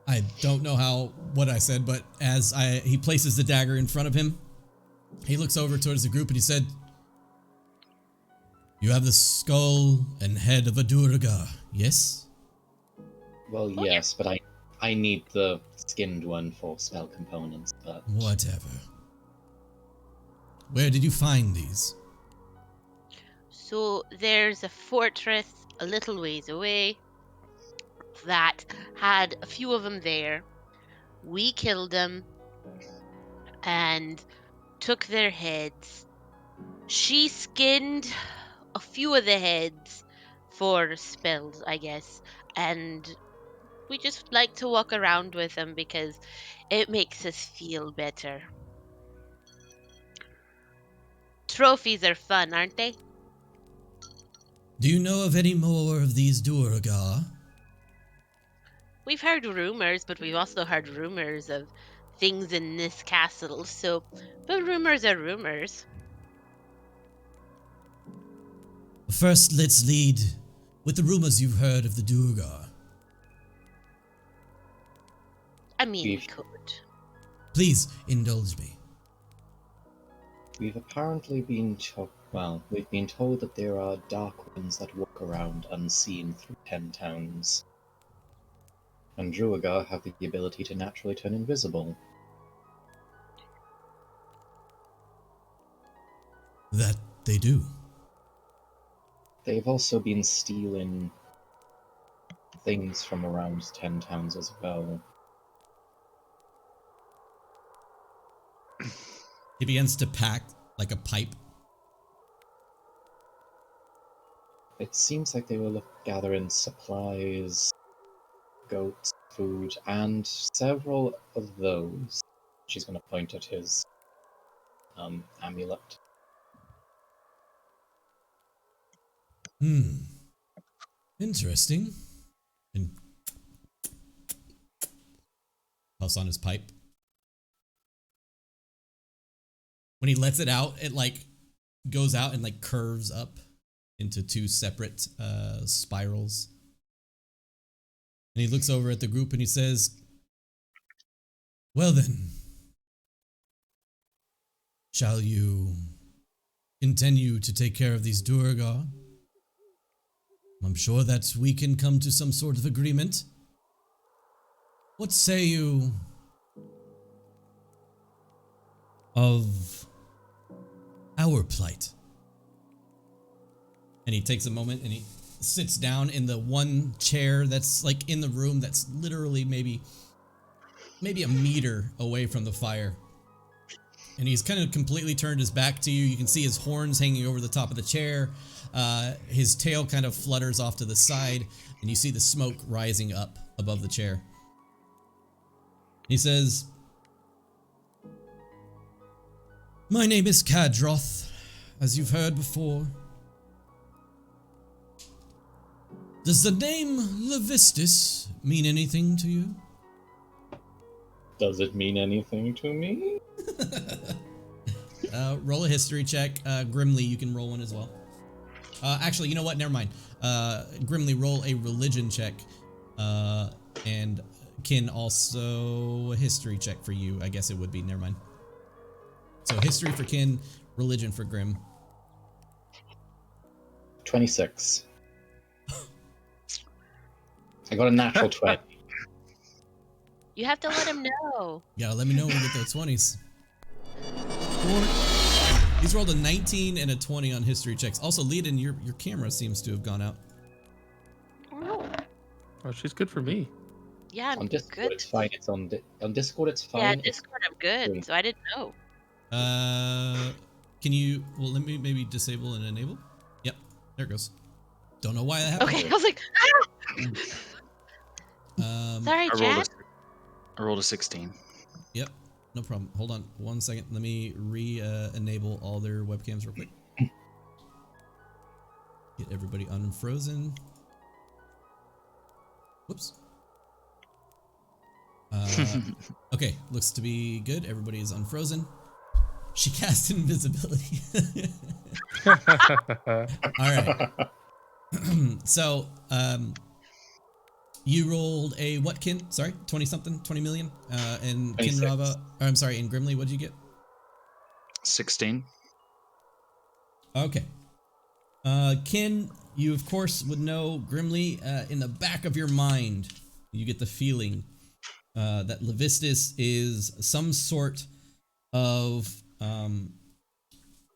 I don't know what I said, but as he places the dagger in front of him, he looks over towards the group and he said, "You have the skull and head of a Durga, yes?" Well, yes, but I need the skinned one for spell components, but... Whatever. Where did you find these? So there's a fortress a little ways away that had a few of them there. We killed them and took their heads. She skinned a few of the heads for spells, I guess, and we just like to walk around with them because it makes us feel better. Trophies are fun, aren't they? Do you know of any more of these Durga? We've heard rumors, but we've also heard rumors of things in this castle, but rumors are rumors. First, let's lead with the rumors you've heard of the Durga. I mean, we We've- could. Please indulge me. We've apparently been we've been told that there are dark ones that walk around unseen through 10 towns. And Druagar have the ability to naturally turn invisible. That they do. They've also been stealing things from around 10 towns as well. He begins to pack like a pipe. It seems like they were gathering supplies, goats, food, and several of those. She's going to point at his amulet. Interesting. And puffs on his pipe. When he lets it out, it like goes out and like curves up into two separate spirals. And he looks over at the group and he says, "Well then, shall you continue to take care of these Durga? I'm sure that we can come to some sort of agreement." What say you of our plight? And he takes a moment and he sits down in the one chair that's like in the room that's literally maybe a meter away from the fire. And he's kind of completely turned his back to you. You can see his horns hanging over the top of the chair. His tail kind of flutters off to the side, and you see the smoke rising up above the chair. He says, "My name is Kadroth, as you've heard before. Does the name Levistus mean anything to you?" Does it mean anything to me? Roll a history check. Grimly, you can roll one as well. Actually, you know what? Never mind. Grimly, roll a religion check. And Kin also a history check for you. I guess it would be. Never mind. So history for Kin, religion for Grim. 26. I got a natural 20. You have to let him know. Yeah, let me know when we get those 20s. He's rolled a 19 and a 20 on history checks. Also, Leadin, your camera seems to have gone out. Oh, she's good for me. Yeah, I'm On Discord, good. it's fine. It's on Discord, it's fine. Yeah, It's Discord, I'm good, so I didn't know. Can you, well, let me maybe disable and enable? Yep, there it goes. Don't know why that happened. Okay, I was like, sorry, Jack. I rolled a 16. Yep, no problem. Hold on one second. Let me enable all their webcams real quick. Get everybody unfrozen. Whoops. Okay, looks to be good. Everybody is unfrozen. She cast invisibility. All right. So, you rolled a what, Kin? Sorry, 20 something, 20 million. And 26. Kinrava, or I'm sorry, and Grimly, what did you get? 16. Okay. Kin, you of course would know Grimly. In the back of your mind, you get the feeling that Levistus is some sort of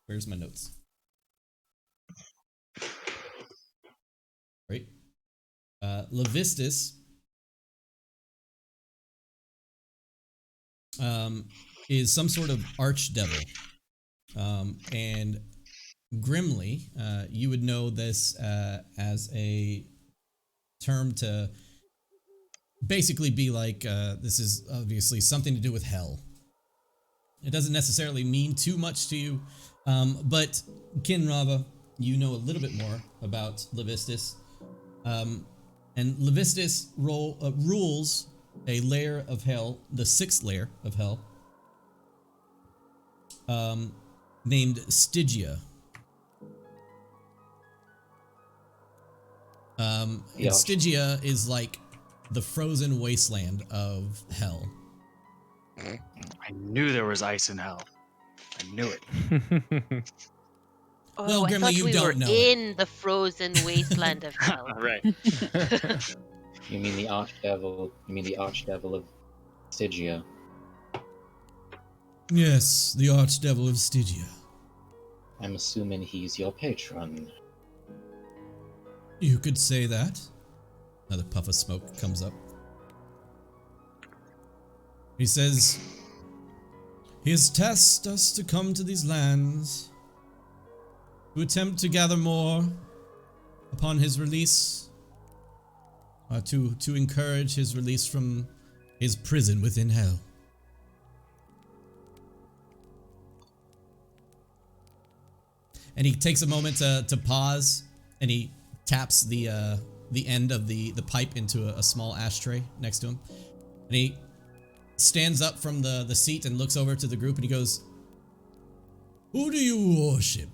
where's my notes? Right. Levistus is some sort of archdevil. And Grimly, you would know this as a term to basically be like, this is obviously something to do with hell. It doesn't necessarily mean too much to you, but Kinrava, you know a little bit more about Levistus. And Levistus rules a layer of hell, the 6th layer of hell, named Stygia. And Stygia is like the frozen wasteland of hell. I knew there was ice in hell. I knew it. Oh, Well, I Grimly, thought you we don't were know it. in the frozen wasteland of hell. Right. You mean the archdevil? You mean the archdevil of Stygia? Yes, the archdevil of Stygia. I'm assuming he's your patron. You could say that. Another puff of smoke comes up. He says, he has tasked us to come to these lands to attempt to gather more upon his release, to encourage his release from his prison within hell. And he takes a moment to pause, and he taps the end of the pipe into a small ashtray next to him. And he stands up from the seat and looks over to the group, and he goes, "Who do you worship?"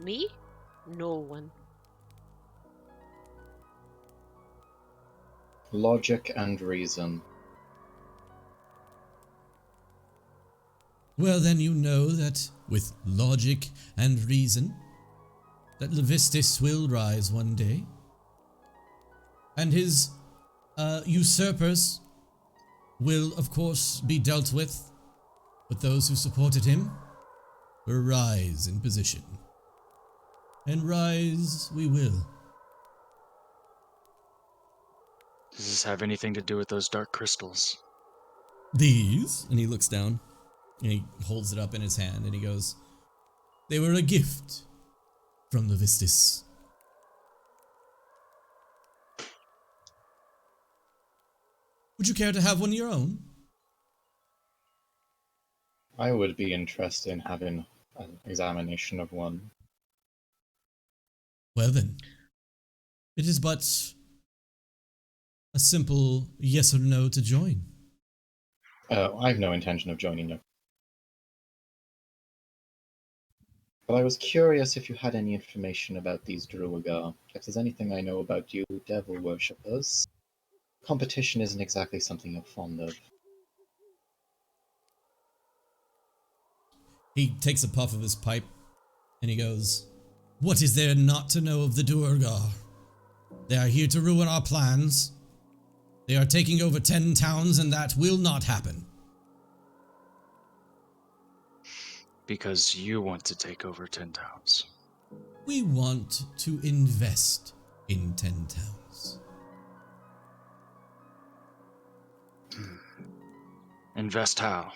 Me? No one. Logic and reason. Well, then you know that with logic and reason, that Levistis will rise one day, and his usurpers will, of course, be dealt with, but those who supported him will rise in position. And rise we will. Does this have anything to do with those dark crystals? These, and he looks down, and he holds it up in his hand, and he goes, they were a gift from Levistis. Would you care to have one of your own? I would be interested in having an examination of one. Well then, it is but a simple yes or no to join. I have no intention of joining you. But I was curious if you had any information about these Druagar. If there's anything I know about you devil worshippers. Competition isn't exactly something you're fond of. He takes a puff of his pipe, and he goes, what is there not to know of the Duergar? They are here to ruin our plans. They are taking over 10 towns, and that will not happen. Because you want to take over 10 towns. We want to invest in 10 towns. Invest how?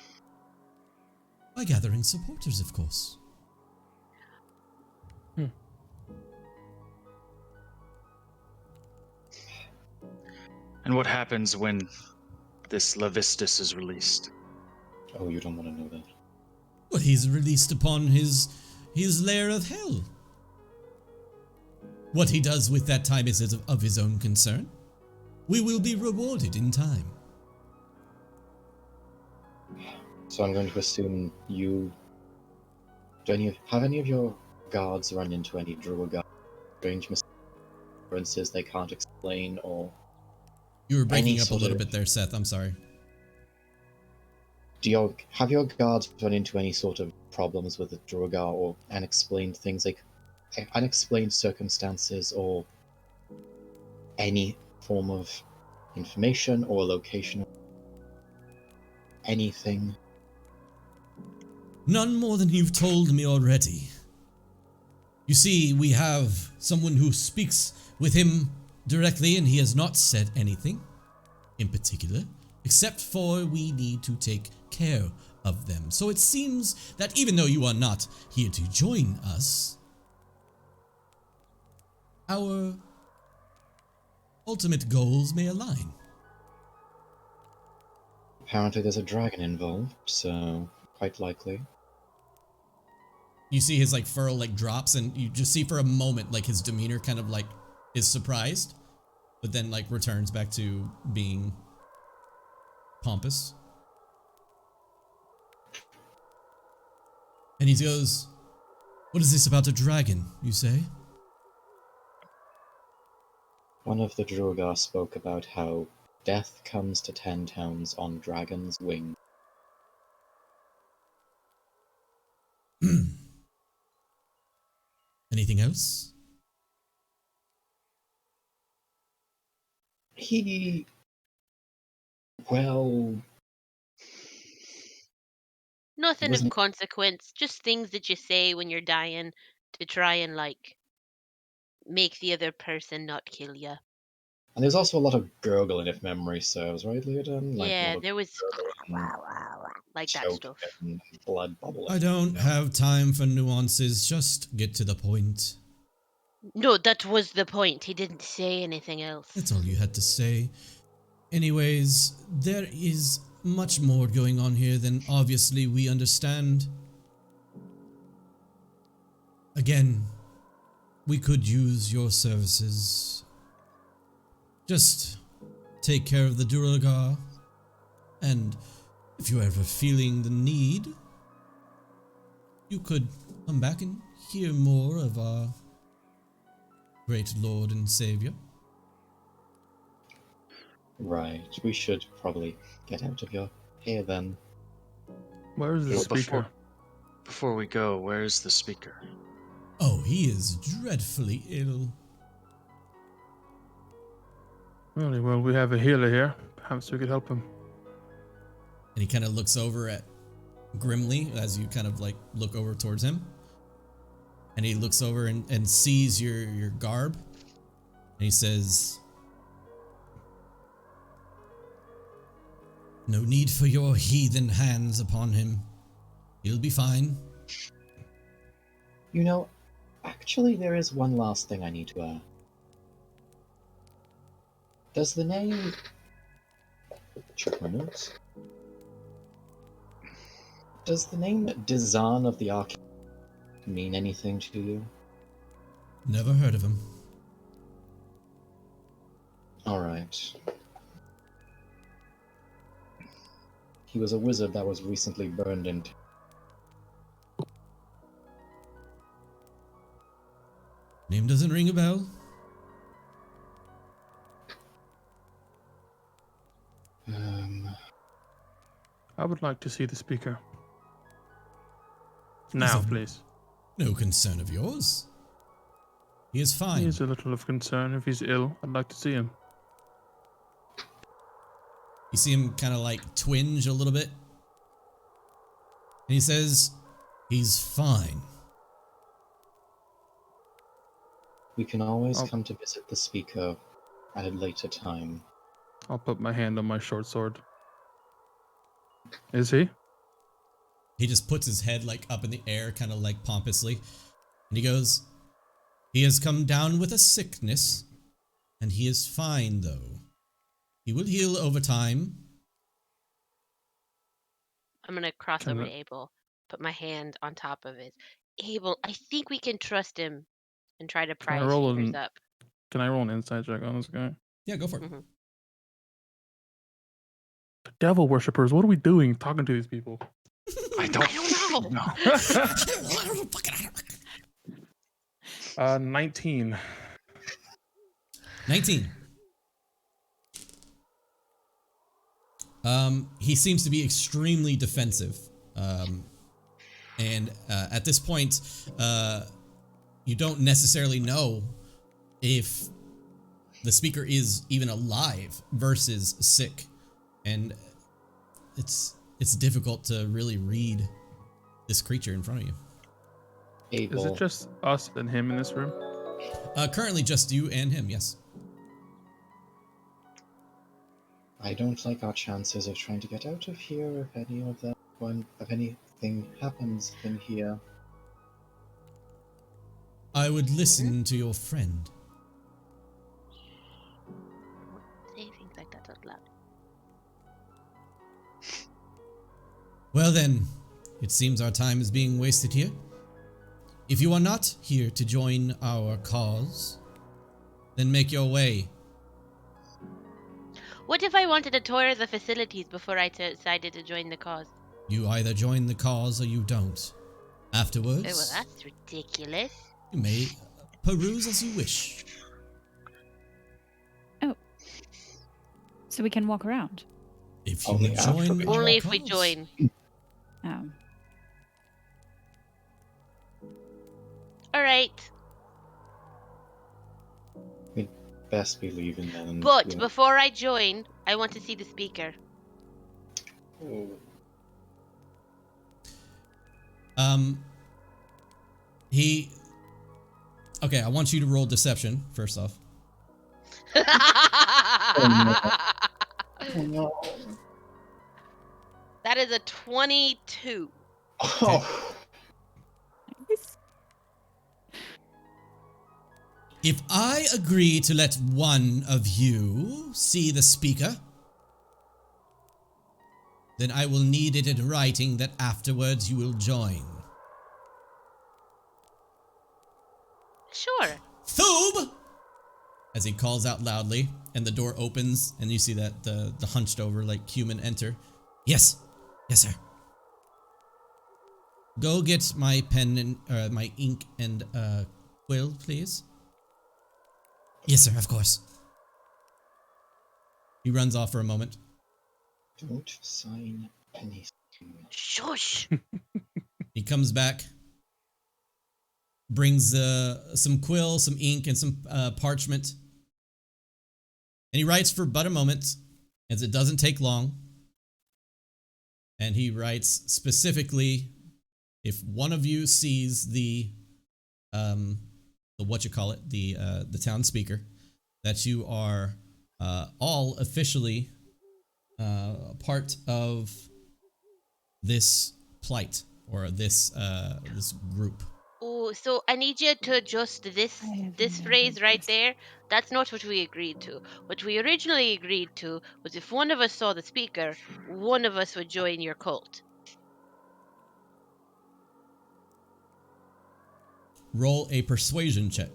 By gathering supporters, of course. And what happens when this Levistis is released? Oh, you don't want to know that. Well, he's released upon his lair of hell. What he does with that time is of his own concern. We will be rewarded in time. So I'm going to assume you... Have any of your guards run into any Druagar? Strange misappearances they can't explain, or... You were breaking Any up a sort little of- bit there, Seth. I'm sorry. Have your guards run into any sort of problems with the Druagar, or unexplained things, like unexplained circumstances, or any form of information or location? Anything? None more than you've told me already. You see, we have someone who speaks with him directly, and he has not said anything in particular, except for we need to take care of them. So it seems that even though you are not here to join us, our ultimate goals may align. Apparently there's a dragon involved, so quite likely. You see his furrow drops, and you just see for a moment his demeanor kind of is surprised, but then returns back to being pompous. And he goes, what is this about a dragon, you say? One of the Druagar spoke about how death comes to 10 towns on dragon's wing. Anything else? Well, Nothing of Wasn't- consequence, just things that you say when you're dying to try and make the other person not kill you. and there's also a lot of gurgling, if memory serves, right, Leodon? A Yeah, lot of there was gurgling, like that choking, stuff. and blood bubbling. I don't have time for nuances, just get to the point. No, that was the point. He didn't say anything else. That's all you had to say. Anyways, there is much more going on here than obviously we understand. Again, we could use your services. Just take care of the Duragar, and if you're ever feeling the need, you could come back and hear more of our great Lord and Savior. Right, we should probably get out of your hair then. Where is the Well, speaker? before we go, where's the speaker? Oh, he is dreadfully ill. Really well, we have a healer here. Perhaps we could help him. And he kind of looks over at Grimly as you kind of like look over towards him. And he looks over and sees your garb. And he says, "No need for your heathen hands upon him. He'll be fine." You know, actually, there is one last thing I need to add. Does the name... Check my notes. Does the name Dizan of the Arcane mean anything to you? Never heard of him. Alright. He was a wizard that was recently burned into... Name doesn't ring a bell. I would like to see the speaker. Now, Is it- please. No concern of yours. He is fine. He is a little of concern. If he's ill, I'd like to see him. You see him kind of like twinge a little bit. And he says, he's fine. We can always Oh. come to visit the speaker at a later time. I'll put my hand on my short sword. Is he? He just puts his head like up in the air, kind of like pompously. And he goes, he has come down with a sickness, and he is fine though. He will heal over time. I'm gonna cross Can over I- to Abel, put my hand on top of it. Abel, I think we can trust him and try to pry I his roll fingers an- up. Can I roll an insight check on this guy? Yeah, go for it. Mhm. Devil worshippers, what are we doing talking to these people? I don't know. know. 19. 19. He seems to be extremely defensive. And at this point, you don't necessarily know if the speaker is even alive versus sick. And it's difficult to really read this creature in front of you. Abel, Is it just us and him in this room? Currently just you and him, yes. I don't like our chances of trying to get out of here if any of that if anything happens in here. I would listen to your friend. Say things like that out loud. Well then, it seems our time is being wasted here. If you are not here to join our cause, then make your way. What if I wanted to tour the facilities before I decided to join the cause? You either join the cause or you don't. Afterwards, Oh, well, that's ridiculous. you may peruse as you wish. So we can walk around. If you Only would after join we our Only if we cause. join. All right. We'd best be leaving then. But before I join, I want to see the speaker. Oh, Okay, I want you to roll deception first off. oh no. That is a 22. Oh, If I agree to let one of you see the speaker, then I will need it in writing that afterwards you will join. Sure. Thoob! As he calls out loudly, and the door opens, and you see that the hunched over like human enter. Yes, yes, sir. Go get my pen and my ink and quill, please. Yes, sir. Of course. He runs off for a moment. don't sign anything. Shush. He comes back. brings some quill, some ink, and some parchment. And he writes for but a moment, as it doesn't take long. And he writes specifically, if one of you sees the town speaker, that you are all officially part of this plight or this group. Oh, so I need you to adjust this phrase right there. That's not what we agreed to. What we originally agreed to was if one of us saw the speaker, one of us would join your cult. Roll a persuasion check.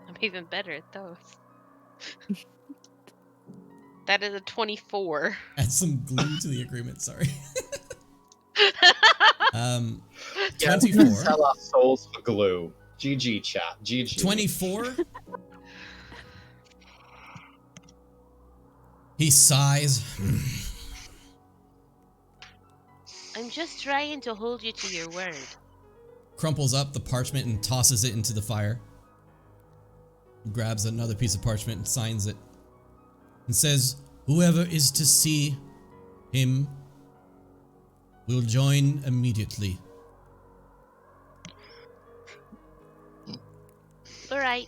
I'm even better at those. That is a 24. Add some glue to the agreement, sorry. Yeah, we're gonna 24. sell our souls for glue. GG, chat. GG. 24. He sighs. I'm just trying to hold you to your word. Crumples up the parchment and tosses it into the fire. Grabs another piece of parchment and signs it. And says, whoever is to see him will join immediately. All right.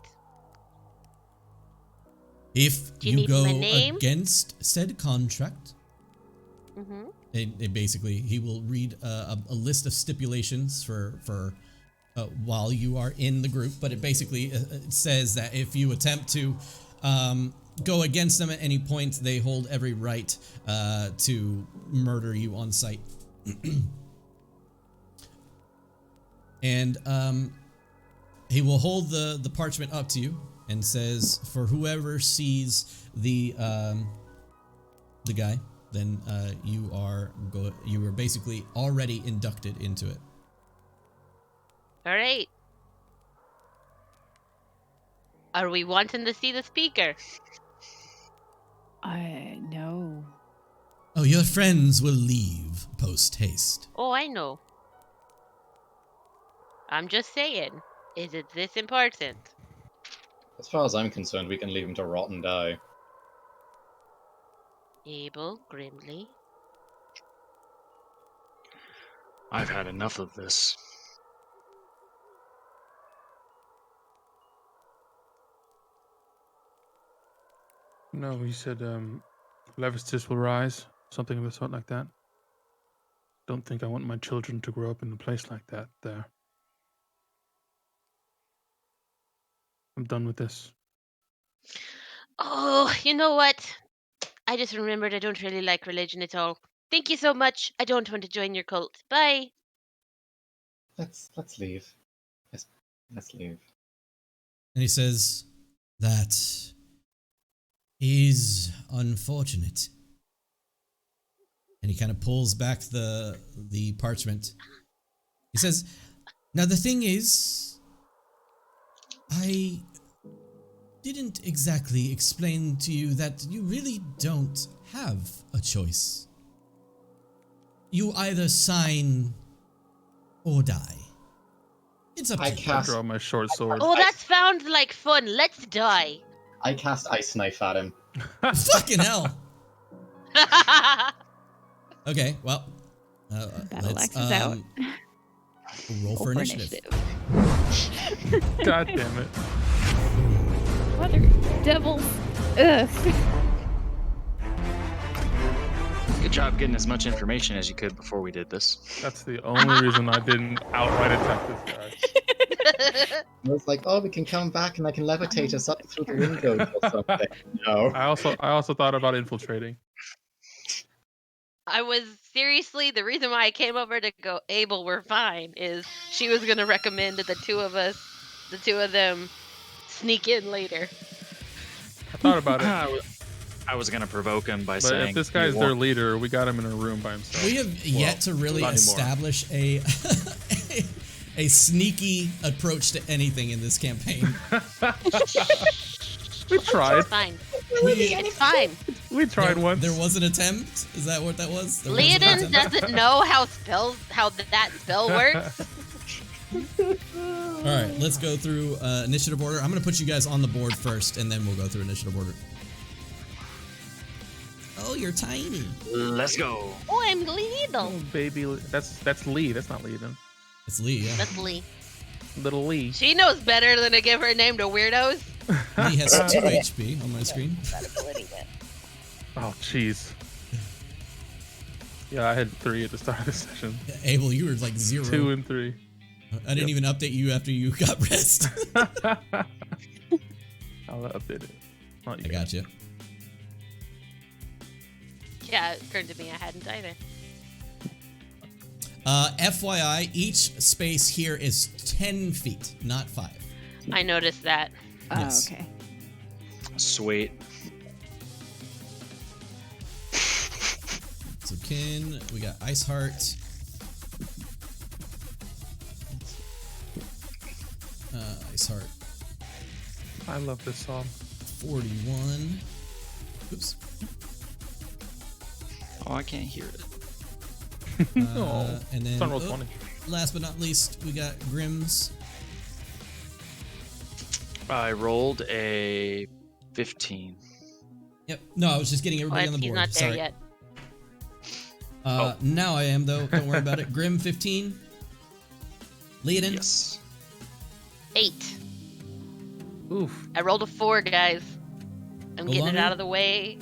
If Do you you need go my name? against said contract, Mm-hmm. it basically, he will read a list of stipulations for while you are in the group, but it basically it says that if you attempt to go against them at any point, they hold every right to murder you on sight. And he will hold the parchment up to you and says, for whoever sees the guy, then you are basically already inducted into it. All right. Are we wanting to see the speaker? No. Oh, your friends will leave post haste. Oh, I know. I'm just saying. Is it this important? As far as I'm concerned, we can leave him to rot and die. Abel, grimly. I've had enough of this. No, he said Levistus will rise, something of the sort like that. Don't think I want my children to grow up in a place like that there. I'm done with this. Oh, you know what? I just remembered I don't really like religion at all. Thank you so much. I don't want to join your cult. Bye. Let's leave. Let's leave. And he says, that is unfortunate. And he kind of pulls back the parchment. He says, now the thing is, I didn't exactly explain to you that you really don't have a choice. You either sign or die. It's up to you. I draw my short sword. Oh, that sounds like fun. Let's die. I cast Ice Knife at him. Fucking hell. Okay, well, Battle let's axe is out. roll for initiative. God damn it. Mother devils. Ugh. Good job getting as much information as you could before we did this. That's the only reason I didn't outright attack this guy. I was like, oh, we can come back and I can levitate us up through the window or something. No. I also thought about infiltrating. I was seriously, the reason why I came over to go, Abel, we're fine, is she was going to recommend that the two of them, sneak in later. I thought about it. I was going to provoke him by But saying... if this guy's their leader, we got him in a room by himself. We have yet to really not anymore. establish a sneaky approach to anything in this campaign. We tried. Fine. We, It's fine. We tried once. There was an attempt. Is that what that was? There was an Leodin attempt? doesn't know how that spell works. All right, let's go through initiative order. I'm gonna put you guys on the board first, and then we'll go through initiative order. Oh, you're tiny. Let's go. Oh, I'm little. Oh, baby, that's Lee. That's not Leodin. It's Lee. Yeah. That's Lee. Little Lee. She knows better than to give her name to weirdos. Lee has 2 HP on my screen. Oh, jeez. Yeah, I had 3 at the start of the session. Abel, you were like 0. 2 and 3. I didn't even update you after you got rest. I'll update it. Not I yet. got you. Yeah, it occurred to me I hadn't either. FYI, each space here is 10 feet, not 5. I noticed that. Yes. Oh, okay. Sweet. So Kin, we got Ice Heart. Ice Heart I love this song. 41. Oops. Oh, I can't hear it. Oh, And then it's on roll 20. last but not least, we got Grimm's. I rolled a 15. Yep. No, I was just getting everybody What? on the He's board. not there Sorry. yet. Now I am though. Don't worry about it. Grim 15. Leodin. Yes. 8. Oof. I rolled a 4, guys. I'm getting it Alana? out of the way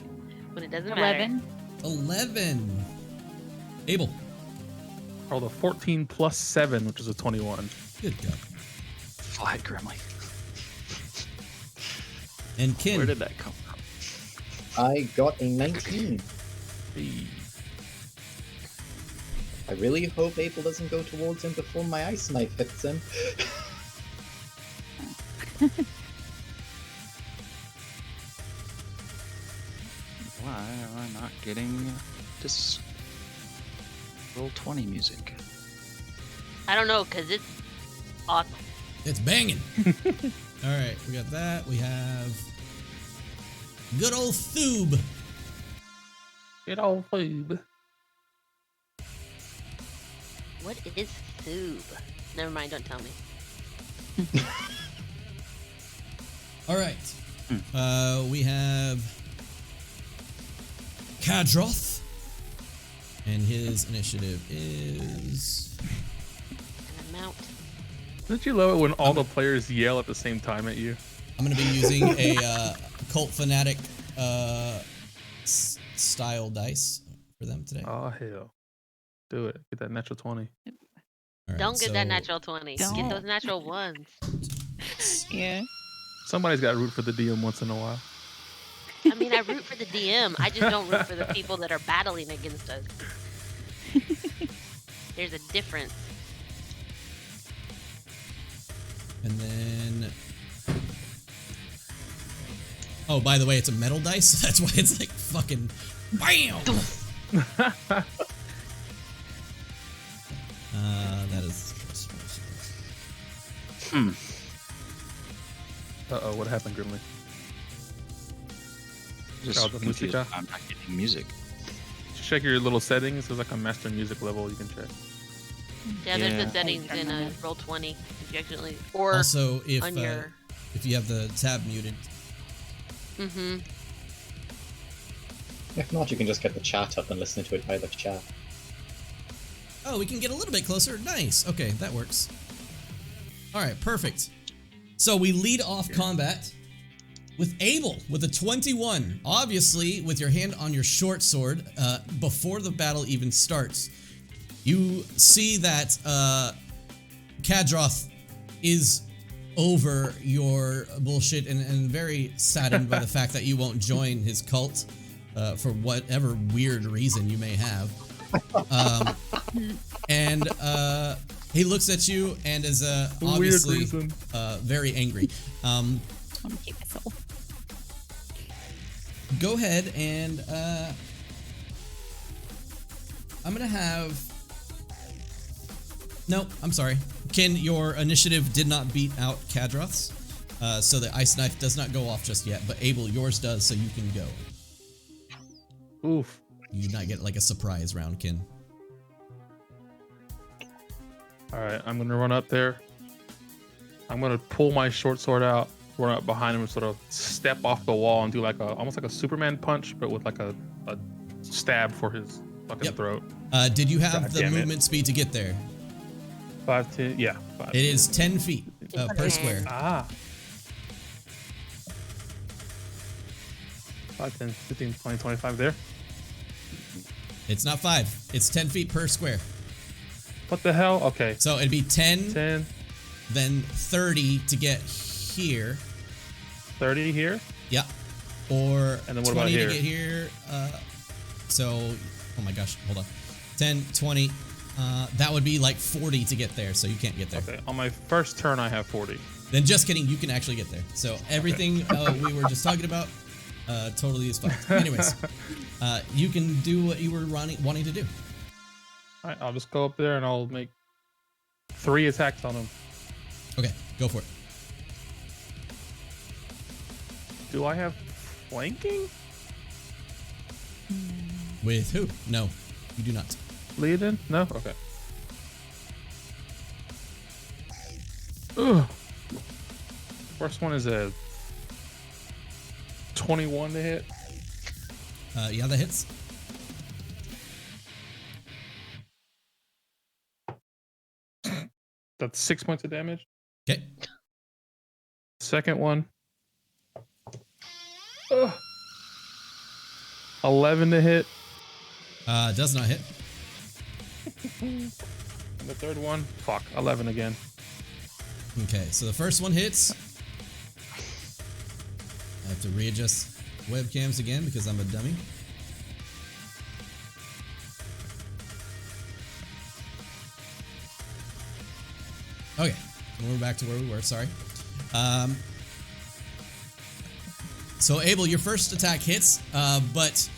when it doesn't matter. 11. 11. Abel. Rolled a 14 plus 7, which is a 21. Good God. Fly Grimly. And Kin. Where did that come from? I got a 19. Hey. I really hope Abel doesn't go towards him before my ice knife hits him. Why am I not getting this roll 20 music? I don't know, because it's awesome. It's banging. All right, we got that. We have good old Thoob. Get all food. What is Thoob? Never mind, don't tell me. All right. We have Kadroth. And his initiative is... An amount. Didn't you love it when all the players yell at the same time at you? I'm going to be using a Cult Fanatic style dice for them today. Oh, hell. Do it. Get that natural 20. All right, Don't get that so- natural 20. Don't. Get those natural ones. Yeah. Somebody's got to root for the DM once in a while. I mean, I root for the DM. I just don't root for the people that are battling against us. There's a difference. And then... Oh, by the way, it's a metal dice, so that's why it's like fucking... BAM! That is... Uh-oh, what happened, Grimly? Just Oh, the confused. musica? I'm not getting music. Just check your little settings. There's like a master music level you can check. Yeah, there's Yeah. the settings in a roll 20. If you accidentally, or Also, if on your. if you have the tab muted, Mm-hmm. If not, you can just get the chat up and listen to it by the chat. oh, we can get a little bit closer. Nice. Okay, that works. All right, perfect. So we lead off combat with Abel with a 21. Obviously, with your hand on your short sword, before the battle even starts, you see that Kadroth is over your bullshit and very saddened by the fact that you won't join his cult for whatever weird reason you may have. And he looks at you and is obviously reason. very angry. I want to keep my soul. Go ahead and I'm gonna have. No, I'm sorry. Ken, your initiative did not beat out Kadroth's, so the ice knife does not go off just yet. But Abel, yours does, so you can go. Oof. You do not get like a surprise round, Kin. All right, I'm gonna run up there. I'm gonna pull my short sword out, run up behind him, and sort of step off the wall and do like almost like a Superman punch, but with like a stab for his fucking throat. Did you have God the damn it. movement speed to get there? 5, 10, yeah. 5. It is 10 feet per square. 5, 10, 15, 20, 25 there. It's not 5. It's 10 feet per square. What the hell? Okay. So it'd be 10, 10, then 30 to get here. 30 here. Yeah. Or And then what 20 about here? to get here. So, oh my gosh, hold on. 10, 20. That would be like 40 to get there, so you can't get there. Okay. On my first turn, I have 40. Then just kidding, you can actually get there. So everything we were just talking about totally is fine. Anyways, you can do what you were wanting to do. All right, I'll just go up there and I'll make 3 attacks on him. Okay, go for it. Do I have flanking? With who? No, you do not. Leading? No? Okay. Ugh. First one is a 21 to hit. Yeah, that hits. That's 6 points of damage. Okay. Second one. Ugh. 11 to hit. Does not hit. And the third one, fuck, 11 again. Okay, so the first one hits. I have to readjust webcams again because I'm a dummy. Okay, we're back to where we were, sorry. So Abel, your first attack hits, but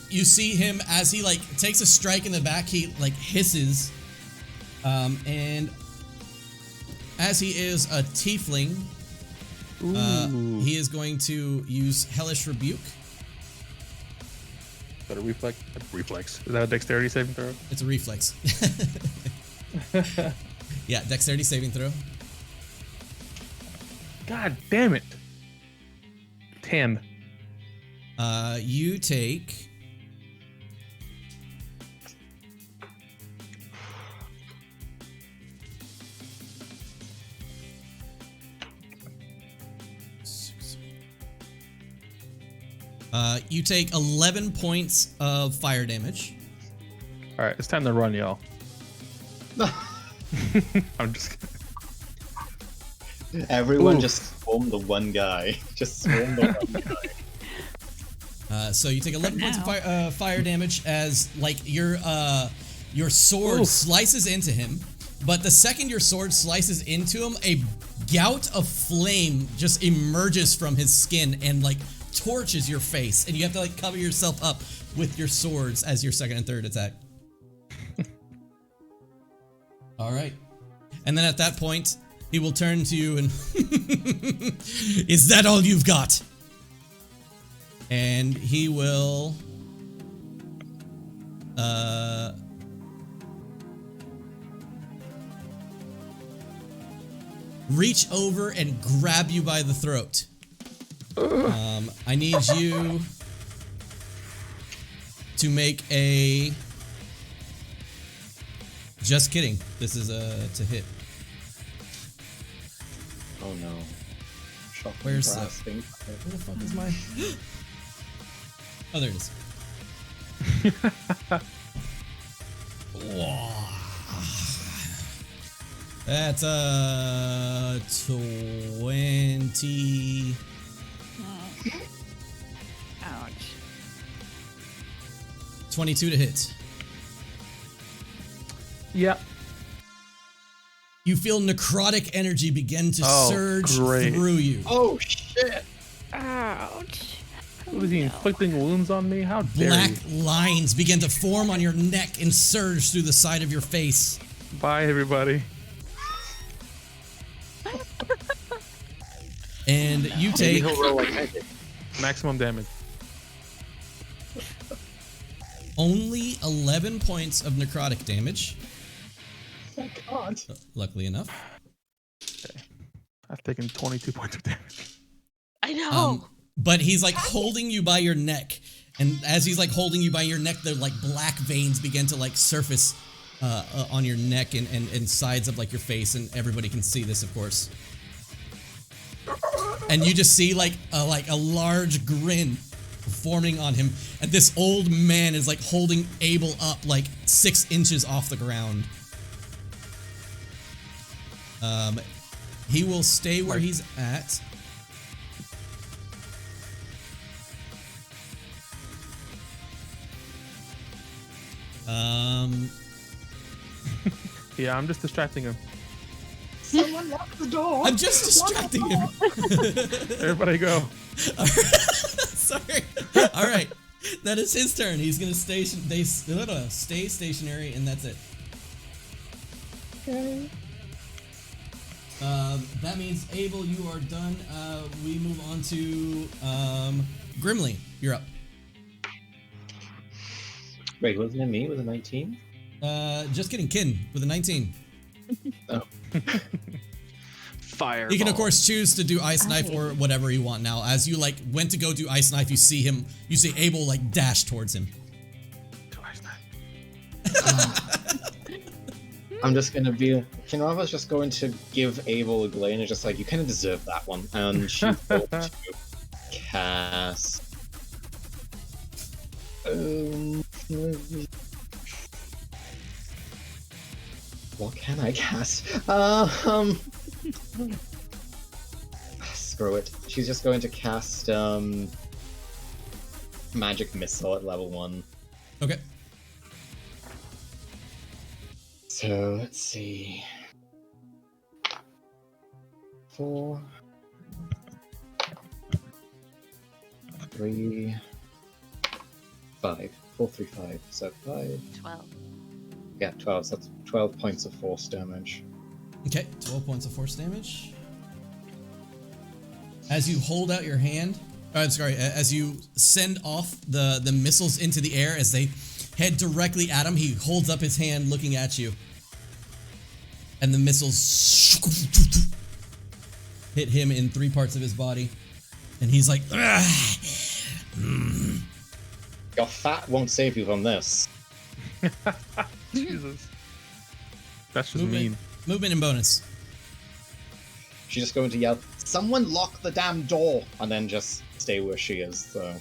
you see him as he like takes a strike in the back, he like hisses, and as he is a tiefling, he is going to use Hellish Rebuke. Is that a reflex? Reflex. Is that a dexterity saving throw? It's a reflex. Yeah, dexterity saving throw. God damn it. 10. You take... you take 11 points of fire damage. All right, it's time to run, y'all. I'm just kidding. Everyone Oof. just swarm the one guy. Just swarm the one guy. So you take 11 points of fire damage as like your sword slices into him, but the second your sword slices into him, a gout of flame just emerges from his skin and like torches your face, and you have to like cover yourself up with your swords as your second and third attack. All right, and then at that point, he will turn to you and is that all you've got? And he will reach over and grab you by the throat. I need you to make a... Just kidding. This is to hit. Oh no. Shocking. Where's the... grasping. Where the fuck is my... Oh, there it is. That's 20... Ouch. 22 to hit. Yeah. You feel necrotic energy begin to Oh, surge great. through you. Oh shit! Ouch. Was he inflicting wounds on me? How dare Black you? lines begin to form on your neck and surge through the side of your face. Bye, everybody. And you Maybe take he'll roll like I did. Maximum damage. Only 11 points of necrotic damage. Oh God. Luckily enough. I've taken 22 points of damage. I know. But he's like holding you by your neck, and as he's like holding you by your neck, the like black veins begin to like surface on your neck and sides of like your face, and everybody can see this, of course. And you just see like a large grin forming on him, and this old man is like holding Abel up like 6 inches off the ground. He will stay where he's at. Yeah, I'm just distracting him. Someone lock the door. I'm just distracting him. Everybody go. Sorry. All right, that is his turn. He's gonna stay stationary, and that's it. Okay. That means Abel, you are done. We move on to Grimly. You're up. Wait, wasn't it me with a 19? Just kidding, Kin with a 19. Oh. Fire. You can of course choose to do Ice Knife or whatever you want now. As you like went to go do Ice Knife, you see Abel like dash towards him. I'm just gonna be. Kinrava's just going to give Abel a glare and is just like, you kind of deserve that one. And she's going to cast. What can I cast? Screw it. She's just going to cast Magic Missile at level 1. Okay. So let's see. 4, 3, 5. 4, 3, 5. So 5. 12. Yeah, 12. So that's 12 points of force damage. Okay, 12 points of force damage. As you hold out your hand, as you send off the missiles into the air as they head directly at him, he holds up his hand looking at you. And the missiles hit him in 3 parts of his body. And he's like, Your fat won't save you from this. Jesus. That's just mean. Movement and bonus. She's just going to yell, someone lock the damn door! And then just stay where she is, so.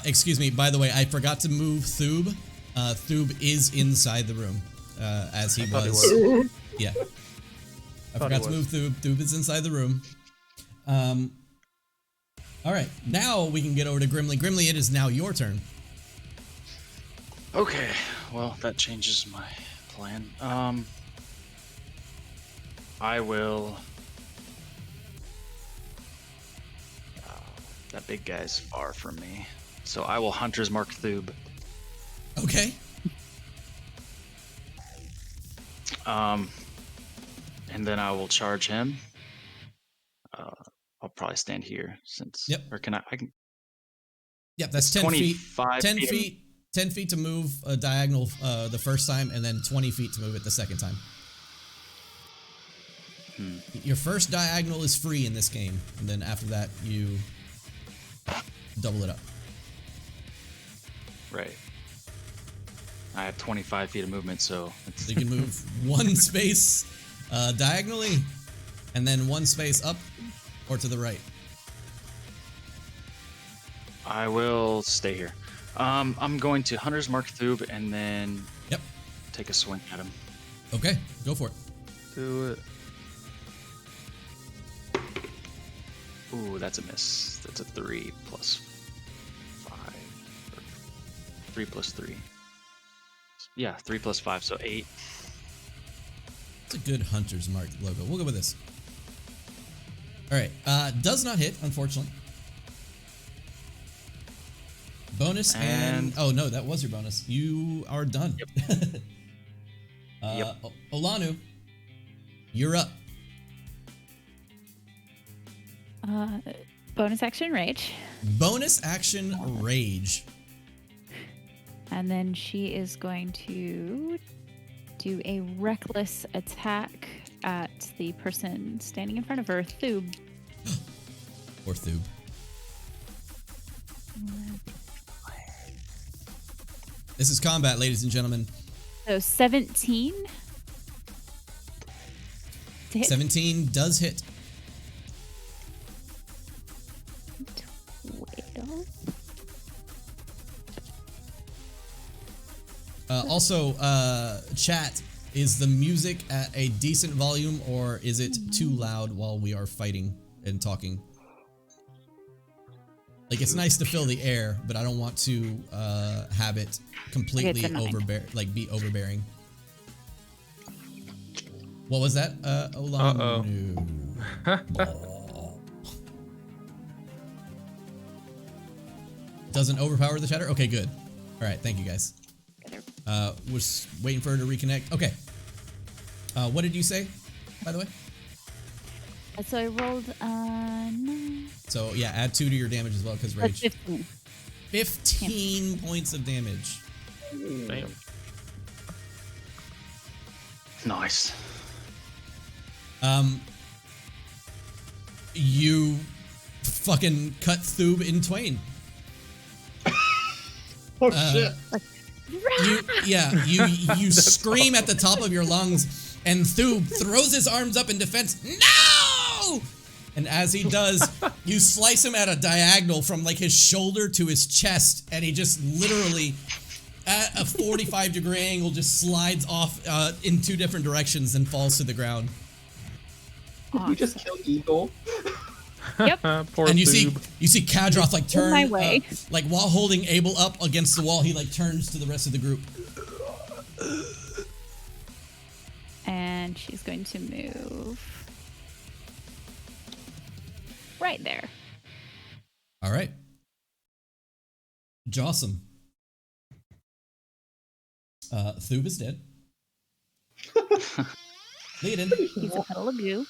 Excuse me, by the way, I forgot to move Thoob. Thoob is inside the room, as he was. Yeah. I forgot to move Thoob. Thoob is inside the room. Alright, now we can get over to Grimly. Grimly, it is now your turn. Okay, well, that changes my plan. I will... that big guy's far from me. So I will Hunter's Mark Thoob. Okay. And then I will charge him. I'll probably stand here since... Yep. Or can I can... Yep, that's 10 feet. 10 feet. feet. 10 feet to move a diagonal the first time, and then 20 feet to move it the second time. Your first diagonal is free in this game, and then after that, you double it up. Right. I have 25 feet of movement, so... So you can move 1 space diagonally, and then 1 space up or to the right. I will stay here. I'm going to Hunter's Mark Thoob and then take a swing at him. Okay, go for it. Do it. Ooh, that's a miss. That's a 3 plus 5. 3 plus 3. Yeah, 3 plus 5, so 8. It's a good Hunter's Mark logo. We'll go with this. Alright, does not hit, unfortunately. Bonus and... Oh, no, that was your bonus. You are done. Yep. Olanu, you're up. Bonus action rage. Bonus action rage. And then she is going to do a reckless attack at the person standing in front of her, Thub. Or Thub. This is combat, ladies and gentlemen. So 17 to hit. 17 does hit. 12. Also, chat, is the music at a decent volume or is it too loud while we are fighting and talking? Like, it's nice to fill the air, but I don't want to have it completely be overbearing. What was that? Uh-oh. No. Doesn't overpower the chatter? Okay, good. All right, thank you guys. Was waiting for her to reconnect. Okay. What did you say, by the way? So I rolled 9. So yeah, add 2 to your damage as well because That's rage. 15. 15 points of damage. Damn. Nice. You fucking cut Thub in twain. Oh shit! You scream at the top of your lungs, and Thub throws his arms up in defense. No! And as he does, you slice him at a diagonal from like his shoulder to his chest, and he just literally, at a 45-degree angle, just slides off in 2 different directions and falls to the ground. Did we just kill Eagle? Yep. Poor And you Thub. see Kadroth like turn, my way. like while holding Abel up against the wall, he like turns to the rest of the group. And she's going to move right there. All right. Jossum. Thub is dead. Leadin. He's a puddle of goo.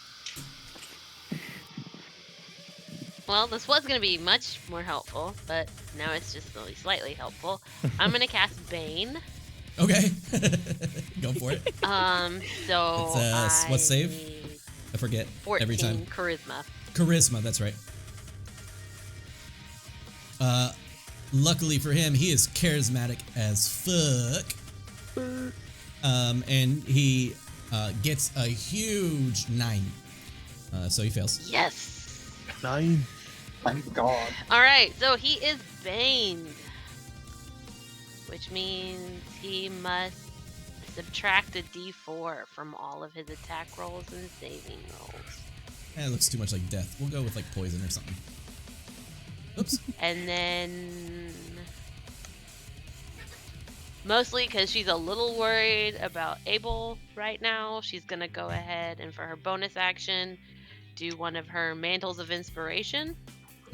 Well, this was going to be much more helpful, but now it's just only slightly helpful. I'm going to cast Bane. Okay. Go for it. So It's, what's save? need I forget 14 every time. charisma. Charisma, that's right. Luckily for him, he is charismatic as fuck. And he gets a huge 9. So he fails. Yes. 9. Thank God. All right, so he is baned, which means he must subtract a d4 from all of his attack rolls and saving rolls. It looks too much like death. We'll go with like poison or something. Oops. And then, mostly because she's a little worried about Abel right now, she's going to go ahead and for her bonus action, do one of her Mantles of Inspiration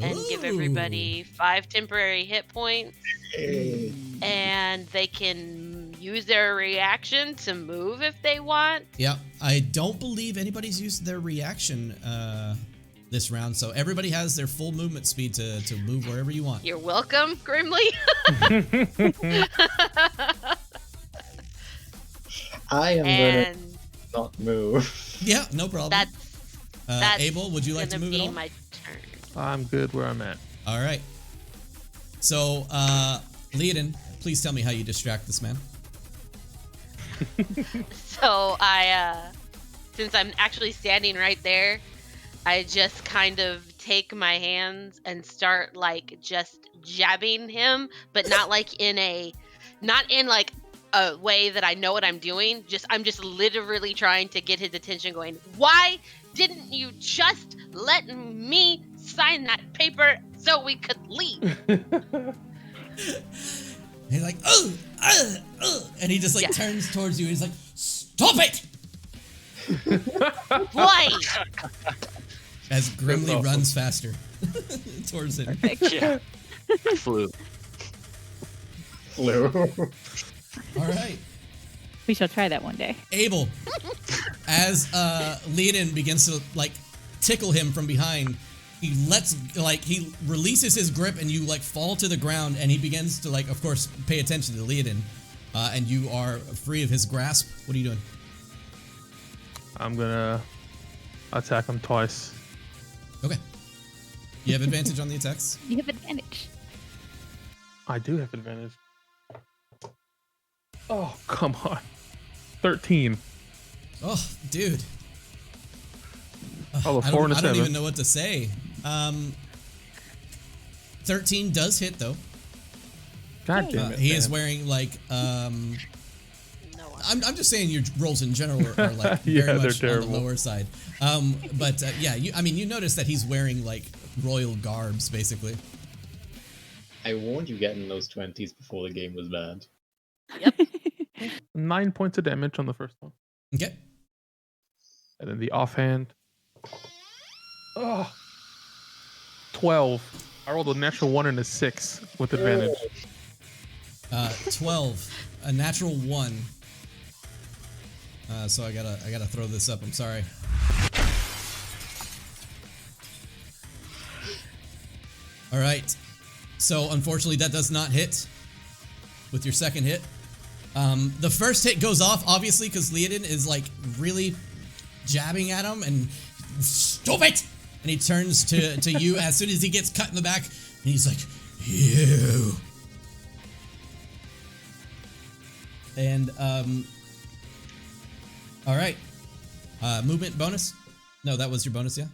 and give everybody 5 temporary hit points. And they can use their reaction to move if they want. Yeah, I don't believe anybody's used their reaction this round, so everybody has their full movement speed to move wherever you want. You're welcome, Grimly. I am And gonna not move. Yeah, no problem. that's Abel, would you like to gonna move at be all? my turn. I'm good where I'm at. All right. So, Leodin, please tell me how you distract this man. So I, since I'm actually standing right there, I just kind of take my hands and start like just jabbing him, but not like not in like a way that I know what I'm doing. I'm just literally trying to get his attention going. Why didn't you just let me sign that paper so we could leave? He's like, and he just like turns towards you. And he's like, stop it! Why? As Grimly runs faster towards him. Yeah. Flew. All right. We shall try that one day. Abel, as Leodin begins to like tickle him from behind, he he releases his grip and you like fall to the ground, and he begins to like, of course, pay attention to Leodin, and you are free of his grasp. What are you doing? I'm gonna attack him twice. Okay. You have advantage on the attacks? You have advantage. I do have advantage. Oh, come on. 13. Oh, dude. Oh, a 4 and a 7. I don't even know what to say. 13 does hit, though. God damn it. He is man. wearing, like, No, I'm just saying your rolls in general are like Yeah, very they're much on the terrible. lower side. But yeah, you notice that he's wearing like royal garbs, basically. I warned you getting those 20s before the game was bad. 9 points of damage on the first one. Okay. And then the offhand. Oh, 12. I rolled a natural 1 and a 6 with advantage. 12, a natural 1. So I gotta throw this up. I'm sorry. All right. So unfortunately, that does not hit with your second hit. The first hit goes off, obviously, because Leodin is like really jabbing at him and stop it. And he turns to you as soon as he gets cut in the back, and he's like, "You." And all right. Movement bonus? No, that was your bonus, yeah?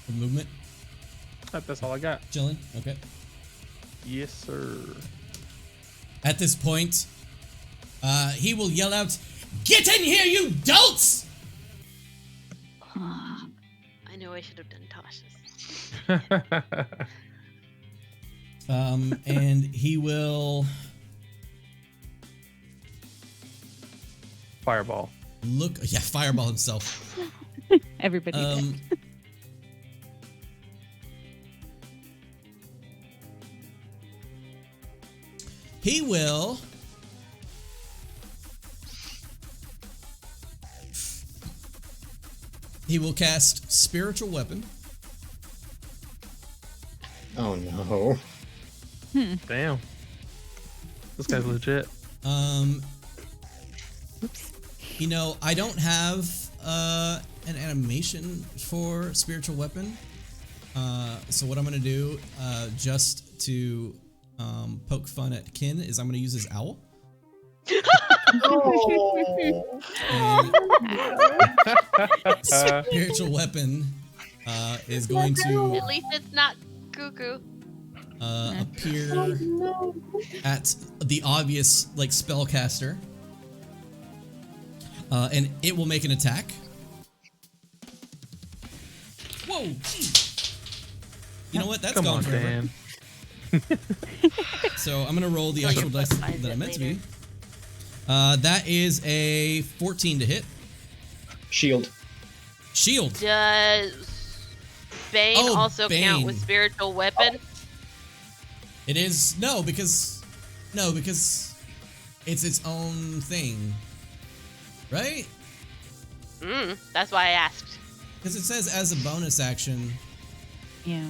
The movement? That's all I got. Chilling? Okay. Yes, sir. At this point, he will yell out, "Get in here, you dolts!" I know I should have done Tasha's. And he will Fireball. fireball himself. Everybody did. He will cast Spiritual Weapon. Oh no. Damn. This guy's legit. Oops. You know, I don't have an animation for Spiritual Weapon. So what I'm going to do, just to poke fun at Kin, is I'm going to use his owl. And Spiritual Weapon is going to At least it's not cuckoo. appear at the obvious like spellcaster, and it will make an attack. Whoa! You know what? That's Come gone on, forever. Dan. So I'm gonna roll the actual dice that I meant to be. That is a 14 to hit. Shield. Shield. Does Bane Oh, also count Bane. with spiritual weapon? It is because it's its own thing, right? That's why I asked. Because it says as a bonus action. Yeah.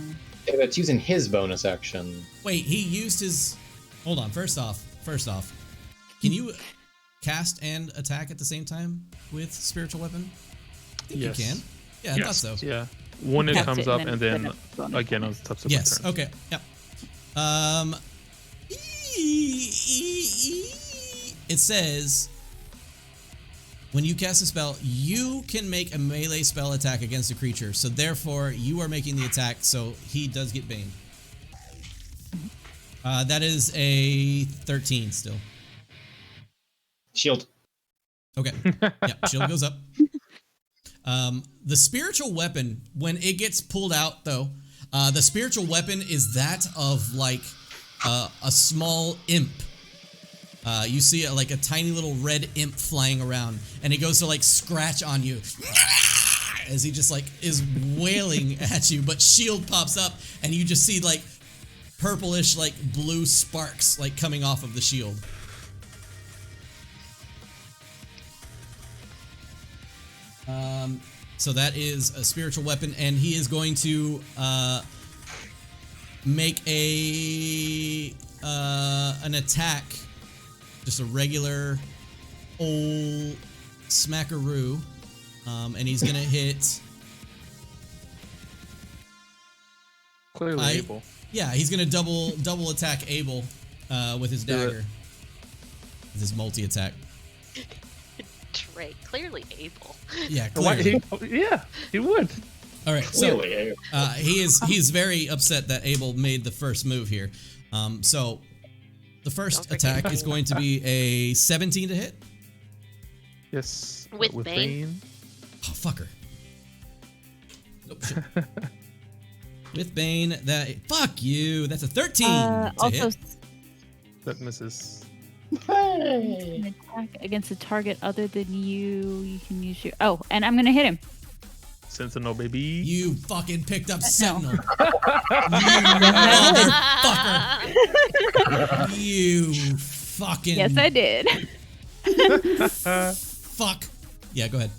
Yeah, but it's using his bonus action. Wait, he used his. Hold on. First off, can you cast and attack at the same time with spiritual weapon? I think Yes. you can. Yeah, I thought so. Yeah. When it Cast comes it up, and and then then it's bonus again on action. subsequent Yes. turn. Okay. Yep. It says when you cast a spell, you can make a melee spell attack against a creature. So therefore, you are making the attack. So he does get Bane. That is a 13 still. Shield. Okay. Yeah, shield goes up. The spiritual weapon, when it gets pulled out, though, the spiritual weapon is that of like a small imp. You see like a tiny little red imp flying around, and it goes to like scratch on you as he just like is wailing at you. But shield pops up, and you just see like purplish, like blue sparks like coming off of the shield. So that is a spiritual weapon, and he is going to make an attack, just a regular old smackaroo, and he's gonna hit. Clearly able. Yeah, he's gonna double attack Abel with his dagger. With his multi attack. Trey, clearly able. Yeah, clearly. Yeah, he would. All right, so Clearly, he's very upset that Abel made the first move here. So the first attack is going to be a 17 to hit. Yes. With Bane? Oh, fucker. Nope. Shit. With Bane, fuck you. That's a 13 to also, hit. That misses. an attack against a target other than you. You can use your. Oh, and I'm gonna hit him. Sentinel, baby. You fucking picked up No. Sentinel. You motherfucker. You fucking. Yes, I did. Fuck. Yeah, go ahead.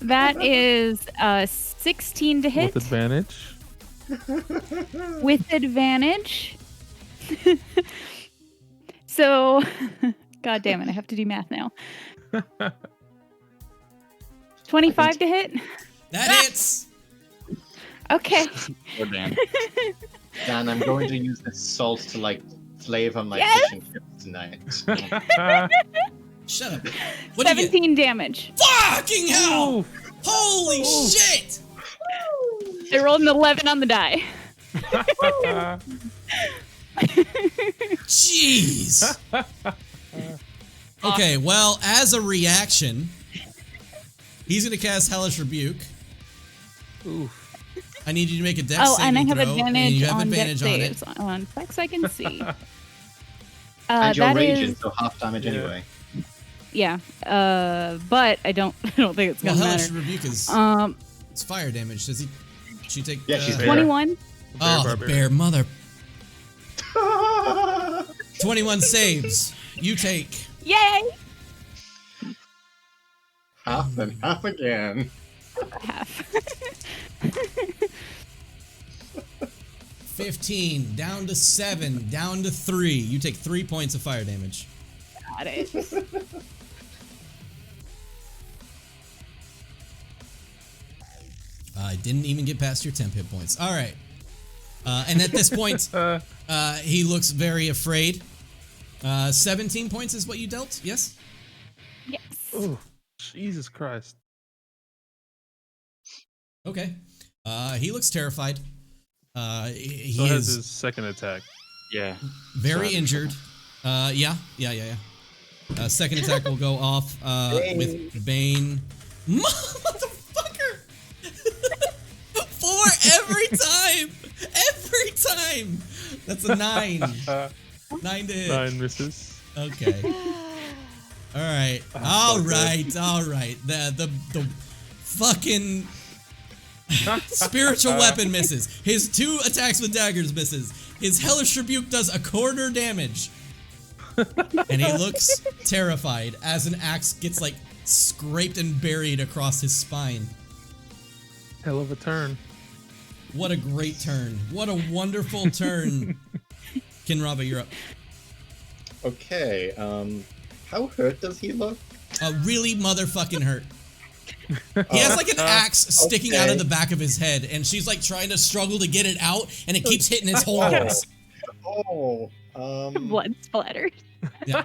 That is 16 to hit. With advantage. With advantage. So, god damn it, I have to do math now. 25 to hit. That hits. Okay. Or Dan. Dan, I'm going to use this salt to like flavor my Yes! fish and chips tonight. Shut up. What do you get? 17 damage. Fucking hell! Oof. Holy shit! I rolled an 11 on the die. Jeez. Okay, well, as a reaction, he's gonna cast Hellish Rebuke. Oof. I need you to make a dex Oh, and I saving have throw, and advantage you have on advantage dex on it. saves on specs I can see. And you're that raging, is, so half damage Yeah. anyway. yeah. But I don't think it's Well, gonna Hellish matter. Rebuke is it's fire damage. Does she take? Yeah, she's there. 21. Oh, the Barbarian. bear mother. 21 saves. You take. Yay! Half and half again. Half. 15 down to 7 down to 3. You take 3 points of fire damage. Got it. I didn't even get past your temp hit points. All right. And at this point, he looks very afraid. 17 points is what you dealt? Yes? Yes. Oh, Jesus Christ. Okay. He looks terrified. He So has is his second attack. Yeah. very so- injured. Yeah. Second attack will go off with Bane. Motherfucker! 4 every time! Every time! That's a 9. 9 to hit. 9 misses. Okay. All right. All right. The fucking spiritual weapon misses. His 2 attacks with daggers misses. His Hellish Rebuke does a quarter damage. And he looks terrified as an axe gets like scraped and buried across his spine. Hell of a turn. What a great turn. What a wonderful turn. Kinraba, you're up. Okay, how hurt does he look? Really motherfucking hurt. He has like an axe sticking out of the back of his head, and she's like trying to struggle to get it out, and it keeps hitting his horns. Blood splattered. Yeah.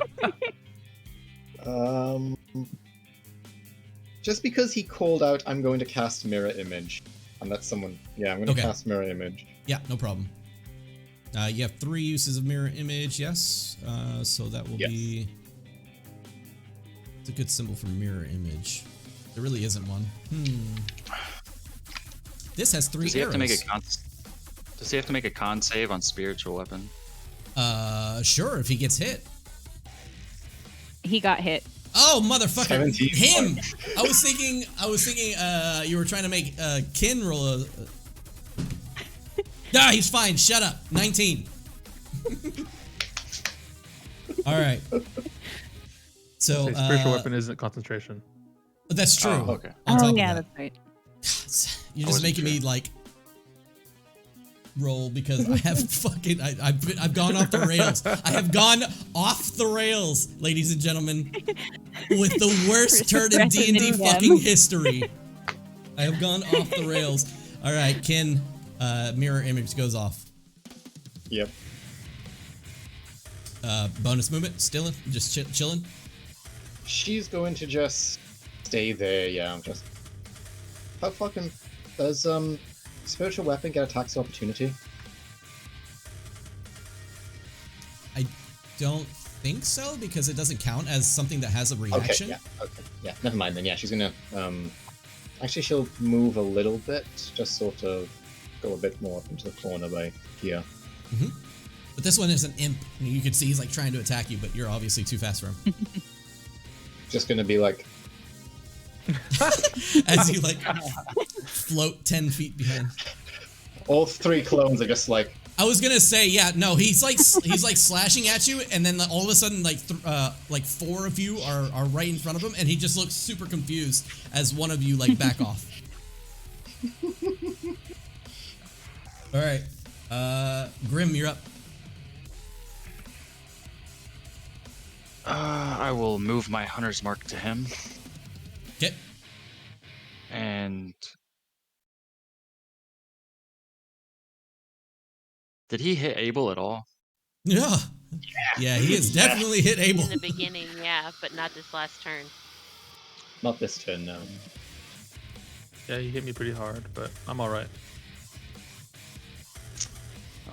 Just because he called out, I'm going to cast Mirror Image. And that's someone. Yeah, I'm going to Okay. cast Mirror Image. Yeah, no problem. You have 3 uses of mirror image, yes. So that will Yes. be. It's a good symbol for mirror image. There really isn't one. This has 3 Does he have arrows. to make a con? Does he have to make a con save on spiritual weapon? Sure, if he gets hit. He got hit. Oh, motherfucker! 17 Him. points. I was thinking. You were trying to make Kin roll a. He's fine. Shut up. 19. All right. So Say spiritual weapon isn't concentration. That's true. Oh, okay. On top Oh of yeah, that. that's right. You're I just wasn't making me sure. like roll because I have fucking I've gone off the rails. I have gone off the rails, ladies and gentlemen, with the worst turn in D&D Resonating fucking them. history. I have gone off the rails. All right, Kin, mirror image goes off. Yep. Bonus movement, still just chilling. She's going to just stay there, yeah. Just how fucking does spiritual weapon get attacks of opportunity? I don't think so because it doesn't count as something that has a reaction. Okay, yeah. Never mind then. Yeah, she's gonna actually she'll move a little bit, just sort of go a bit more up into the corner by here. Mm-hmm. But this one is an imp. You can see he's like trying to attack you, but you're obviously too fast for him. Just gonna be like, As you like float 10 feet behind. all three clones are just like, I was gonna say, yeah, no, he's like slashing at you, and then all of a sudden, like four of you are right in front of him, and he just looks super confused as one of you like back off. All right, Grim, you're up. I will move my hunter's mark to him, Okay. and did he hit Abel at all? Yeah. Yeah, he has definitely hit Abel. In the beginning, yeah, but not this last turn. not this turn, no. Yeah, he hit me pretty hard, but I'm all right.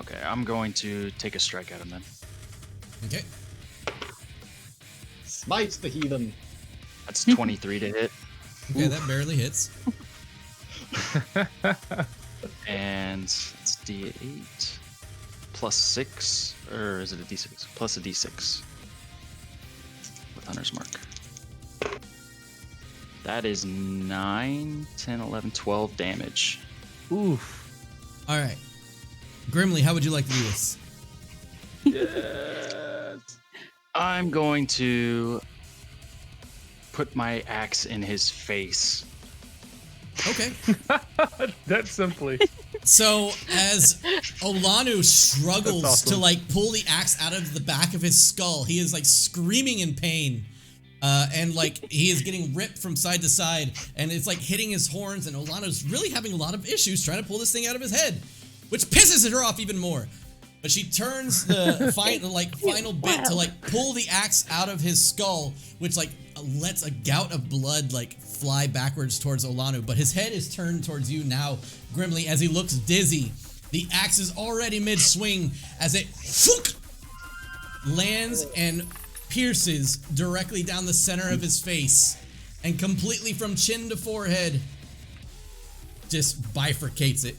Okay, I'm going to take a strike at him then. Okay. Smite the heathen. That's 23 to hit, Okay, that barely hits. and it's D8 plus 6, or is it a D6? Plus a D6 with hunter's mark. That is 9, 10, 11, 12 damage. Oof. All right. Grimly, how would you like to do this? Yes. I'm going to put my axe in his face. Okay. That simply. So as Olanu struggles That's awesome. to like pull the axe out of the back of his skull, he is like screaming in pain. And like he is getting ripped from side to side, and it's like hitting his horns, and Olanu's really having a lot of issues trying to pull this thing out of his head, which pisses her off even more. But she turns the final bit to like pull the axe out of his skull, which like lets a gout of blood like fly backwards towards Olanu. But his head is turned towards you now, Grimly, as he looks dizzy. The axe is already mid-swing as it lands and pierces directly down the center of his face, and completely from chin to forehead just bifurcates it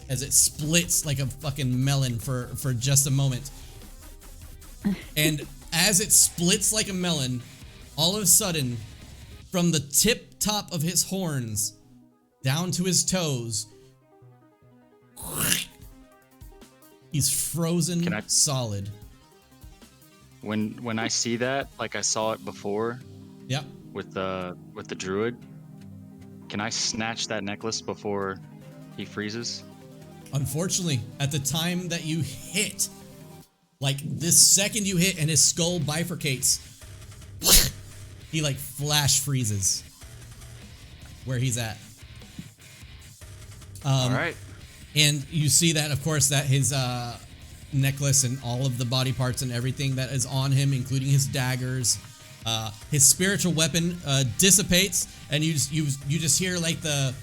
as it splits like a fucking melon for just a moment. And as it splits like a melon, all of a sudden, from the tip top of his horns down to his toes, he's frozen Can I- solid. When I see that, like I saw it before Yep. with the druid, can I snatch that necklace before he freezes? Unfortunately, at the time that you hit, like this second you hit and his skull bifurcates, he like flash freezes where he's at. All right. And you see that, of course, that his necklace and all of the body parts and everything that is on him, including his daggers, his spiritual weapon dissipates, and you just hear like the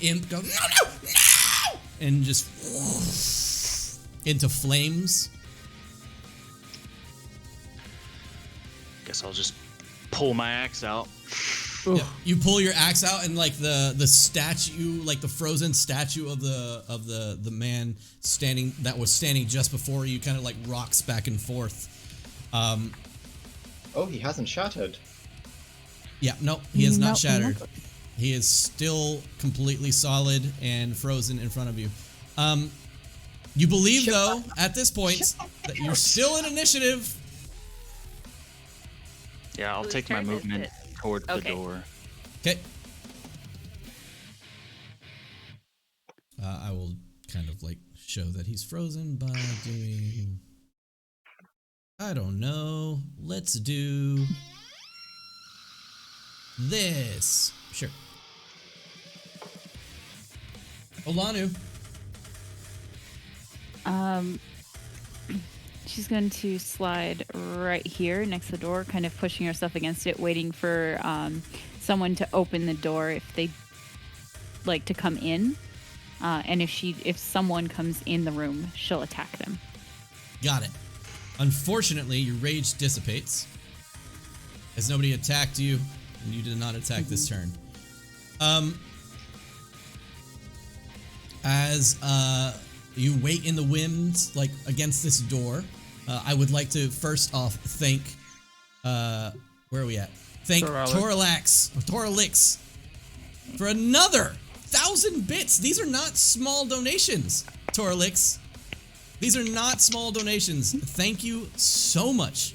imp go no, and just into flames. Guess I'll just pull my axe out. Yep. You pull your axe out, and like the statue, like the frozen statue of the man that was standing just before you, kind of like rocks back and forth. Oh, he hasn't shattered. Yeah, no, he is not No, shattered. He is still completely solid and frozen in front of you. You believe, though, at this point, that you're still in initiative. Yeah, I'll Whose take my turn is movement it? towards the Okay. door. Okay. I will kind of like show that he's frozen by doing, I don't know. Let's do this. Sure. Olanu. She's going to slide right here next to the door, kind of pushing herself against it, waiting for someone to open the door if they like to come in. And if someone comes in the room, she'll attack them. Got it. Unfortunately, your rage dissipates as nobody attacked you, and you did not attack this turn. As you wait in the wind, like against this door, I would like to first off thank, where are we at? Thank Toralix for another 1,000 bits. These are not small donations, Toralix. These are not small donations. Thank you so much.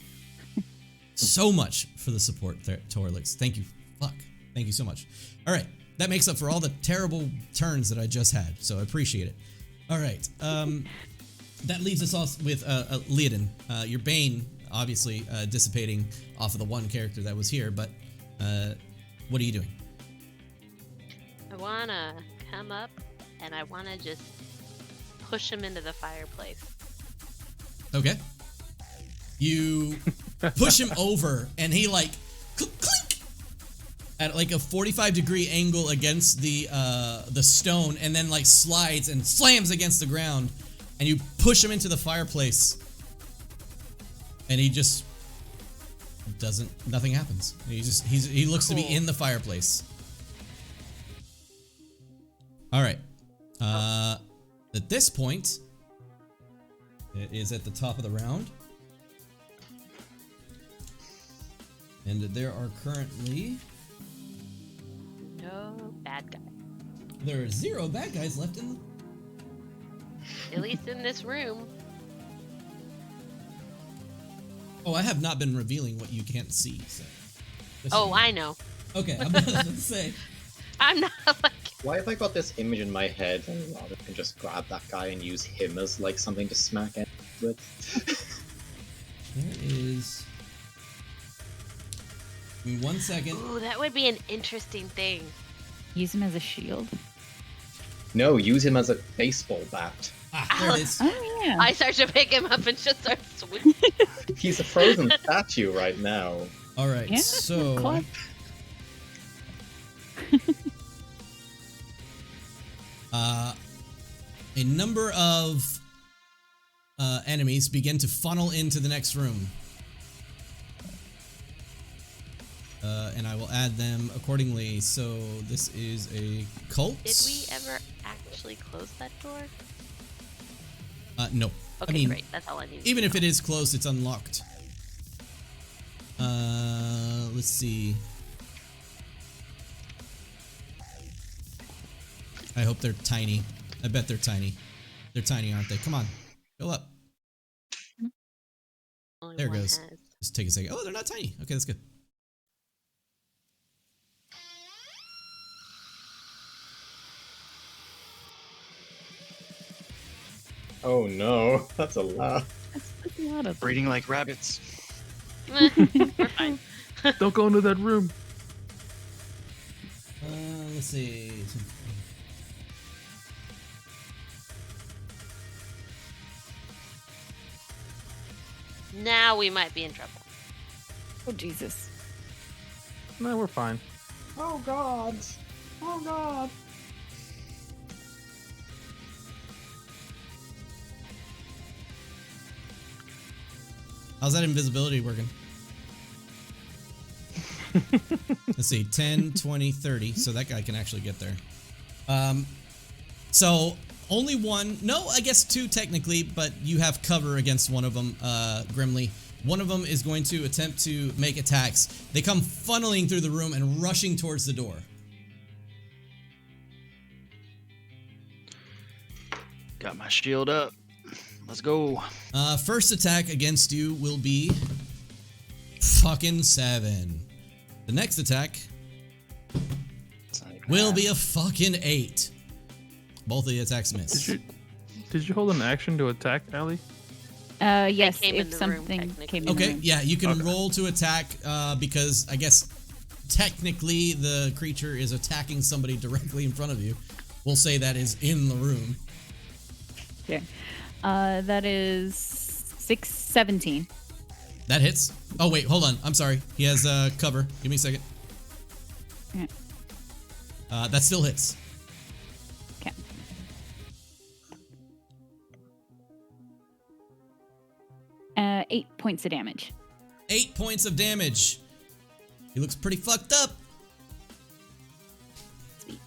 So much for the support, Toralix. Thank you. Fuck. Thank you so much. All right. That makes up for all the terrible turns that I just had, so I appreciate it. All right. That leaves us off with Leodin. Your Bane, obviously, dissipating off of the one character that was here, but what are you doing? I want to come up and I want to just push him into the fireplace. Okay. You push him over, and he like clink at like a 45-degree angle against the stone, and then like slides and slams against the ground, and you push him into the fireplace, and he just doesn't. Nothing happens. He looks to be in the fireplace. All right. At this point, it is at the top of the round. And there are currently... No bad guy. There are 0 bad guys left in the... At least in this room. Oh, I have not been revealing what you can't see, so... Oh, I know. Okay, I'm about to say... I'm not like... Why have I got this image in my head and rather can just grab that guy and use him as like something to smack at with? There is... Give me 1 second. Ooh, that would be an interesting thing. Use him as a shield. No, use him as a baseball bat. Ah, there it is. Oh, yeah. I start to pick him up and just start swinging. He's a frozen statue right now. All right, Yeah, so... club. A number of enemies begin to funnel into the next room. And I will add them accordingly. So this is a cult. Did we ever actually close that door? No. Okay, I mean, great. That's all I need. even if it is closed, it's unlocked. Let's see. I hope they're tiny. I bet they're tiny. They're tiny, aren't they? Come on. Fill up. Only There it one goes. has. Just take a second. Oh, they're not tiny. Okay, that's good. Oh no, that's a lot. That's a lot of them. Breeding like rabbits. We're fine. Don't go into that room. Let's see. Now we might be in trouble. Oh, Jesus. No, we're fine. Oh god. Oh god. How's that invisibility working? Let's see, 10, 20, 30. So that guy can actually get there. So only one, no, I guess 2 technically, but you have cover against one of them, Grimly. One of them is going to attempt to make attacks. They come funneling through the room and rushing towards the door. Got my shield up. Let's go. First attack against you will be fucking 7. The next attack will be a fucking 8. Both of the attacks miss. Did you hold an action to attack, Allie? Yes, came in if the room, something technically. came in the Okay, room. yeah, you can roll to attack because I guess technically the creature is attacking somebody directly in front of you. We'll say that is in the room. Okay. That is 17. That hits. Oh, wait, hold on. I'm sorry. He has cover. Give me a second. Okay. That still hits. Okay. Uh, 8 points of damage. 8 points of damage. He looks pretty fucked up. Sweet.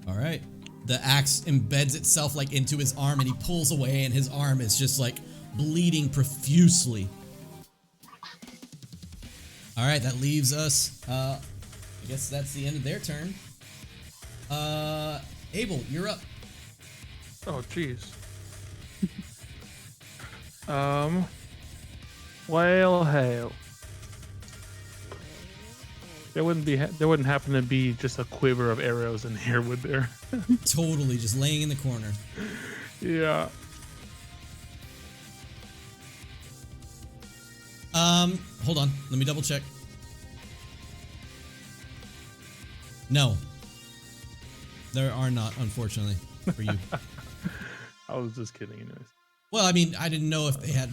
All right. The axe embeds itself like into his arm and he pulls away and his arm is just like bleeding profusely. All right, that leaves us, I guess that's the end of their turn. Abel, you're up. Oh, jeez. Well, hell. There wouldn't happen to be just a quiver of arrows in here, would there? Totally, just laying in the corner. Yeah. Hold on. Let me double check. No. There are not, unfortunately, for you. I was just kidding, anyways. Well, I mean, I didn't know if they had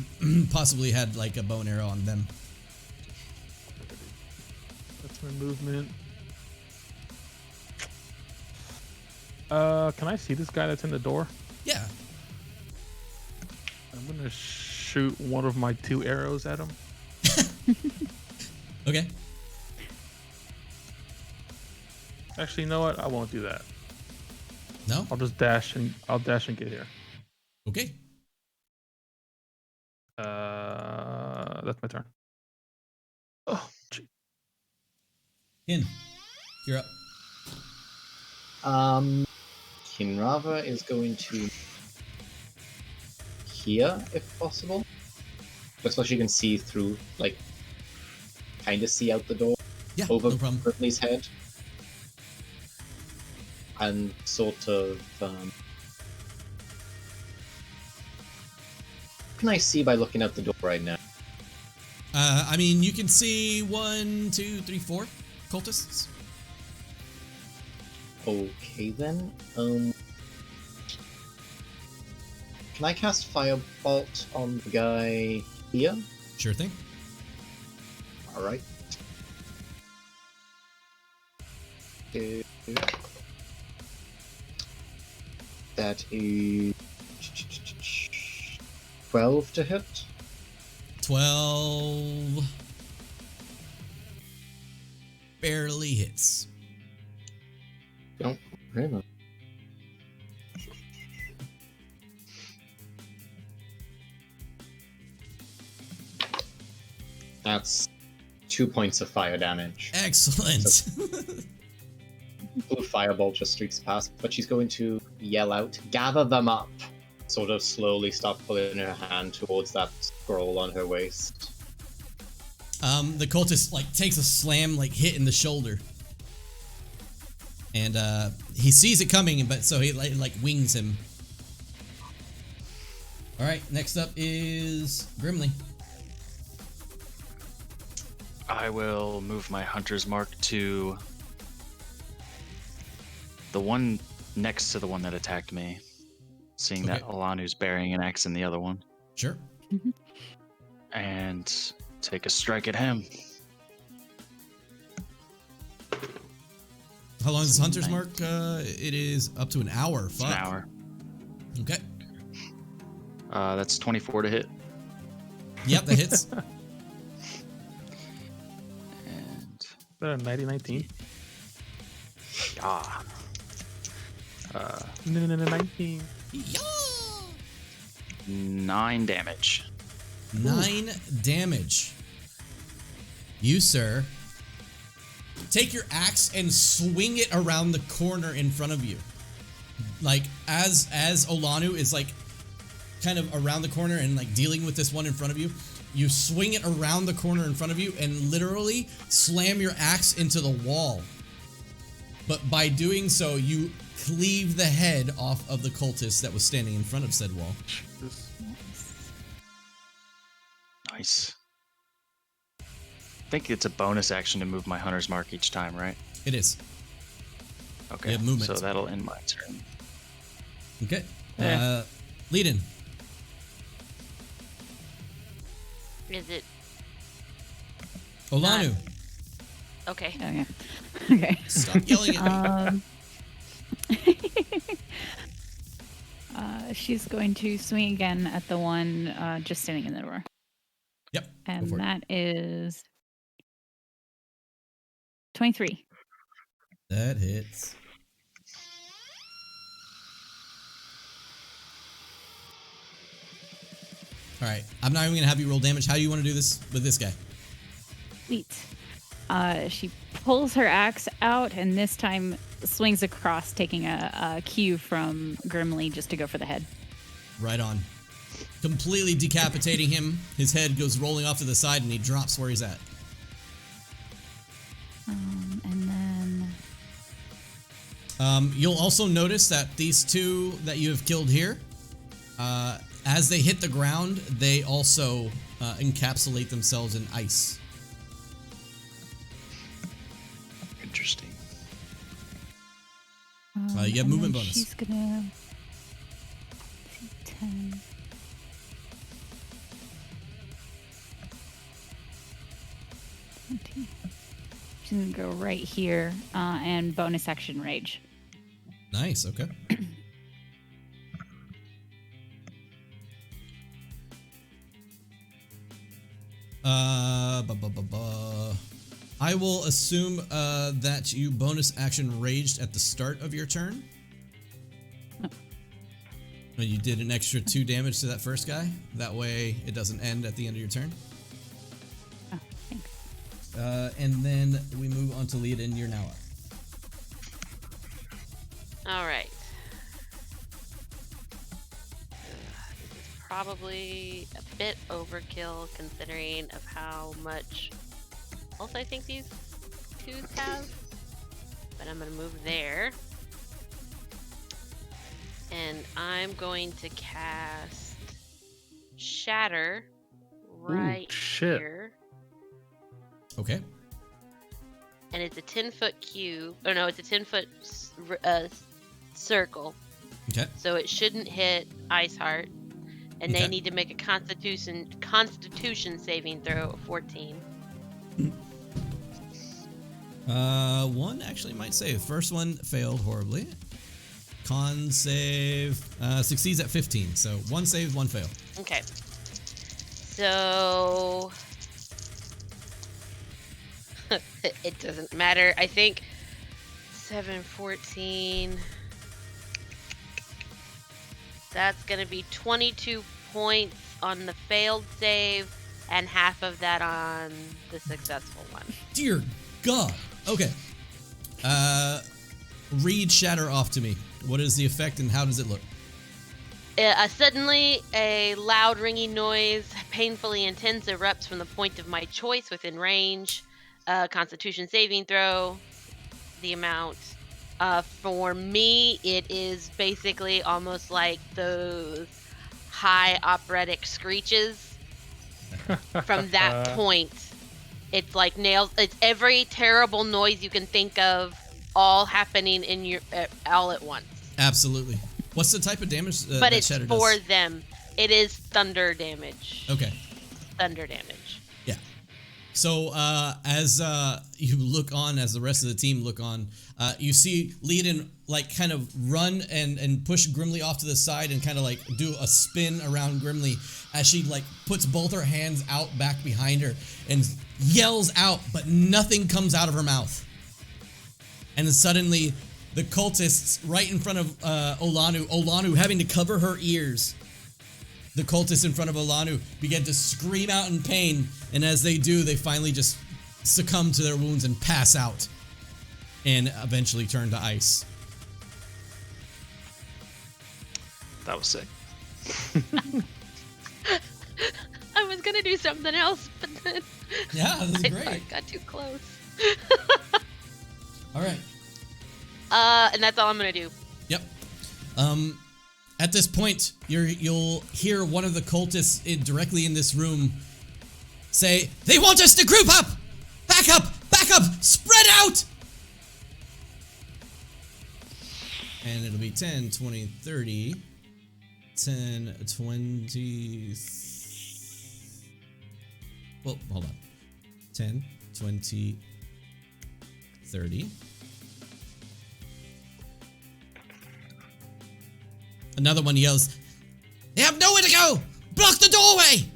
possibly had like a bow and arrow on them. That's my movement. Can I see this guy that's in the door? Yeah. I'm gonna shoot one of my 2 arrows at him. Okay. Actually, you know what? I won't do that. No? I'll just dash and get here. Okay. That's my turn. Oh, gee. Kin, you're up. Kinrava is going to here, if possible. Just so she can see through, like, kind of see out the door. Yeah, Over no problem. Brittany's head. And sort of, what can I see by looking out the door right now? I mean, you can see 1, 2, 3, 4 cultists. Okay then. Can I cast Firebolt on the guy here? Sure thing. Alright. That is 12 to hit. 12 barely hits. Oh, really? That's 2 points of fire damage. Excellent. Blue Firebolt just streaks past, but she's going to yell out, "Gather them up!" Sort of slowly start pulling her hand towards that scroll on her waist. The cultist like takes a slam like hit in the shoulder. And he sees it coming, but so he like wings him. All right, next up is Grimly. I will move my hunter's mark to the one next to the one that attacked me, seeing that Okay. Alanu's burying an axe in the other one, Sure. and take a strike at him. How long is Hunter's Mark? It is up to an hour. It's Fuck. an hour. Okay. That's 24 to hit. Yep, that hits. And Is that a 90-19? ah, 19. Yeah. 9 damage. 9 damage. You, sir, take your axe and swing it around the corner in front of you. Like, as Olanu is, like, kind of around the corner and, like, dealing with this one in front of you, you swing it around the corner in front of you and literally slam your axe into the wall. But by doing so, you cleave the head off of the cultist that was standing in front of said wall. Nice. I think it's a bonus action to move my hunter's mark each time, right? It is. Okay. You have movement. So that'll end my turn. Okay. Yeah. Lead in. Is it Olanu. okay? Okay. Okay. Stop yelling at me. She's going to swing again at the one just standing in the door. Yep. And go for it. that is 23. That hits. All right. I'm not even going to have you roll damage. How do you want to do this with this guy? Sweet. She pulls her axe out and this time swings across, taking a cue from Grimly just to go for the head. Right on. Completely decapitating him. His head goes rolling off to the side and he drops where he's at. And then... You'll also notice that these two that you have killed here, as they hit the ground, they also encapsulate themselves in ice. Interesting. You have movement bonus. She's gonna... 10... 20. She's gonna go right here and bonus action rage. Nice, okay. I will assume that you bonus action raged at the start of your turn. Oh. And you did an extra 2 damage to that first guy. That way it doesn't end at the end of your turn. Oh, thanks. And then we move on to lead in. You're now up. All right. This is probably a bit overkill considering of how much health I think these twos have. But I'm going to move there. And I'm going to cast Shatter right shit. here. Okay. And it's a 10-foot cube. Oh no, it's a 10-foot circle. Okay. So it shouldn't hit Iceheart. And Okay. they need to make a constitution saving throw of 14. One actually might save. First one failed horribly. Con save succeeds at 15. So one save, one fail. Okay. So it doesn't matter. I think 7, 14. That's going to be 22 points on the failed save and half of that on the successful one. Dear God. Okay. Read Shatter off to me. What is the effect and how does it look? Suddenly, a loud ringing noise, painfully intense, erupts from the point of my choice within range. Constitution saving throw. The amount. For me, it is basically almost like those high operatic screeches. From that point, it's like nails. It's every terrible noise you can think of, all happening in your all at once. Absolutely. What's the type of damage But that it's Shatter for does? them. It is thunder damage. Okay. Thunder damage. Yeah. So as you look on, as the rest of the team look on, you see Leodin like kind of run and push Grimly off to the side and kind of like do a spin around Grimly as she like puts both her hands out back behind her and yells out, but nothing comes out of her mouth. And then suddenly the cultists right in front of Olanu having to cover her ears. The cultists in front of Olanu begin to scream out in pain, and as they do, they finally just succumb to their wounds and pass out, and eventually turn to ice. That was sick. I was gonna do something else, but then Yeah, this is I great. got too close. All right. And that's all I'm gonna do. Yep. At this point, you'll hear one of the cultists directly in this room say, "They want us to group up! Back up! Back up! Spread out!" And it'll be 10, 20, 30. 10, 20... Well, hold on. 10, 20, 30. Another one yells, "They have nowhere to go! Block the doorway!"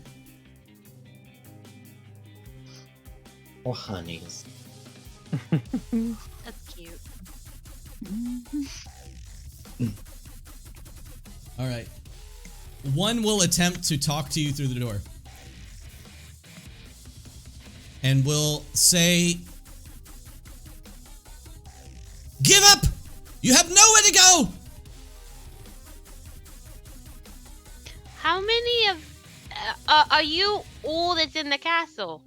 Oh, honeys. That's cute. All right. One will attempt to talk to you through the door. And will say, "Give up! You have nowhere to go!" How many of are you all that's in the castle?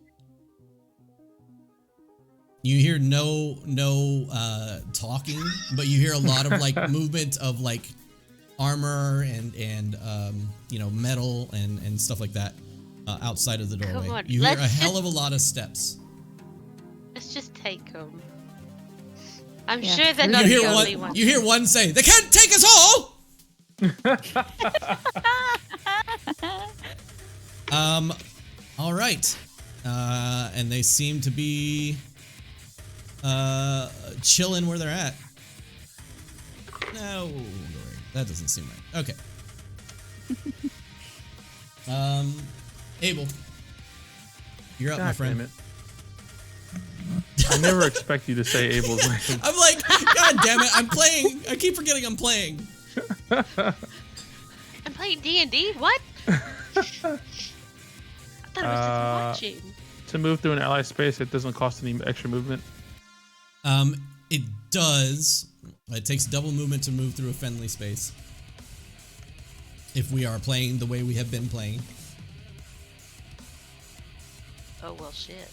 You hear no talking, but you hear a lot of like movement of like armor and you know, metal and stuff like that outside of the doorway. on, You hear a let's hell of a lot of steps. Let's just take them. I'm Yeah. sure they're You not You the hear only one. one. You hear one say, "They can't take us all." All right. And they seem to be chilling where they're at. No, that doesn't seem right. Okay. Abel, you're up, my God friend. damn it. I never expect you to say Abel's name. I'm like, God damn it! I'm playing. I keep forgetting I'm playing. I'm playing D&D. What? I thought I was just watching. To move through an ally space, it doesn't cost any extra movement. It does. It takes double movement to move through a friendly space. If we are playing the way we have been playing. Oh well, shit.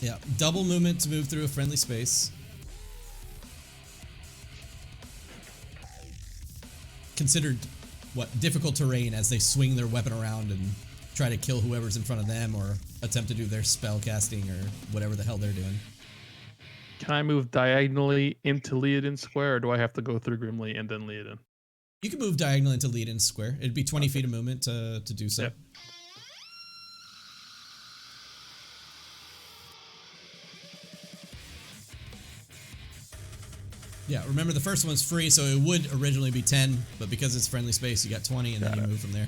Yeah, double movement to move through a friendly space. Considered, what, difficult terrain as they swing their weapon around and try to kill whoever's in front of them or attempt to do their spell casting or whatever the hell they're doing. Can I move diagonally into Leodin Square, or do I have to go through Grimly and then Leodin? You can move diagonally into Leodin Square. It'd be 20 feet of movement to do so. Yep. Yeah, remember the first one's free, so it would originally be 10, but because it's friendly space, you got 20, and then you move from there.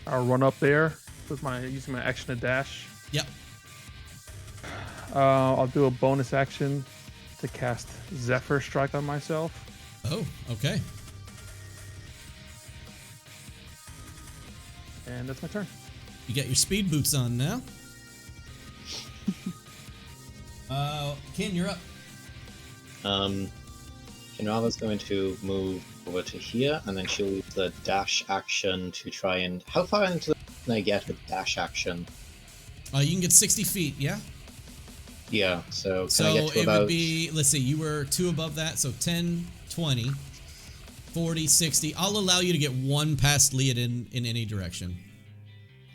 I'll run up there with using my action to dash. Yep. I'll do a bonus action to cast Zephyr Strike on myself. Oh, okay. And that's my turn. You got your speed boots on now. Ken, you're up. Kinrava's going to move over to here, and then she'll use the dash action to try and... How far into the can I get with dash action? You can get 60 feet, yeah? Yeah, so can I So get to it about... would be, let's see, you were 2 above that, so 10, 20, 40, 60. I'll allow you to get 1 past Leodin in any direction.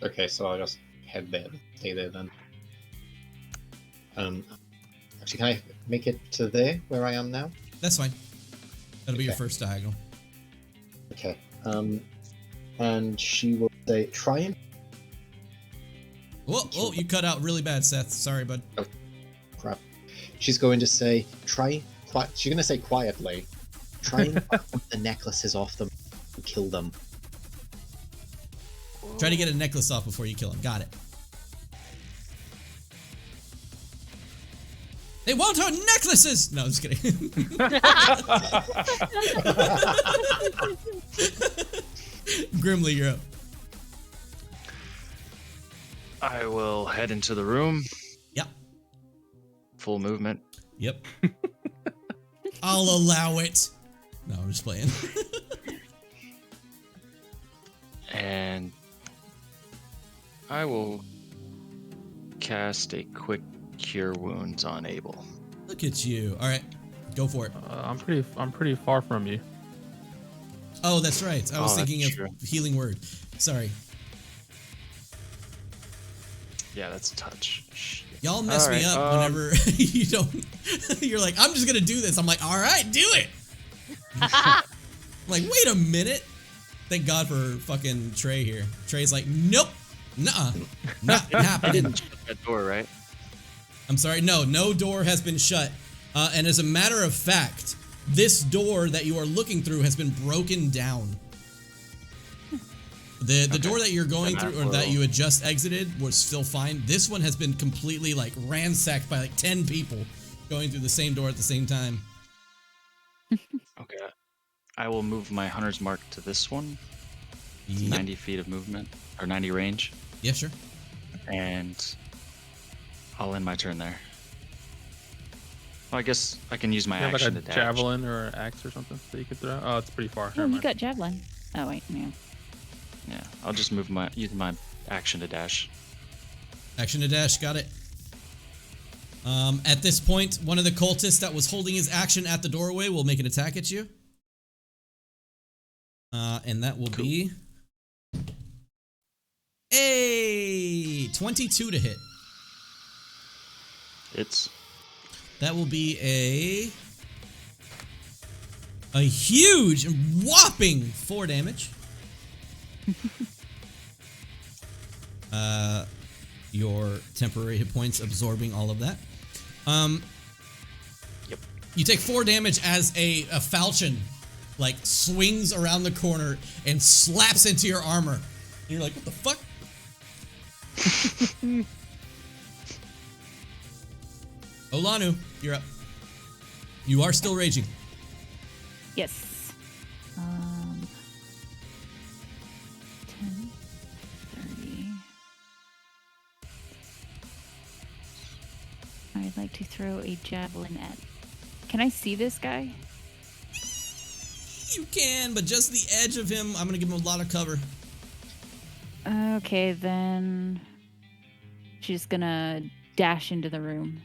Okay, so I'll just head there, stay there then. Actually, can I make it to there, where I am now? That's fine. That'll be your Okay. first diagonal. Okay, and she will say, try and... Oh, you cut out really bad, Seth. Sorry, bud. Crap. She's going to say, she's going to say quietly, try and knock the necklaces off them and kill them. Try to get a necklace off before you kill him. Got it. They want our necklaces! No, I'm just kidding. Grimly, you're up. I will head into the room. Yep. Full movement. Yep. I'll allow it. No, I'm just playing. And I will cast a quick cure wounds on Abel. Look at you. All right, go for it. I'm pretty far from you. Oh, that's right. I was Oh, thinking that's of true. healing word. Sorry. Yeah, that's a touch. Shit. Y'all mess me Alright, up whenever you don't. You're like, I'm just gonna do this. I'm like, all right, do it. I'm like, wait a minute. Thank God for fucking Trey here. Trey's like, nope, nuh-uh, not I happening. didn't shut that door, right? I'm sorry, no door has been shut. And as a matter of fact, this door that you are looking through has been broken down. The door that you're going Then through, I or that will- you had just exited, was still fine. This one has been completely like ransacked by like 10 people going through the same door at the same time. Okay. I will move my hunter's mark to this one. It's Yep. 90 feet of movement, or 90 range, Yeah, sure. and I'll end my turn there. Well, I guess I can use my You have like action a to dash. javelin or an axe or something that you could throw. Oh, it's pretty far. Oh, Never you mind. got javelin. Oh wait, yeah. Yeah, I'll just use my action to dash. Action to dash, got it. At this point, one of the cultists that was holding his action at the doorway will make an attack at you. And that will be a 22 to hit. It's That will be a huge and whopping 4 damage. Your temporary hit points absorbing all of that. Yep. You take 4 damage as a falchion like swings around the corner and slaps into your armor. And you're like, what the fuck? Olanu, you're up. You are still raging. Yes. 10, 30. I'd like to throw a javelin at. Can I see this guy? You can, but just the edge of him, I'm gonna give him a lot of cover. Okay, then she's gonna dash into the room.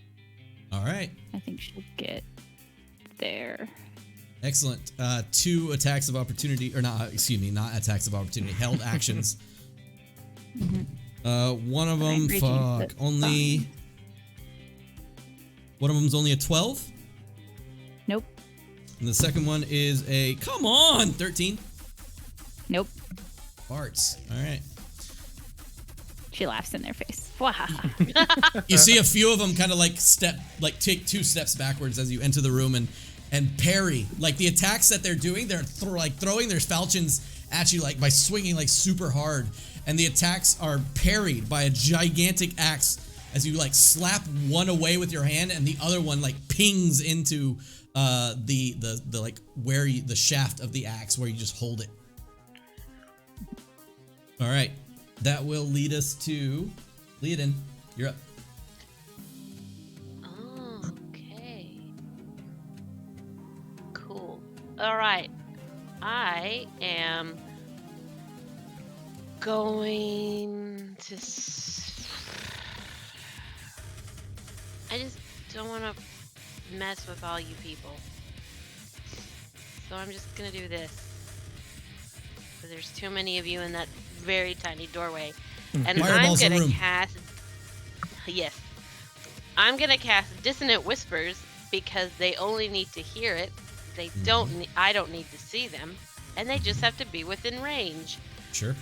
All right, I think she'll get there. excellent. 2 attacks of opportunity, or not? Excuse me, not attacks of opportunity. Held actions. One of them, I'm raging, fuck, but only. fine. One of them's only a 12, Nope. and the second one is a come on 13. Nope. Farts. All right. She laughs in their face. Wahaha. You see a few of them kind of like take 2 steps backwards as you enter the room and parry. Like the attacks that they're doing, they're throwing their falchions at you like by swinging like super hard, and the attacks are parried by a gigantic axe as you like slap one away with your hand and the other one like pings into the like where the shaft of the axe where you just hold it. All right, that will lead us to Leodin. You're up. Okay. Cool. All right. I am going to. I just don't want to mess with all you people. So I'm just going to do this. Because there's too many of you in that very tiny doorway. And I'm Fireballs the going room. to cast. Yes. I'm going to cast Dissonant Whispers because they only need to hear it. They don't. I don't need to see them. And they just have to be within range. Sure.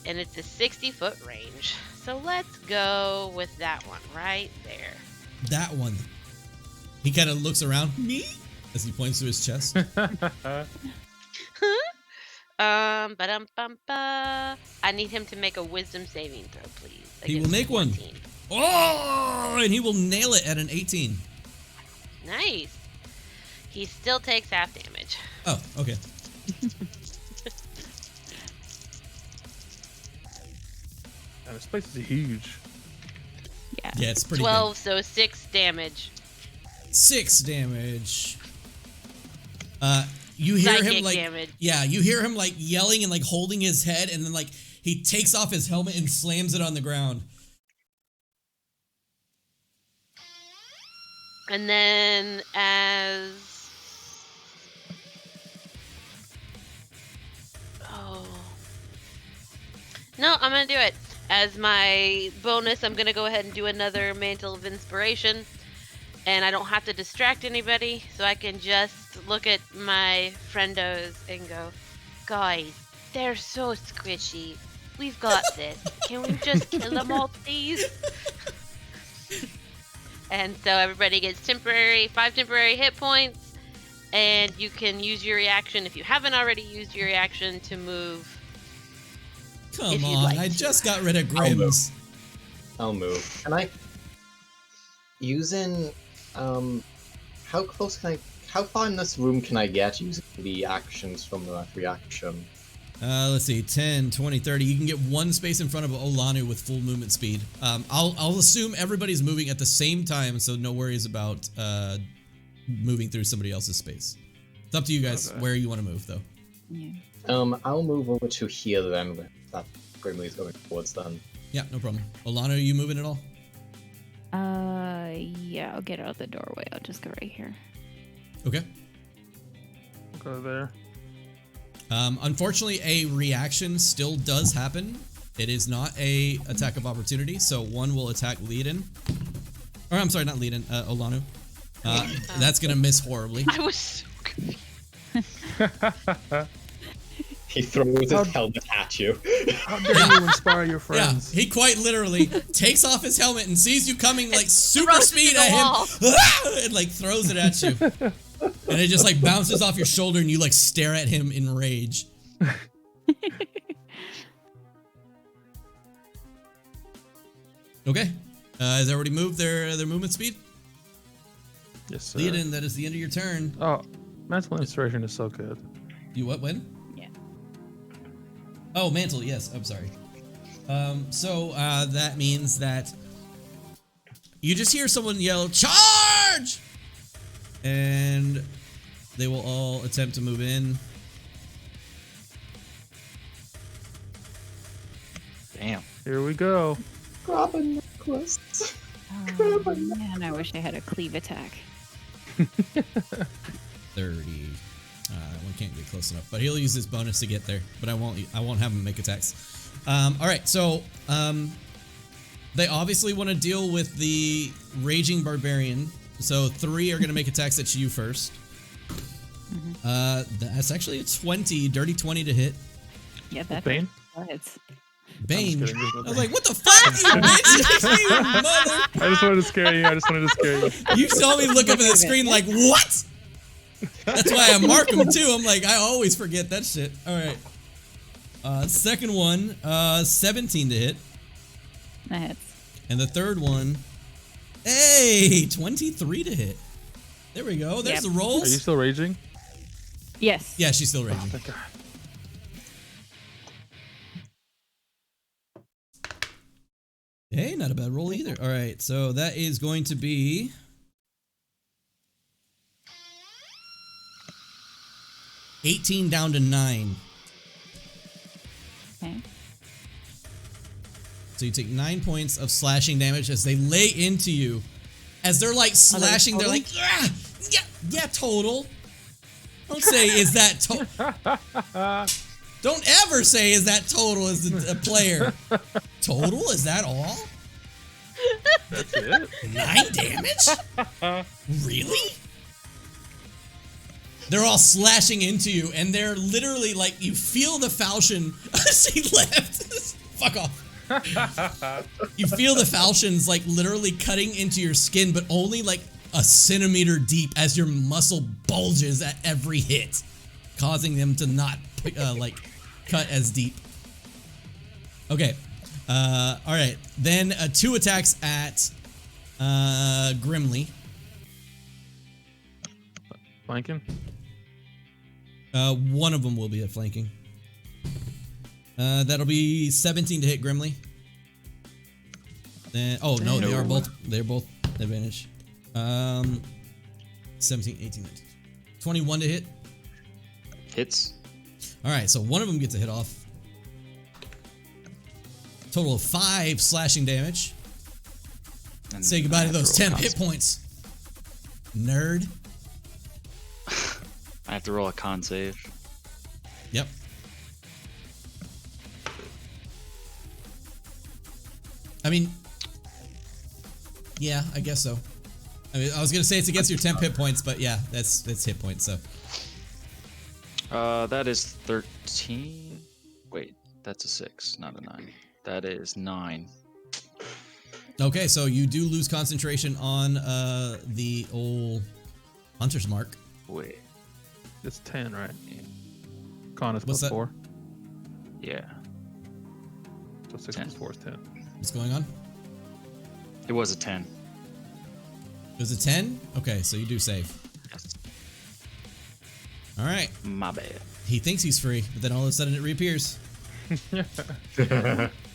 And it's a 60-foot range. So let's go with that one right there. That one. He kind of looks around. Me? As he points to his chest. Ba-dum-bum-ba. I need him to make a wisdom saving throw, please. He will Against make one. 14. Oh, and he will nail it at an 18. Nice. He still takes half damage. Oh, okay. Man, this place is huge. Yeah. Yeah, it's pretty 12, so 6 damage. big. 6 damage. You hear him Psychic like damage. yeah, you hear him like yelling and like holding his head, and then like He takes off his helmet and slams it on the ground. And then as... Oh. No, I'm going to do it. As my bonus, I'm going to go ahead and do another Mantle of Inspiration. And I don't have to distract anybody, so I can just look at my friendos and go, guys, they're so squishy. We've got this. Can we just kill them all, please? And so everybody gets 5 temporary hit points, and you can use your reaction if you haven't already used your reaction to move. Come on, I just got rid of Grims. I'll move. Can I... Using... how far in this room can I get using the actions from the reaction? Let's see, 10, 20, 30. You can get one space in front of Olanu with full movement speed. I'll assume everybody's moving at the same time, so no worries about moving through somebody else's space. It's up to you guys where you want to move, though. Yeah. I'll move over to here then, where that Grimly's going towards then. Yeah, no problem. Olanu, are you moving at all? Yeah, I'll get out of the doorway. I'll just go right here. Okay. Go there. Unfortunately, a reaction still does happen. It is not a attack of opportunity, so one will attack Leiden. Or I'm sorry, not Leiden, Olanu. That's gonna miss horribly. I was so confused. He throws his helmet at you. How dare you inspire your friends? Yeah, he quite literally takes off his helmet and sees you coming like super throws it speed to the at wall. him, and like throws it at you, and it just like bounces off your shoulder, and you like stare at him in rage. Okay, has everybody moved their movement speed? Yes, sir. Leiden, that is the end of your turn. Oh, Mantle Inspiration is so good. You what? When? Yeah. Oh, Mantle. Yes, I'm sorry. So that means that you just hear someone yell, "Charge!" And they will all attempt to move in. Damn. Here we go. Grab a necklace. Oh, man, I wish I had a cleave attack. 30. One can't get close enough, but he'll use his bonus to get there. But I won't have him make attacks. All right, so they obviously want to deal with the raging barbarian. So 3 are going to make attacks at you first. That's actually a 20, dirty 20 to hit. Yeah, that Bane? hits. Bane. I'm just kidding, I was like, what the fuck, you bitch? You mother. I just wanted to scare you. You saw me look up at the screen like, what? That's why I mark them too. I'm like, I always forget that shit. All right. Second one, 17 to hit. That hits. And the third one, hey, 23 to hit. There we go. There's the Are you rolls. still raging? Yes. Yeah, she's still raging. Thank God. Hey, not a bad roll either. All right, so that is going to be 18 down to 9. Okay. So you take 9 points of slashing damage as they lay into you. As they're like slashing, they're like, yeah, total. Don't say, is that total? Don't ever say, is that total as a player. Total? Is that all? That's it? 9 damage? Really? They're all slashing into you, and they're literally like, you feel the falchion. She left. Fuck off. You feel the falchions like literally cutting into your skin, but only like a centimeter deep as your muscle bulges at every hit, causing them to not like cut as deep. Okay. All right. Then 2 attacks at Grimly. Flanking? One of them will be at flanking. That'll be 17 to hit Grimly. Then, oh no, they're both advantage. 17, 18, 19. 21 to hit. Hits. All right, so one of them gets a hit off. Total of 5 slashing damage. And Say I goodbye to have those roll a temp hit con points. Nerd. I have to roll a con save. Yep. I mean, yeah, I guess so. I mean, I was gonna say it's against your temp hit points, but yeah, that's hit points. So That is 13. Wait, that's a 6, not a 9. That is 9. okay, so you do lose concentration on the old hunter's mark. Wait, It's 10, right? yeah. Con is What's plus that? 4. Yeah. So 6 10. plus 4 is 10. What's going on? It was a 10. It was a 10? Okay, so you do save. All right. My bad. He thinks he's free, but then all of a sudden it reappears.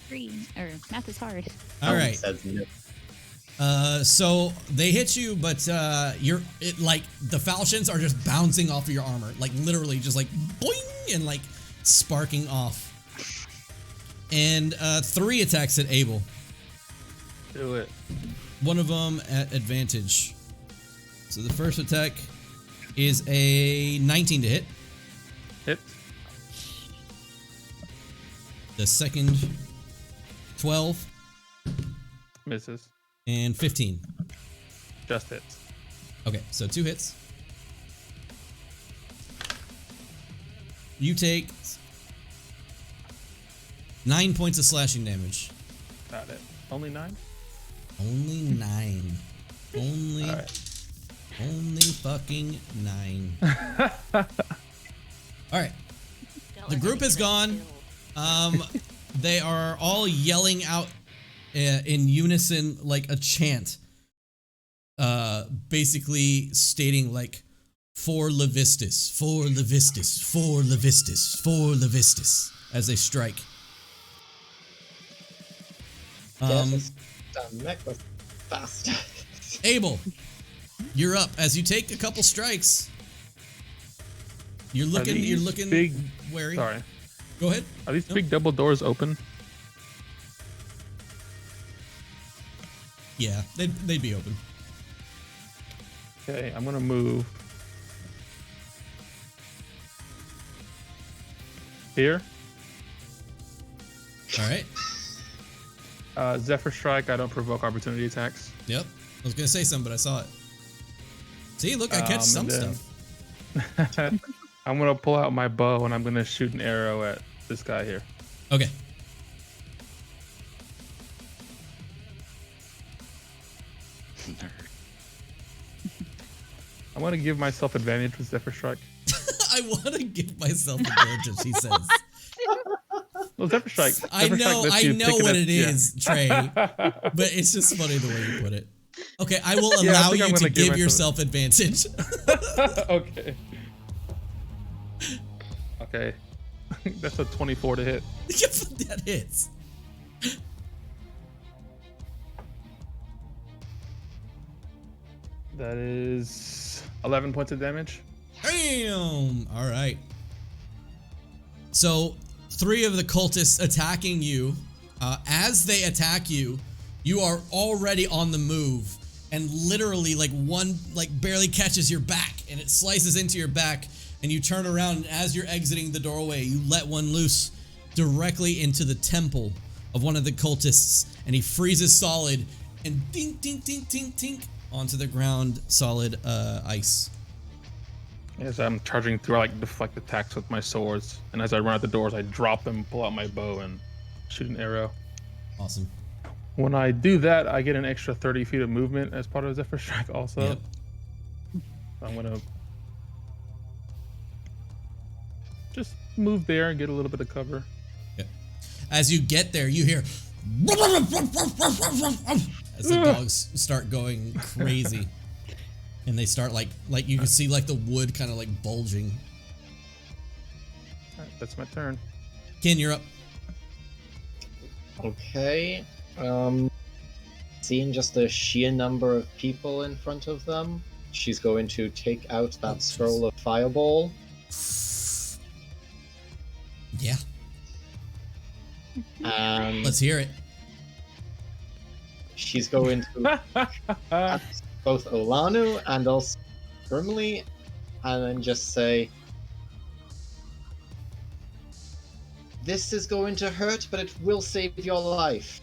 Green or math is hard. All right. Says no. So they hit you, but like the falchions are just bouncing off of your armor, like literally just like boing and like sparking off. And 3 attacks at Abel. Do it. One of them at advantage. So the first attack is a 19 to hit. Hit. The second 12 Misses. and 15. Just hits. Okay, so 2 hits. You take 9 points of slashing damage. Got it. Only 9? Only 9. Only, Alright. only fucking 9. Alright, the group is gone. They are all yelling out in unison like a chant. Basically stating like, for Levistus, for Levistus, for Levistus, for Levistus, as they strike. Necklace fast. Abel, you're up. As you take a couple strikes, you're looking big. wary. Sorry. Go ahead. Are these Nope. big double doors open? Yeah, they'd be open. Okay, I'm gonna move here. All right. Zephyr Strike. I don't provoke opportunity attacks. Yep. I was gonna say something, but I saw it. See, look, I catch some and then- stuff. I'm gonna pull out my bow and I'm gonna shoot an arrow at this guy here. Okay. Nerd. I want to give myself advantage with Zephyr Strike. I want to give myself advantage, he says. Well, Zephyr Strike. I Zephyr Strike know lets you pick what it it is, Trey, but it's just funny the way you put it. Okay, I will Yeah, I allow think I'm you to gonna give give yourself advantage. Okay. Okay. That's a 24 to hit. That hits. That is 11 points of damage. Damn! All right. So, 3 of the cultists attacking you. As they attack you, you are already on the move, and literally, like one, like barely catches your back, and it slices into your back, and you turn around, and as you're exiting the doorway, you let one loose directly into the temple of one of the cultists, and he freezes solid, and dink, dink, dink, dink, dink, onto the ground, solid ice. As I'm charging through, I like deflect attacks with my swords, and as I run out the doors, I drop them, pull out my bow, and shoot an arrow. Awesome. When I do that, I get an extra 30 feet of movement as part of Zephyr Strike also. Yep. So I'm gonna just move there and get a little bit of cover. Yep. As you get there, you hear as the dogs start going crazy, and they start like you can see like the wood kind of like bulging. All right, that's my turn. Ken, you're up. Okay. Seeing just the sheer number of people in front of them, she's going to take out that scroll of fireball. Yeah. And Let's hear it. she's going to ask both Olanu and also Grimly, and then just say, "This is going to hurt, but it will save your life."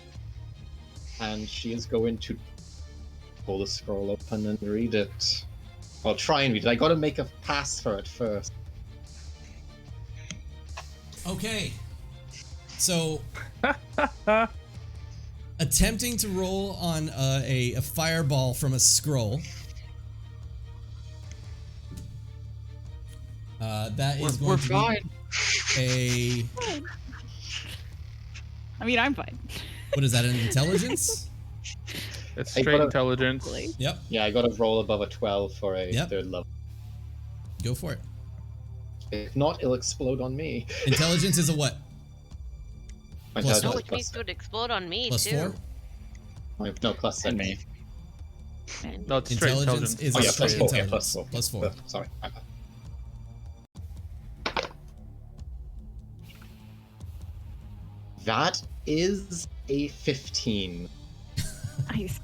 And she is going to pull the scroll open and read it. Well, try and read it. I gotta make a pass for it first. Okay. So, attempting to roll on a fireball from a scroll. That is going to be I mean, I'm fine. what is that, an intelligence? It's I straight gotta- intelligence. Hopefully. Yep, Yeah, I gotta roll above a 12 for a Yep. third level. go for it. If not, it'll explode on me. Intelligence is a what? My Plus intelligence No, what? is which means it would explode on me Plus too. 4? No, plus And 6. me. No, it's straight Intelligence intelligence. is Oh, a yeah, straight plus 4. intelligence. Yeah, plus 4. Plus 4. Sorry. My bad. That is a 15. Nice.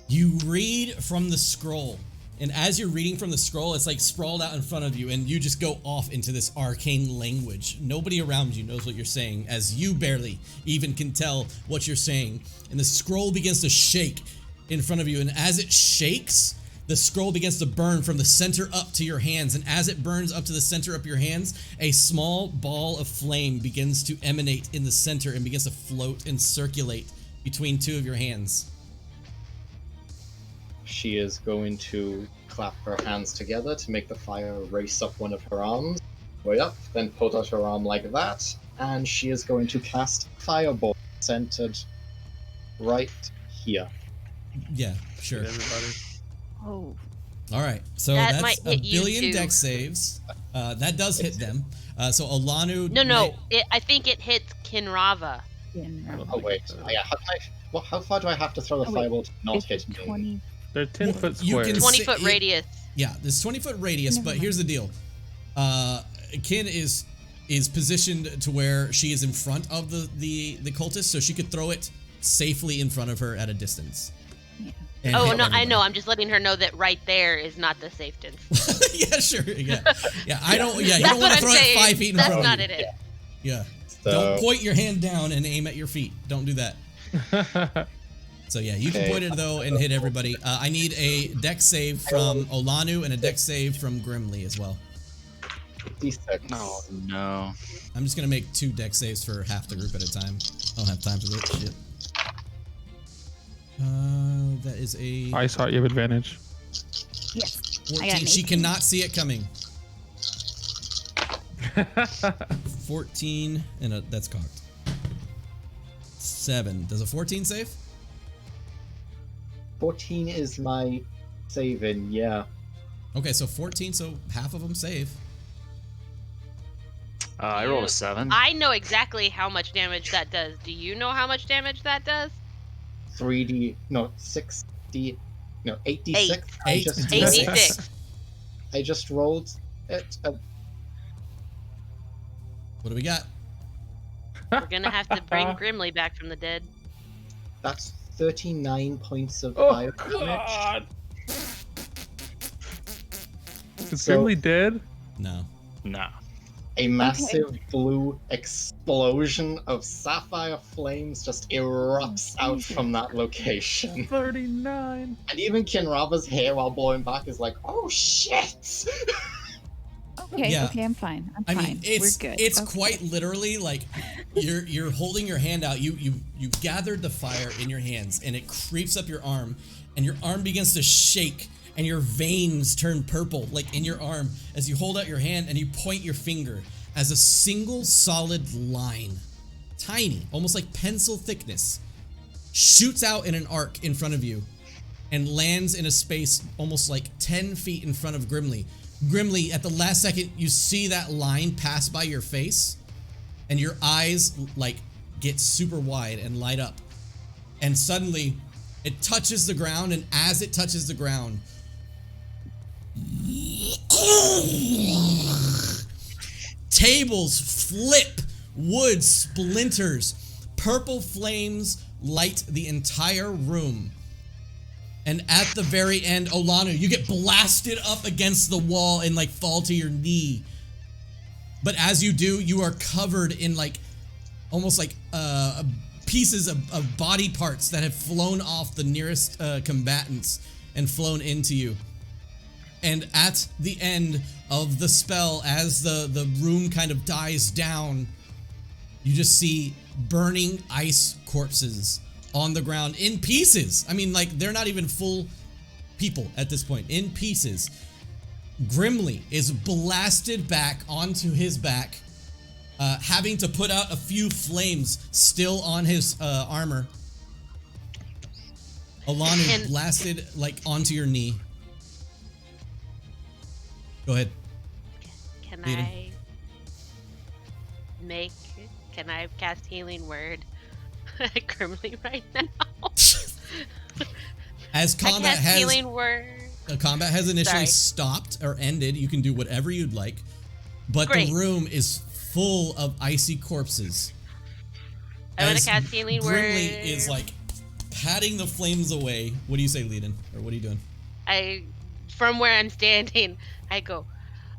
You read from the scroll, and as you're reading from the scroll, it's like sprawled out in front of you, and you just go off into this arcane language. Nobody around you knows what you're saying, as you barely even can tell what you're saying. And the scroll begins to shake in front of you, and as it shakes, the scroll begins to burn from the center up to your hands, and as it burns up to the center of your hands, a small ball of flame begins to emanate in the center and begins to float and circulate between two of your hands. She is going to clap her hands together to make the fire race up one of her arms, way up, then put out her arm like that, and she is going to cast Fireball centered right here. Yeah, sure. Everybody. Oh. All right, so That that's might a hit you billion too. dex saves. That does hit them. So Olanu. No. I think it hits Kinrava. Oh wait, yeah, how can how far do I have to throw the Oh, wait. fireball to not It's hit me? 20. They're 10-foot You can squares. 20-foot Say- radius. Yeah, there's 20-foot radius, Never but mind. here's the deal. Kin is positioned to where she is in front of the cultist, so she could throw it safely in front of her at a distance. Yeah. And Oh hit no, I everybody. know. I'm just letting her know that right there is not the safe distance. Yeah, sure. Yeah. I don't. Yeah, you That's don't want what to I'm throw saying. it 5 feet in That's front not of you. it. Yeah. So, Don't point your hand down and aim at your feet. Don't do that. So yeah, you can Okay. point it though and hit everybody. I need a dex save from Olanu and a dex save from Grimly as well. D6. Oh no. I'm just gonna make 2 dex saves for half the group at a time. I don't have time for this shit. That is a I saw you have advantage. Yes. 14. She 18. cannot see it coming. 14 and that's cocked. 7. Does a 14 save? 14 is my saving, yeah. Okay, so 14, so half of them save. I rolled a 7. I know exactly how much damage that does. Do you know how much damage that does? 3D, no, 6D, no, 8D6. Eight. I just, 8d6. I just rolled it. What do we got? We're gonna have to bring Grimly back from the dead. That's 39 points of Oh fire damage. God! Is So- Grimly dead? No. Nah. A massive blue explosion of sapphire flames just erupts out from that location. 39. And even Kinrava's hair while blowing back is like, oh shit! Okay, Yeah. okay, I'm fine. I'm I fine. mean, it's We're good. it's Okay. quite literally like you're holding your hand out. You gathered the fire in your hands, and it creeps up your arm, and your arm begins to shake, and your veins turn purple, like in your arm, as you hold out your hand and you point your finger as a single solid line, tiny, almost like pencil thickness, shoots out in an arc in front of you, and lands in a space almost like 10 feet in front of Grimly. Grimly, at the last second, you see that line pass by your face, and your eyes like get super wide and light up. And suddenly, it touches the ground, and as it touches the ground, Tables flip, wood splinters, purple flames light the entire room. And at the very end, Olanu, you get blasted up against the wall and like fall to your knee. But as you do, you are covered in like almost like pieces of body parts that have flown off the nearest combatants and flown into you. And at the end of the spell, as the room kind of dies down, you just see burning ice corpses on the ground in pieces. I mean, like, they're not even full people at this point, in pieces. Grimly is blasted back onto his back, having to put out a few flames still on his armor. Olanu blasted like onto your knee. Go ahead. Can Lead him. Can I cast Healing Word Grimly right now? As combat has Healing Word. Combat has initially stopped or ended, you can do whatever you'd like, but Great. the room is full of icy corpses. I want As to cast Healing Word. Grimly is like patting the flames away. What do you say, Leiden? Or what are you doing? From where I'm standing, I go,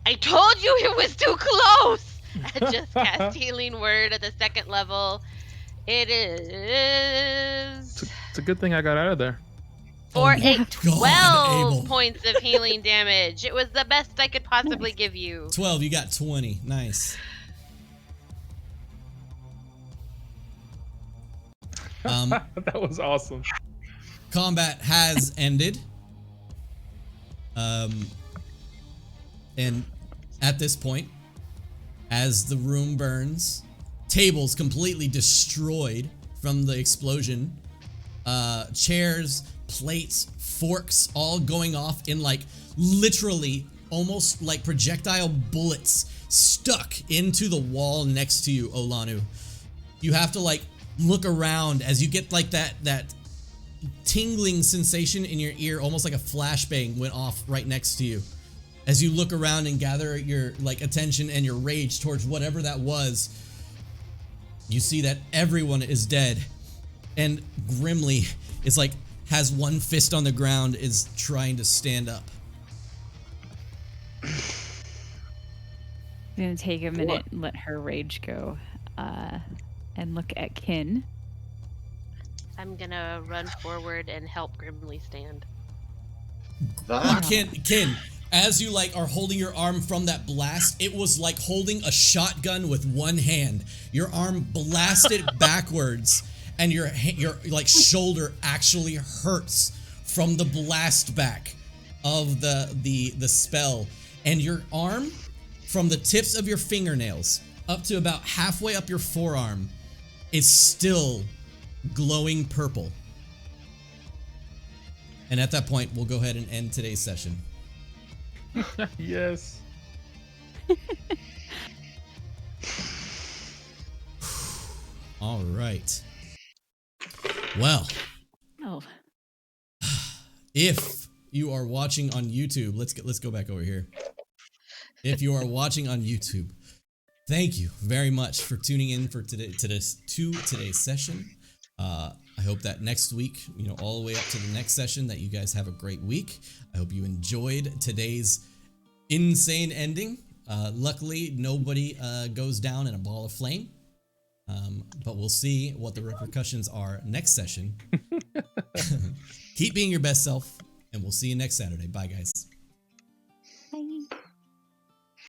I told you it was too close! I just cast Healing Word at the 2nd level. It is... It's a good thing I got out of there. For Oh my a God, 12 Abel. points of healing damage. It was the best I could possibly give you. 12, you got 20. Nice. That was awesome. Combat has ended. And at this point, as the room burns, tables completely destroyed from the explosion, chairs, plates, forks, all going off in like literally almost like projectile bullets stuck into the wall next to you, Olanu. You have to like look around as you get like that tingling sensation in your ear, almost like a flashbang went off right next to you. As you look around and gather your like attention and your rage towards whatever that was, you see that everyone is dead. And Grimly is like, has one fist on the ground, is trying to stand up. I'm gonna take a minute and let her rage go, and look at Kin. I'm gonna run forward and help Grimly stand. Kin, as you like are holding your arm from that blast, it was like holding a shotgun with one hand. Your arm blasted backwards, and your like shoulder actually hurts from the blast back of the spell, and your arm from the tips of your fingernails up to about halfway up your forearm is still glowing purple. And at that point, we'll go ahead and end today's session. Yes. All right. Well, Oh, if you are watching on YouTube, let's go back over here. If you are watching on YouTube, thank you very much for tuning in for today's session. I hope that next week, all the way up to the next session, that you guys have a great week. I hope you enjoyed today's insane ending. Luckily, nobody goes down in a ball of flame. But we'll see what the repercussions are next session. Keep being your best self, and we'll see you next Saturday. Bye, guys. bye.